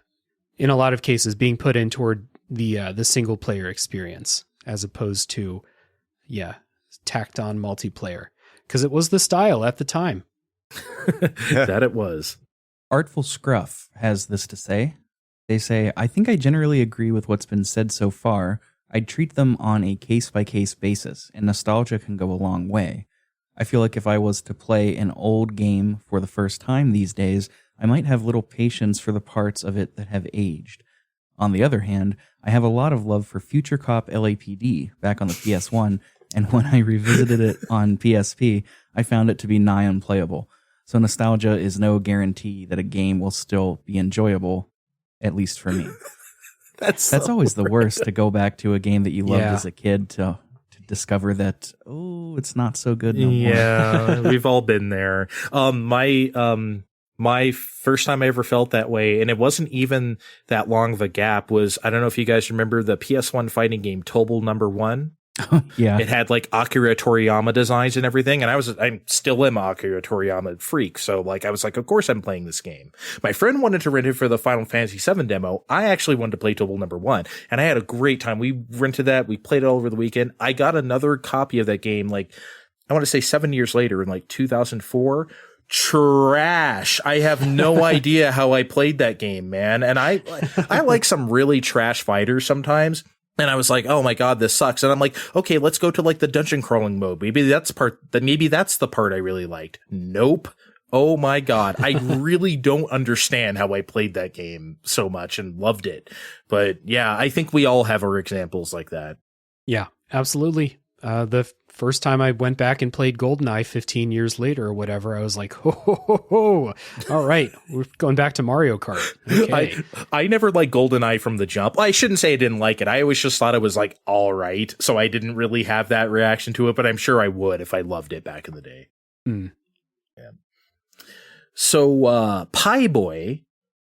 in a lot of cases, being put in toward the single player experience as opposed to, tacked on multiplayer, because it was the style at the time. That it was. Artful Scruff has this to say. They say, I think I generally agree with what's been said so far. I'd treat them on a case-by-case basis, and nostalgia can go a long way. I feel like if I was to play an old game for the first time these days, I might have little patience for the parts of it that have aged. On the other hand, I have a lot of love for Future Cop LAPD back on the PS1, and when I revisited it on PSP, I found it to be nigh unplayable. So nostalgia is no guarantee that a game will still be enjoyable, at least for me. That's always the worst, to go back to a game that you loved as a kid to discover that, it's not so good no more. Yeah, we've all been there. My first time I ever felt that way, and it wasn't even that long of a gap, was, I don't know if you guys remember the PS1 fighting game Tobal No. 1. Yeah. It had like Akira Toriyama designs and everything. And I'm still an Akira Toriyama freak. So like, I was like, of course I'm playing this game. My friend wanted to rent it for the Final Fantasy VII demo. I actually wanted to play Tobal No. 1, and I had a great time. We rented that. We played it all over the weekend. I got another copy of that game, like, I want to say 7 years later, in like 2004. Trash. I have no idea how I played that game, man. And I like some really trash fighters sometimes. And I was like, oh my God, this sucks. And I'm like, okay, let's go to like the dungeon crawling mode. Maybe that's the part I really liked. Nope. Oh my God. I really don't understand how I played that game so much and loved it. But yeah, I think we all have our examples like that. Yeah, absolutely. The first time I went back and played GoldenEye 15 years later or whatever, I was like, ho. All right, we're going back to Mario Kart. Okay. I never liked GoldenEye from the jump. I shouldn't say I didn't like it. I always just thought it was like, all right. So I didn't really have that reaction to it, but I'm sure I would if I loved it back in the day. Mm. Yeah. So Pie Boy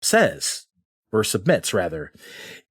says, or submits rather,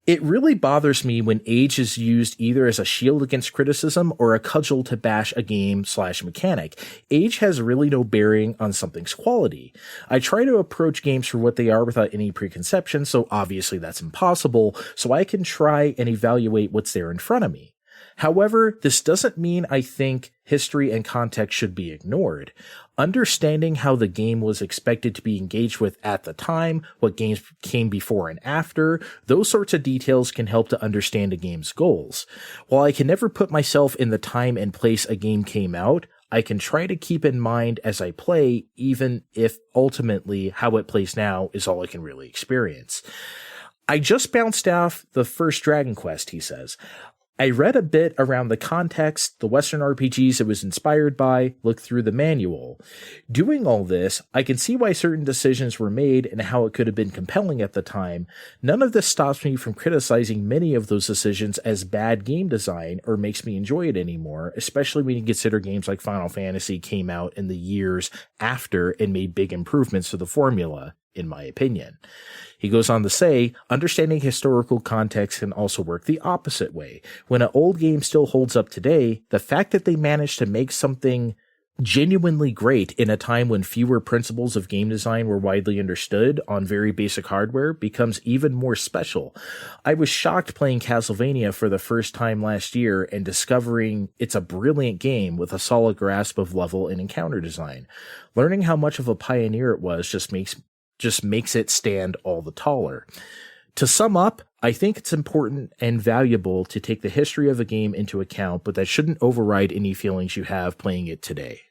it really bothers me when age is used either as a shield against criticism or a cudgel to bash a game/mechanic. Age has really no bearing on something's quality. I try to approach games for what they are without any preconception, so obviously that's impossible, so I can try and evaluate what's there in front of me. However, this doesn't mean I think history and context should be ignored. Understanding how the game was expected to be engaged with at the time, what games came before and after, those sorts of details can help to understand a game's goals. While I can never put myself in the time and place a game came out, I can try to keep in mind as I play, even if ultimately how it plays now is all I can really experience. I just bounced off the first Dragon Quest, he says. I read a bit around the context, the Western RPGs it was inspired by, looked through the manual. Doing all this, I can see why certain decisions were made and how it could have been compelling at the time. None of this stops me from criticizing many of those decisions as bad game design or makes me enjoy it anymore, especially when you consider games like Final Fantasy came out in the years after and made big improvements to the formula, in my opinion. He goes on to say, understanding historical context can also work the opposite way. When an old game still holds up today, the fact that they managed to make something genuinely great in a time when fewer principles of game design were widely understood on very basic hardware becomes even more special. I was shocked playing Castlevania for the first time last year and discovering it's a brilliant game with a solid grasp of level and encounter design. Learning how much of a pioneer it was just makes it stand all the taller. To sum up, I think it's important and valuable to take the history of a game into account, but that shouldn't override any feelings you have playing it today.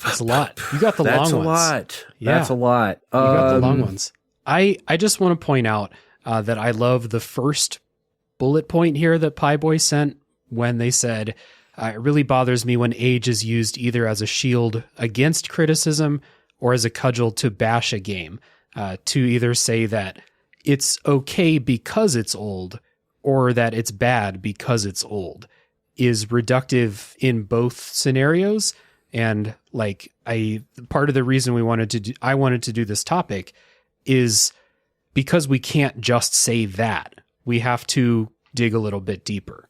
That's a lot. You got the long ones. That's a lot. Yeah. That's a lot. You got the long ones. I just want to point out that I love the first bullet point here that Pieboy sent when they said, it really bothers me when age is used either as a shield against criticism or as a cudgel to bash a game, to either say that it's okay because it's old or that it's bad because it's old is reductive in both scenarios. And like part of the reason I wanted to do this topic is because we can't just say that. We have to dig a little bit deeper.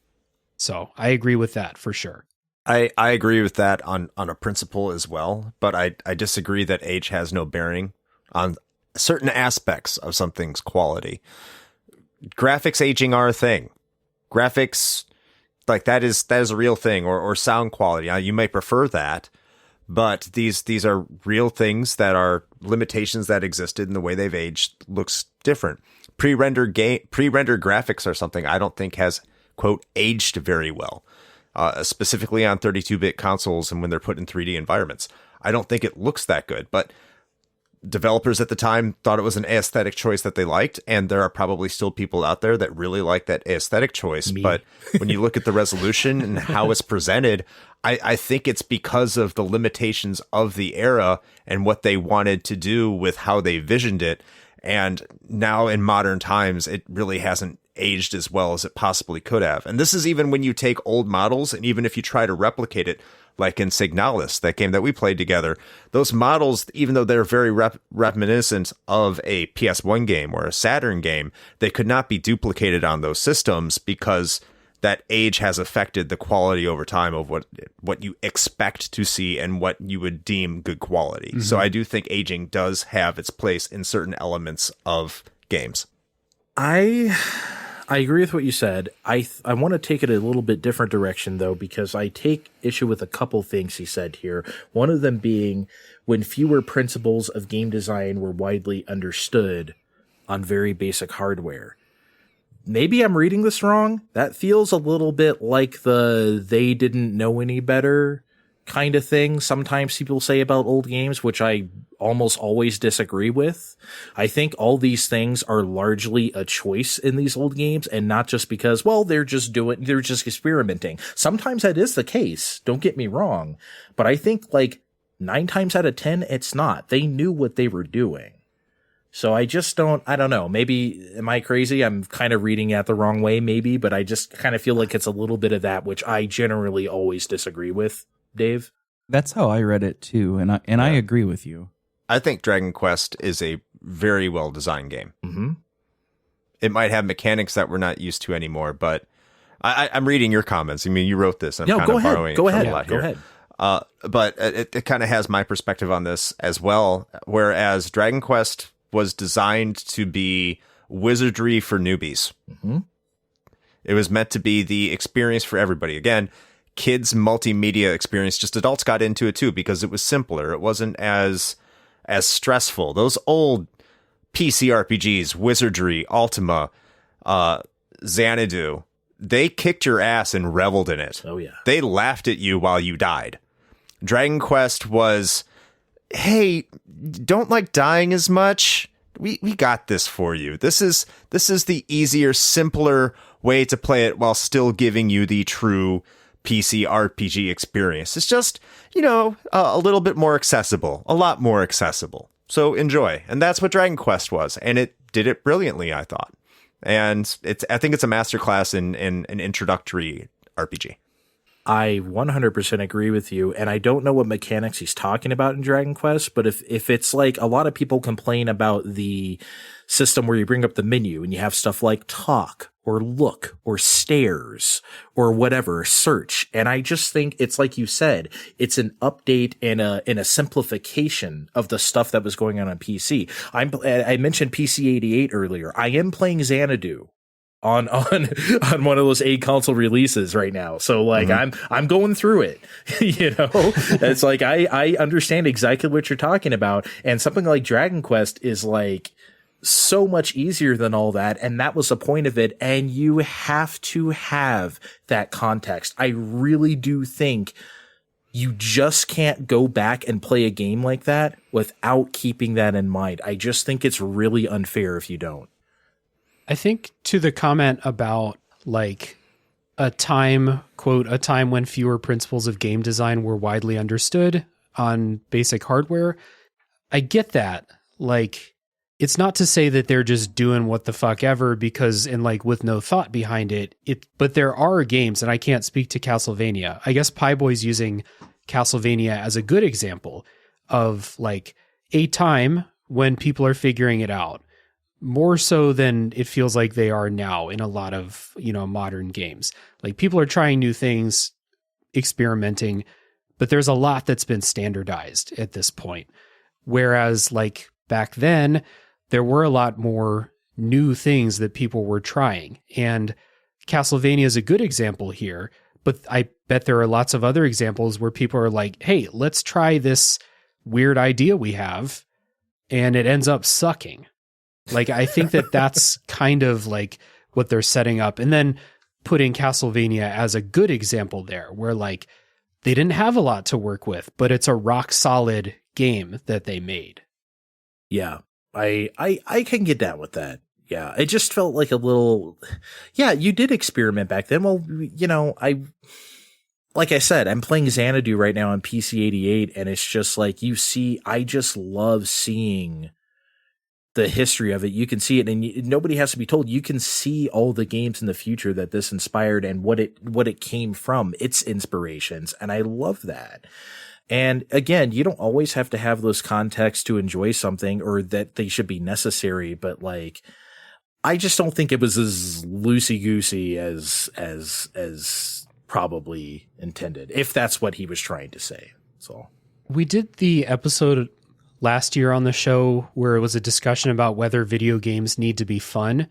So I agree with that for sure. I agree with that on a principle as well, but I disagree that age has no bearing on certain aspects of something's quality. Graphics aging are a thing. Graphics, like that is a real thing, or sound quality. Now, you may prefer that, but these are real things that are limitations that existed, and the way they've aged looks different. Pre-rendered graphics are something I don't think has, quote, aged very well, specifically on 32-bit consoles and when they're put in 3D environments. I don't think it looks that good, but developers at the time thought it was an aesthetic choice that they liked, and there are probably still people out there that really like that aesthetic choice. Me. But when you look at the resolution and how it's presented, I think it's because of the limitations of the era and what they wanted to do with how they visioned it. And now in modern times, it really hasn't aged as well as it possibly could have. And this is even when you take old models, and even if you try to replicate it, like in Signalis, that game that we played together, those models, even though they're very reminiscent of a PS1 game or a Saturn game, they could not be duplicated on those systems because that age has affected the quality over time of what you expect to see and what you would deem good quality. Mm-hmm. So I do think aging does have its place in certain elements of games. I agree with what you said. I want to take it a little bit different direction, though, because I take issue with a couple things he said here. One of them being when fewer principles of game design were widely understood on very basic hardware. Maybe I'm reading this wrong. That feels a little bit like the they didn't know any better kind of thing sometimes people say about old games, which I almost always disagree with. I think all these things are largely a choice in these old games, and not just because, well, they're just experimenting. Sometimes that is the case, don't get me wrong, but I think like 9 times out of 10, it's not. They knew what they were doing. So I don't know, maybe, am I crazy? I'm kind of reading it the wrong way, maybe, but I just kind of feel like it's a little bit of that, which I generally always disagree with. Dave? That's how I read it too, and I agree with you. I think Dragon Quest is a very well designed game. Mm-hmm. It might have mechanics that we're not used to anymore, but I'm reading your comments. I mean, you wrote this. I'm kind of borrowing Go from ahead. a lot Go here. ahead. But it kind of has my perspective on this as well. Whereas Dragon Quest was designed to be wizardry for newbies. Mm-hmm. It was meant to be the experience for everybody. Again, kids' multimedia experience, just adults got into it too because it was simpler. It wasn't as stressful. Those old PC RPGs, Wizardry, Ultima, Xanadu, they kicked your ass and reveled in it. Oh, yeah. They laughed at you while you died. Dragon Quest was, hey, don't like dying as much. We got this for you. This is the easier, simpler way to play it while still giving you the true PC RPG experience. It's just, a little bit more accessible, a lot more accessible. So enjoy. And that's what Dragon Quest was. And it did it brilliantly, I thought. And I think it's a masterclass in an introductory RPG. I 100% agree with you, and I don't know what mechanics he's talking about in Dragon Quest, but if it's like a lot of people complain about the system where you bring up the menu and you have stuff like talk or look or stairs or whatever, search, and I just think it's like you said, it's an update and a simplification of the stuff that was going on PC. I mentioned PC-88 earlier. I am playing Xanadu on one of those 8 console releases right now. So like I'm going through it, you know, it's like, I understand exactly what you're talking about. And something like Dragon Quest is like so much easier than all that. And that was the point of it. And you have to have that context. I really do think you just can't go back and play a game like that without keeping that in mind. I just think it's really unfair if you don't. I think to the comment about like a time, quote, a time when fewer principles of game design were widely understood on basic hardware, I get that. Like, it's not to say that they're just doing what the fuck ever because, and like with no thought behind it, but there are games, and I can't speak to Castlevania. I guess Pieboy's using Castlevania as a good example of like a time when people are figuring it out. More so than it feels like they are now in a lot of, you know, modern games. Like people are trying new things, experimenting, but there's a lot that's been standardized at this point. Whereas like back then, there were a lot more new things that people were trying. And Castlevania is a good example here, but I bet there are lots of other examples where people are like, hey, let's try this weird idea we have. And it ends up sucking. Like, I think that that's kind of like what they're setting up. And then putting Castlevania as a good example there, where like they didn't have a lot to work with, but it's a rock solid game that they made. Yeah, I can get down with that. Yeah, it just felt like a little, yeah, you did experiment back then. Well, you know, like I said, I'm playing Xanadu right now on PC-88, and it's just like I just love seeing the history of it. You can see it, and nobody has to be told. You can see all the games in the future that this inspired and what it came from, its inspirations. And I love that. And again, you don't always have to have those contexts to enjoy something, or that they should be necessary. But like, I just don't think it was as loosey-goosey as probably intended, if that's what he was trying to say. So we did the episode last year on the show where it was a discussion about whether video games need to be fun.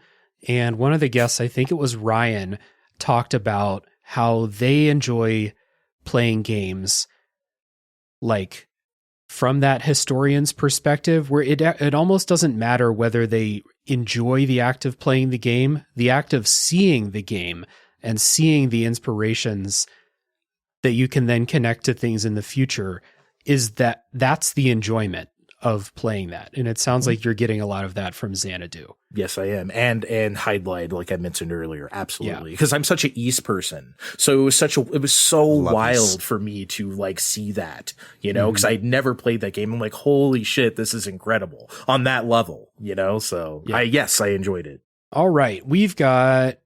And one of the guests, I think it was Ryan, talked about how they enjoy playing games like from that historian's perspective, where it almost doesn't matter whether they enjoy the act of playing the game, the act of seeing the game and seeing the inspirations that you can then connect to things in the future that's the enjoyment of playing that. And it sounds like you're getting a lot of that from Xanadu. Yes, I am. And Hydlide, like I mentioned earlier. Absolutely. Because I'm such an East person. So it was so wild for me to like see that, you know, because I'd never played that game. I'm like, holy shit, this is incredible on that level, you know? So I enjoyed it. All right. We've got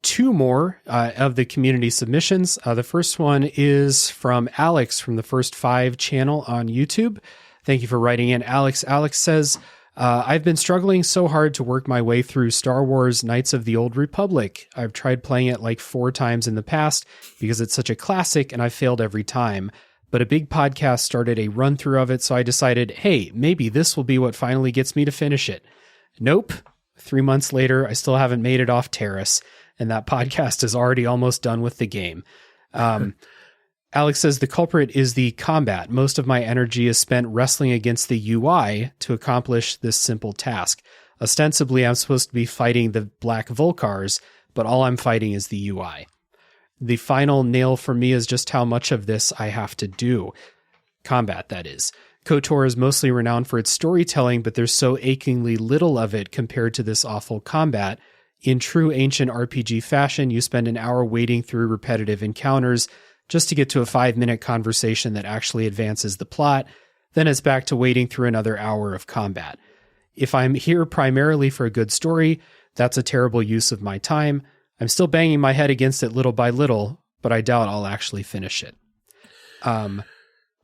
2 more of the community submissions. The first one is from Alex from the First 5 channel on YouTube. Thank you for writing in, Alex. Alex says, I've been struggling so hard to work my way through Star Wars Knights of the Old Republic. I've tried playing it like 4 times in the past because it's such a classic and I've failed every time. But a big podcast started a run through of it, so I decided, hey, maybe this will be what finally gets me to finish it. Nope. 3 months later, I still haven't made it off Terrace, and that podcast is already almost done with the game. Alex says the culprit is the combat. Most of my energy is spent wrestling against the UI to accomplish this simple task. Ostensibly, I'm supposed to be fighting the Black Volcars, but all I'm fighting is the UI. The final nail for me is just how much of this I have to do. Combat, that is. KOTOR is mostly renowned for its storytelling, but there's so achingly little of it compared to this awful combat. In true ancient RPG fashion, you spend an hour wading through repetitive encounters just to get to a 5-minute conversation that actually advances the plot. Then it's back to wading through another hour of combat. If I'm here primarily for a good story, that's a terrible use of my time. I'm still banging my head against it little by little, but I doubt I'll actually finish it.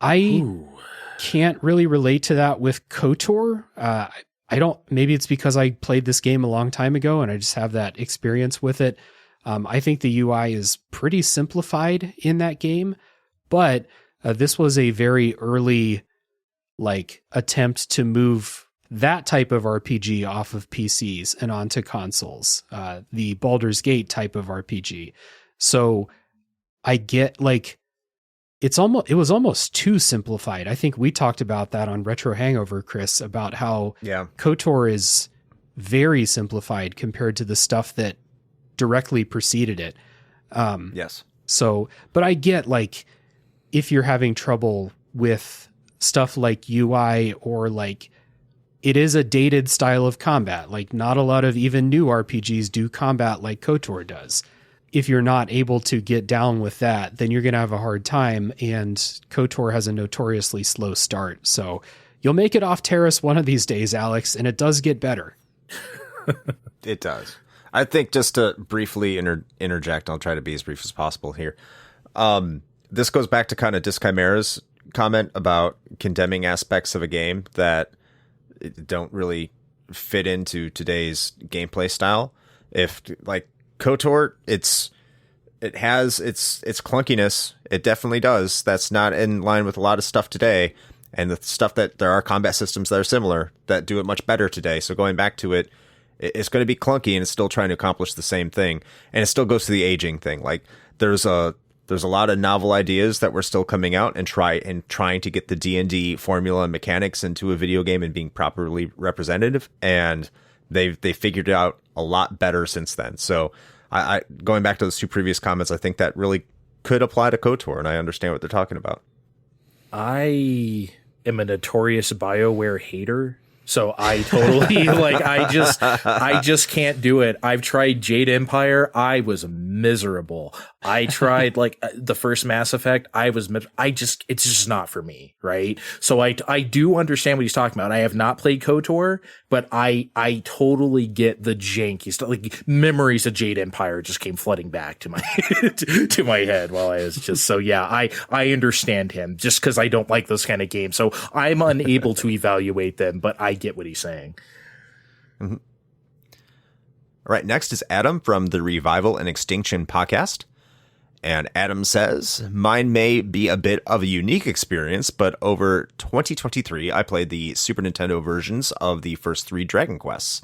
I can't really relate to that with KOTOR. I don't, maybe it's because I played this game a long time ago and I just have that experience with it. I think the UI is pretty simplified in that game, but this was a very early attempt to move that type of RPG off of PCs and onto consoles, the Baldur's Gate type of RPG. So I get it was almost too simplified. I think we talked about that on Retro Hangover, Chris, about how KOTOR is very simplified compared to the stuff that directly preceded it. Yes. So, but I get if you're having trouble with stuff like UI or it is a dated style of combat. Not a lot of even new RPGs do combat like KOTOR does. If you're not able to get down with that, then you're going to have a hard time. And KOTOR has a notoriously slow start. So you'll make it off Terrace one of these days, Alex, and it does get better. It does. I think just to briefly interject, I'll try to be as brief as possible here. This goes back to kind of Disc Chimera's comment about condemning aspects of a game that don't really fit into today's gameplay style. If KOTOR, it has its clunkiness. It definitely does. That's not in line with a lot of stuff today. And the stuff that there are combat systems that are similar that do it much better today. So going back to it, it's going to be clunky and it's still trying to accomplish the same thing. And it still goes to the aging thing. There's a lot of novel ideas that were still coming out and trying to get the D&D formula and mechanics into a video game and being properly representative. And they figured it out a lot better since then. So I going back to those two previous comments, I think that really could apply to KOTOR, and I understand what they're talking about. I am a notorious BioWare hater. So I totally I just can't do it. I've tried Jade Empire. I was miserable. I tried the first Mass Effect. It's just not for me. Right. So I do understand what he's talking about. I have not played KOTOR, but I totally get the janky stuff. Memories of Jade Empire just came flooding back to my, to my head while I was just, so yeah, I understand him just cause I don't like those kind of games. So I'm unable to evaluate them, but I get what he's saying. Mm-hmm. All right, next is Adam from the Revival and Extinction podcast. And Adam says, mine may be a bit of a unique experience, but over 2023, I played the Super Nintendo versions of the first 3 Dragon Quests.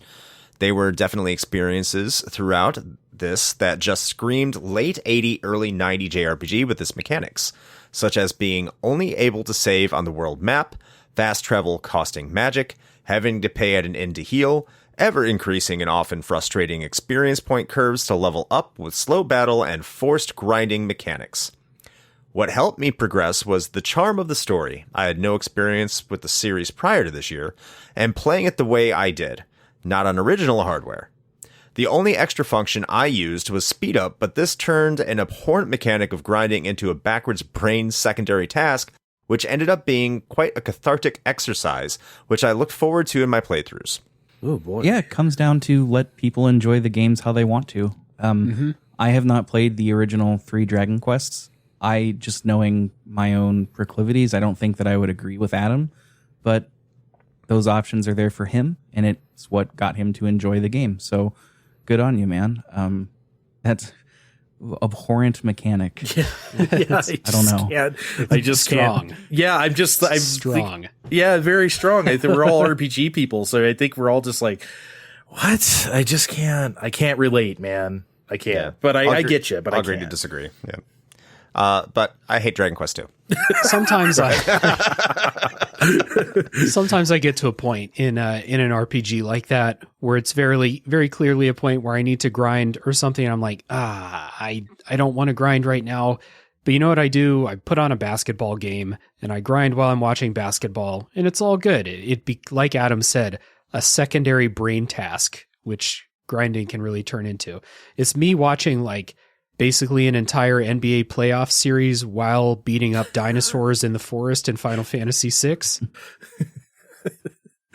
They were definitely experiences throughout this that just screamed late 80, early 90 JRPG with its mechanics, such as being only able to save on the world map, fast travel costing magic, having to pay at an inn to heal, ever-increasing and often frustrating experience point curves to level up with slow battle and forced grinding mechanics. What helped me progress was the charm of the story. I had no experience with the series prior to this year, and playing it the way I did, not on original hardware. The only extra function I used was speed up, but this turned an abhorrent mechanic of grinding into a backwards brain secondary task, which ended up being quite a cathartic exercise, which I looked forward to in my playthroughs. Oh boy. Yeah, it comes down to let people enjoy the games how they want to. I have not played the original 3 Dragon Quests. Just knowing my own proclivities, I don't think that I would agree with Adam, but those options are there for him, and it's what got him to enjoy the game. So good on you, man. That's abhorrent mechanic. Yeah, I don't know. I just strong. Can't. Yeah, I'm strong. Yeah, very strong. I think we're all RPG people, so I think we're all just what? I just can't. I can't relate, man. I can't. Yeah. But I get you. But I'll I agree can't. to disagree. Yeah. But I hate Dragon Quest 2. Sometimes I get to a point in an RPG like that where it's very, very clearly a point where I need to grind or something. And I'm like, I don't want to grind right now. But you know what I do? I put on a basketball game and I grind while I'm watching basketball, and it's all good. It'd be, like Adam said, a secondary brain task, which grinding can really turn into. It's me watching basically an entire NBA playoff series while beating up dinosaurs in the forest in Final Fantasy VI.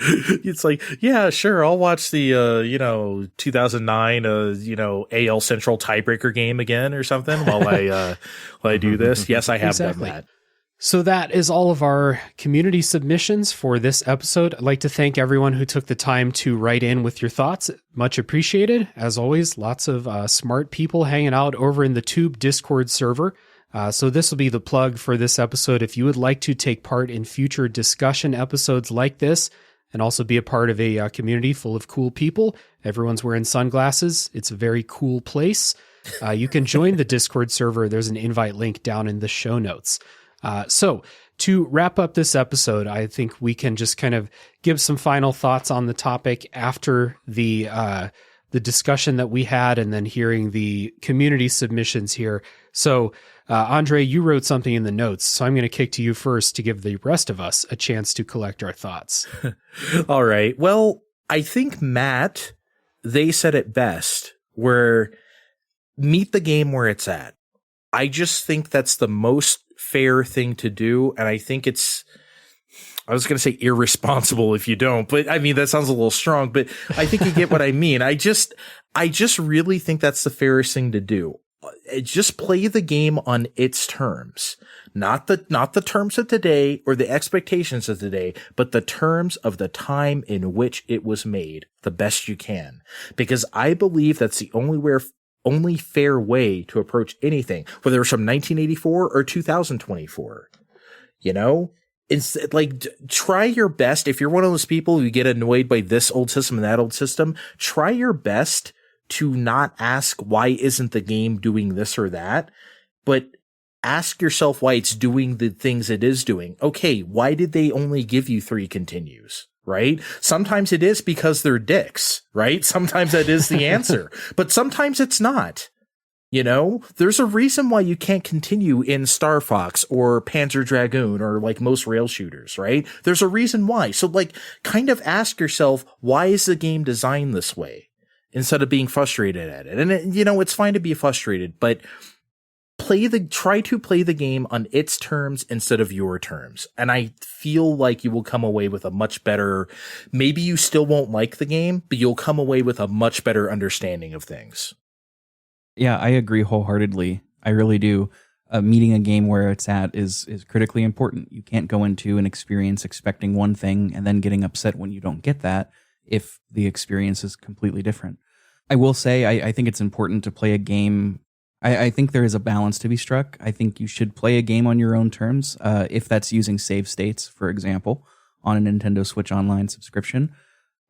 It's like, yeah, sure, I'll watch the 2009 AL Central tiebreaker game again or something while I do this. Yes, I have Exactly. done that. So that is all of our community submissions for this episode. I'd like to thank everyone who took the time to write in with your thoughts. Much appreciated. As always, lots of smart people hanging out over in the Tube Discord server. So this will be the plug for this episode. If you would like to take part in future discussion episodes like this and also be a part of a community full of cool people, everyone's wearing sunglasses. It's a very cool place. You can join the Discord server. There's an invite link down in the show notes. So to wrap up this episode, I think we can just kind of give some final thoughts on the topic after the discussion that we had and then hearing the community submissions here. So, Andre, you wrote something in the notes, so I'm going to kick to you first to give the rest of us a chance to collect our thoughts. All right. Well, I think Matt, they said it best, where meet the game where it's at. I just think that's the most fair thing to do. And I think I was going to say irresponsible if you don't, but I mean, that sounds a little strong, but I think you get what I mean. I just really think that's the fairest thing to do. Just play the game on its terms, not the terms of today or the expectations of today, but the terms of the time in which it was made the best you can. Because I believe that's the only fair way to approach anything, whether it's from 1984 or 2024. It's like, try your best. If you're one of those people who get annoyed by this old system and that old system, try your best to not ask why isn't the game doing this or that, but ask yourself why it's doing the things it is doing. Okay, why did they only give you 3 continues? Right? Sometimes it is because they're dicks, right? Sometimes that is the answer, but sometimes it's not. There's a reason why you can't continue in Star Fox or Panzer Dragoon or like most rail shooters, right? There's a reason why. So like, kind of ask yourself, why is the game designed this way? Instead of being frustrated at it. And it's fine to be frustrated, but try to play the game on its terms instead of your terms. And I feel like you will come away with a much better, maybe you still won't like the game, but you'll come away with a much better understanding of things. Yeah, I agree wholeheartedly. I really do. Meeting a game where it's at is critically important. You can't go into an experience expecting one thing and then getting upset when you don't get that if the experience is completely different. I will say, I think it's important to play a game. I think there is a balance to be struck. I think you should play a game on your own terms, if that's using save states, for example, on a Nintendo Switch Online subscription.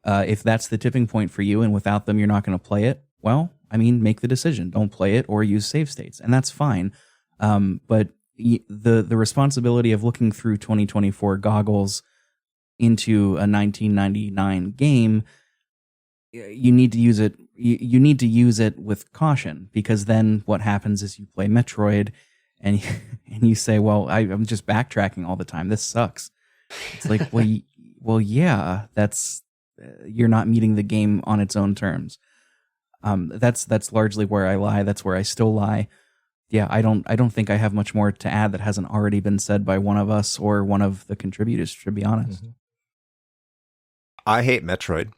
If that's the tipping point for you and without them you're not going to play it, well, I mean, make the decision. Don't play it or use save states, and that's fine. But the responsibility of looking through 2024 goggles into a 1999 game, you need to use it. You need to use it with caution, because then what happens is you play Metroid and you say, well, I'm just backtracking all the time. This sucks. It's like, well, yeah, that's, you're not meeting the game on its own terms. That's largely where I lie. That's where I still lie. Yeah, I don't think I have much more to add that hasn't already been said by one of us or one of the contributors, to be honest. Mm-hmm. I hate Metroid.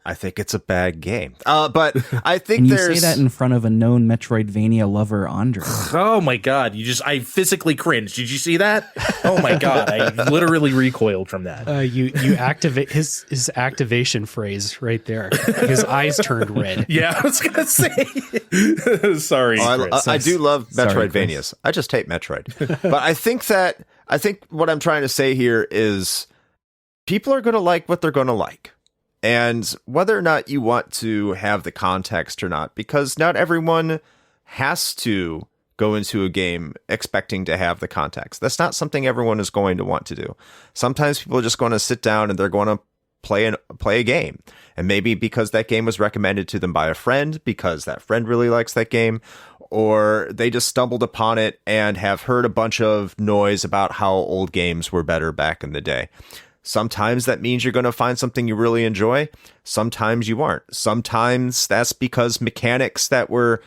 I think it's a bad game. But I think and you there's... say that in front of a known Metroidvania lover, Andre. Oh my God. I physically cringed. Did you see that? Oh my God. I literally recoiled from that. You activate his activation phrase right there. His eyes turned red. Yeah, I was going to say. Sorry. I do love Metroidvanias. Chris. I just hate Metroid. But I think what I'm trying to say here is people are going to like what they're going to like. And whether or not you want to have the context or not, because not everyone has to go into a game expecting to have the context. That's not something everyone is going to want to do. Sometimes people are just going to sit down and they're going to play a game. And maybe because that game was recommended to them by a friend, because that friend really likes that game, or they just stumbled upon it and have heard a bunch of noise about how old games were better back in the day. Sometimes that means you're going to find something you really enjoy. Sometimes you aren't. Sometimes that's because mechanics that were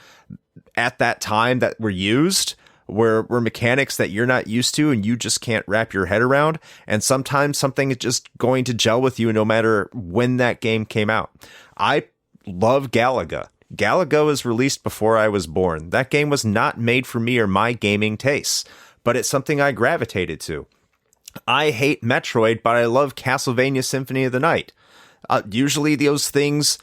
at that time that were used where mechanics that you're not used to and you just can't wrap your head around. And sometimes something is just going to gel with you no matter when that game came out. I love Galaga. Galaga was released before I was born. That game was not made for me or my gaming tastes, but it's something I gravitated to. I hate Metroid, but I love Castlevania Symphony of the Night. Usually those things,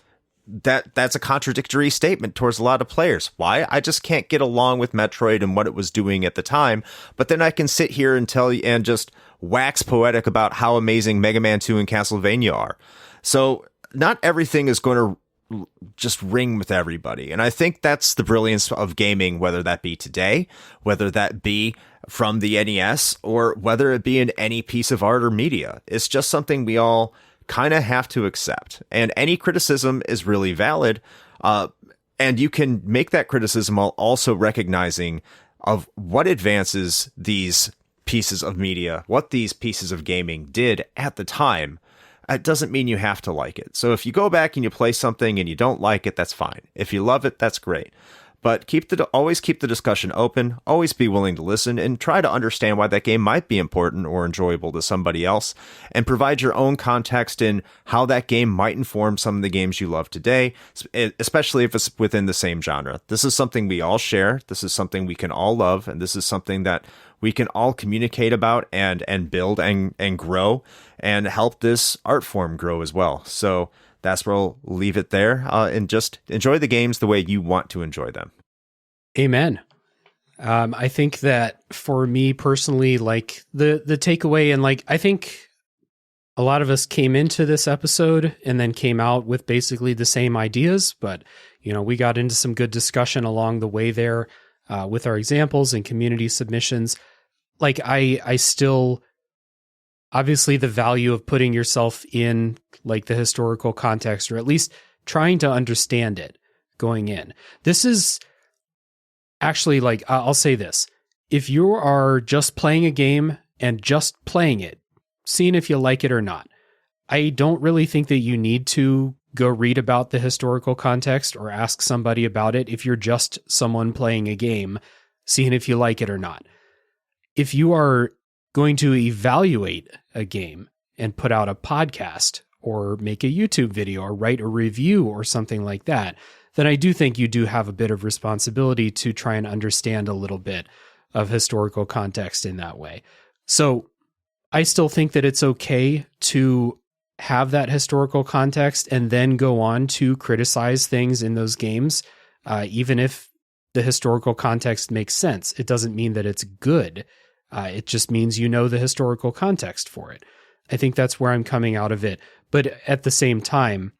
that's a contradictory statement towards a lot of players. Why? I just can't get along with Metroid and what it was doing at the time, but then I can sit here and tell you and just wax poetic about how amazing Mega Man 2 and Castlevania are. So not everything is going to just ring with everybody. And I think that's the brilliance of gaming, whether that be today, whether that be from the NES, or whether it be in any piece of art or media. It's just something we all kind of have to accept. And any criticism is really valid. And you can make that criticism while also recognizing of what advances these pieces of media, what these pieces of gaming did at the time. It doesn't mean you have to like it. So if you go back and you play something and you don't like it, that's fine. If you love it, that's great. But always keep the discussion open, always be willing to listen, and try to understand why that game might be important or enjoyable to somebody else, and provide your own context in how that game might inform some of the games you love today, especially if it's within the same genre. This is something we all share, this is something we can all love, and this is something that we can all communicate about and build and grow and help this art form grow as well. So that's where I'll leave it there, and just enjoy the games the way you want to enjoy them. Amen. I think that for me personally, like the takeaway, and like I think a lot of us came into this episode and then came out with basically the same ideas, but you know, we got into some good discussion along the way there with our examples and community submissions. Like I still, obviously the value of putting yourself in like the historical context, or at least trying to understand it going in. This is actually, like, I'll say this. If you are just playing a game and just playing it, seeing if you like it or not, I don't really think that you need to go read about the historical context or ask somebody about it if you're just someone playing a game, seeing if you like it or not. If you are going to evaluate a game and put out a podcast or make a YouTube video or write a review or something like that, then I do think you do have a bit of responsibility to try and understand a little bit of historical context in that way. So I still think that it's okay to have that historical context and then go on to criticize things in those games, even if the historical context makes sense. It doesn't mean that it's good. It just means you know the historical context for it. I think that's where I'm coming out of it. But at the same time,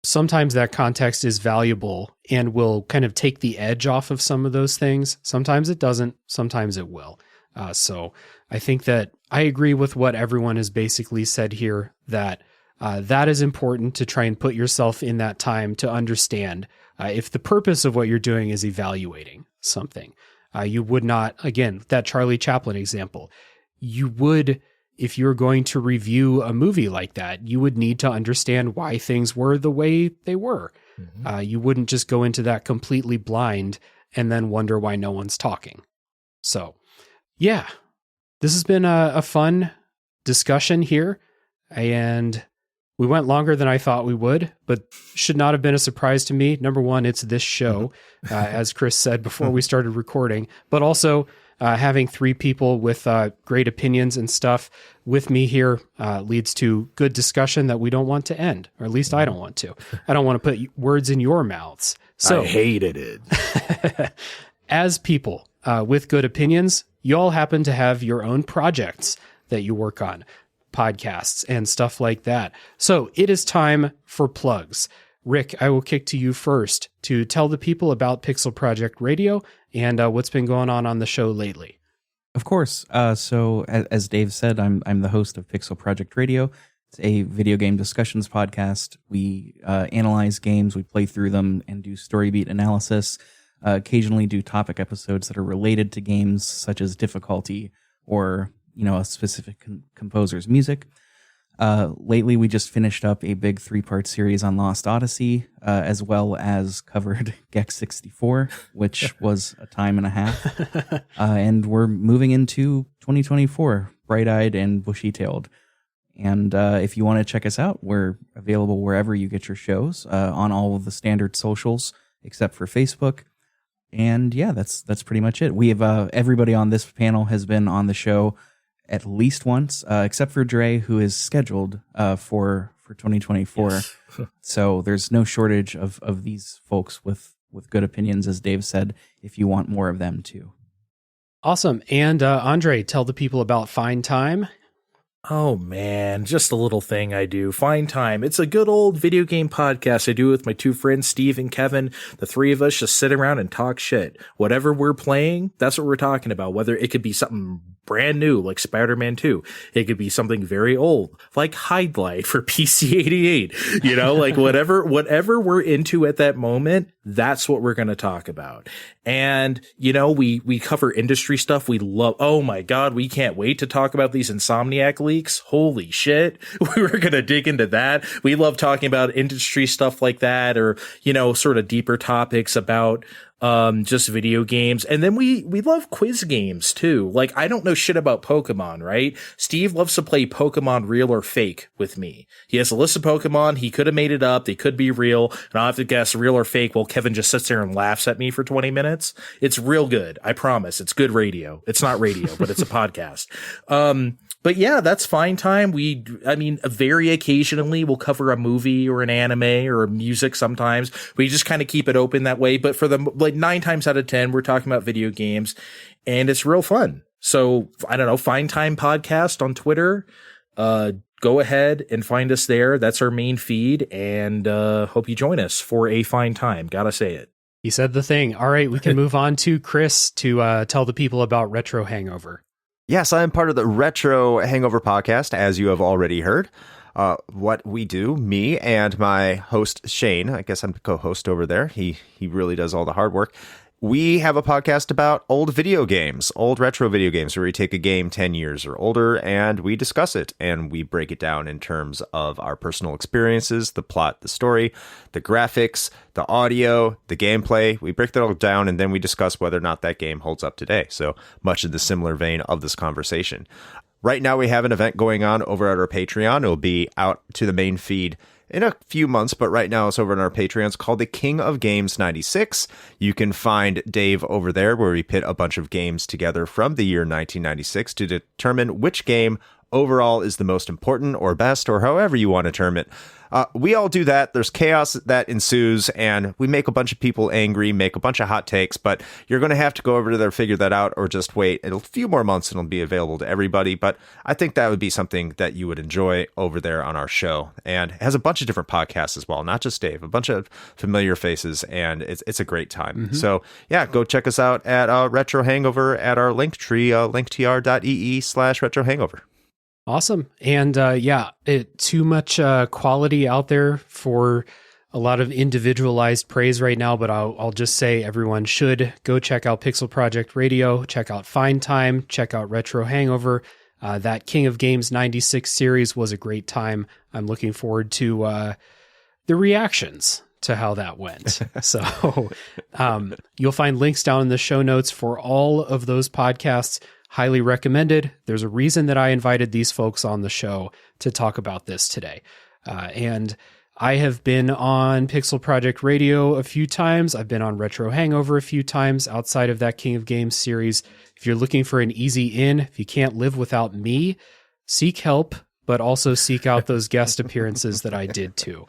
sometimes that context is valuable and will kind of take the edge off of some of those things. Sometimes it doesn't. Sometimes it will. So I think that I agree with what everyone has basically said here, that that is important to try and put yourself in that time to understand if the purpose of what you're doing is evaluating something. You would not, again, that Charlie Chaplin example, you would, if you're going to review a movie like that, you would need to understand why things were the way they were. Mm-hmm. You wouldn't just go into that completely blind and then wonder why no one's talking. So, yeah, this has been a fun discussion here, and we went longer than I thought we would, but should not have been a surprise to me. Number one, it's this show, as Chris said before we started recording, but also having three people with great opinions and stuff with me here leads to good discussion that we don't want to end, or at least I don't want to. I don't want to put words in your mouths. So I hated it. As people with good opinions, you all happen to have your own projects that you work on, podcasts and stuff like that. So it is time for plugs. Rick, I will kick to you first to tell the people about Pixel Project Radio and what's been going on the show lately. Of course. So as Dave said, I'm the host of Pixel Project Radio. It's a video game discussions podcast. We analyze games, we play through them, and do story beat analysis. Occasionally do topic episodes that are related to games, such as difficulty or a specific composer's music. Lately, we just finished up a big 3-part series on Lost Odyssey, as well as covered Gex 64, which was a time and a half. And we're moving into 2024, bright-eyed and bushy-tailed. And if you want to check us out, we're available wherever you get your shows, on all of the standard socials, except for Facebook. And yeah, that's pretty much it. We have everybody on this panel has been on the show at least once, except for Dre, who is scheduled for 2024. Yes. So there's no shortage of these folks with good opinions, as Dave said, if you want more of them too. Awesome. And Andre, tell the people about Find Time. Oh man, just a little thing I do. Find Time. It's a good old video game podcast I do with my two friends, Steve and Kevin. The three of us just sit around and talk shit. Whatever we're playing, that's what we're talking about. Whether it could be something brand new, like Spider-Man 2. It could be something very old, like High Glide for PC-88. You know, like whatever we're into at that moment, that's what we're going to talk about. And, you know, we cover industry stuff. We love, oh my God, we can't wait to talk about these Insomniac leaks. Holy shit. We were going to dig into that. We love talking about industry stuff like that, or, you know, sort of deeper topics about just video games. And then we love quiz games too. Like, I don't know shit about Pokemon, right? Steve loves to play Pokemon Real or Fake with me. He has a list of Pokemon. He could have made it up. They could be real. And I'll have to guess real or fake while Kevin just sits there and laughs at me for 20 minutes. It's real good. I promise. It's good radio. It's not radio, but it's a podcast. But yeah, that's Find Time. Very occasionally we'll cover a movie or an anime or music sometimes. We just kind of keep it open that way. But for 9 times out of 10, we're talking about video games, and it's real fun. So I don't know, Find Time Podcast on Twitter. Go ahead and find us there. That's our main feed, and hope you join us for a fine time. Gotta say it. You said the thing. All right, we can move on to Chris to tell the people about Retro Hangover. Yes, I am part of the Retro Hangover podcast, as you have already heard. What we do, me and my host, Shane, I guess I'm the co-host over there. He really does all the hard work. We have a podcast about old video games, old retro video games, where we take a game 10 years or older and we discuss it, and we break it down in terms of our personal experiences, the plot, the story, the graphics, the audio, the gameplay. We break that all down, and then we discuss whether or not that game holds up today. So much in the similar vein of this conversation. Right now we have an event going on over at our Patreon. It'll be out to the main feed in a few months, but right now it's over on our Patreon. It's called the King of Games 96. You can find Dave over there, where we pit a bunch of games together from the year 1996 to determine which game overall is the most important or best, or however you want to term it. We all do that. There's chaos that ensues, and we make a bunch of people angry, make a bunch of hot takes, but you're going to have to go over there, figure that out, or just wait a few more months and it'll be available to everybody. But I think that would be something that you would enjoy over there on our show. And it has a bunch of different podcasts as well, not just Dave, a bunch of familiar faces, and it's a great time. Mm-hmm. So yeah, go check us out at Retro Hangover at our link tree, linktr.ee/Retro Hangover. Awesome. And too much quality out there for a lot of individualized praise right now, but I'll just say everyone should go check out Pixel Project Radio, check out Find Time, check out Retro Hangover. That King of Games 96 series was a great time. I'm looking forward to the reactions to how that went. So you'll find links down in the show notes for all of those podcasts. Highly recommended. There's a reason that I invited these folks on the show to talk about this today. And I have been on Pixel Project Radio a few times. I've been on Retro Hangover a few times outside of that King of Games series. If you're looking for an easy in, if you can't live without me, seek help, but also seek out those guest appearances that I did too.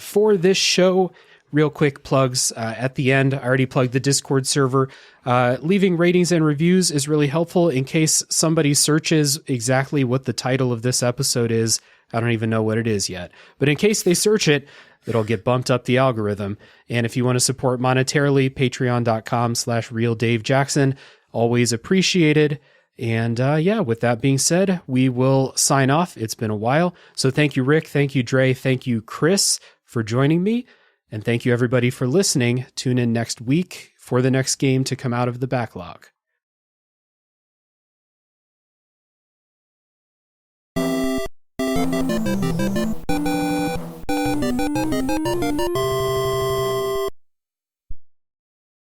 For this show, real quick plugs at the end. I already plugged the Discord server. Leaving ratings and reviews is really helpful in case somebody searches exactly what the title of this episode is. I don't even know what it is yet. But in case they search it, it'll get bumped up the algorithm. And if you want to support monetarily, patreon.com/RealDaveJackson. Always appreciated. And with that being said, we will sign off. It's been a while. So thank you, Rick. Thank you, Dre. Thank you, Chris, for joining me. And thank you, everybody, for listening. Tune in next week for the next game to come out of the backlog. Bye.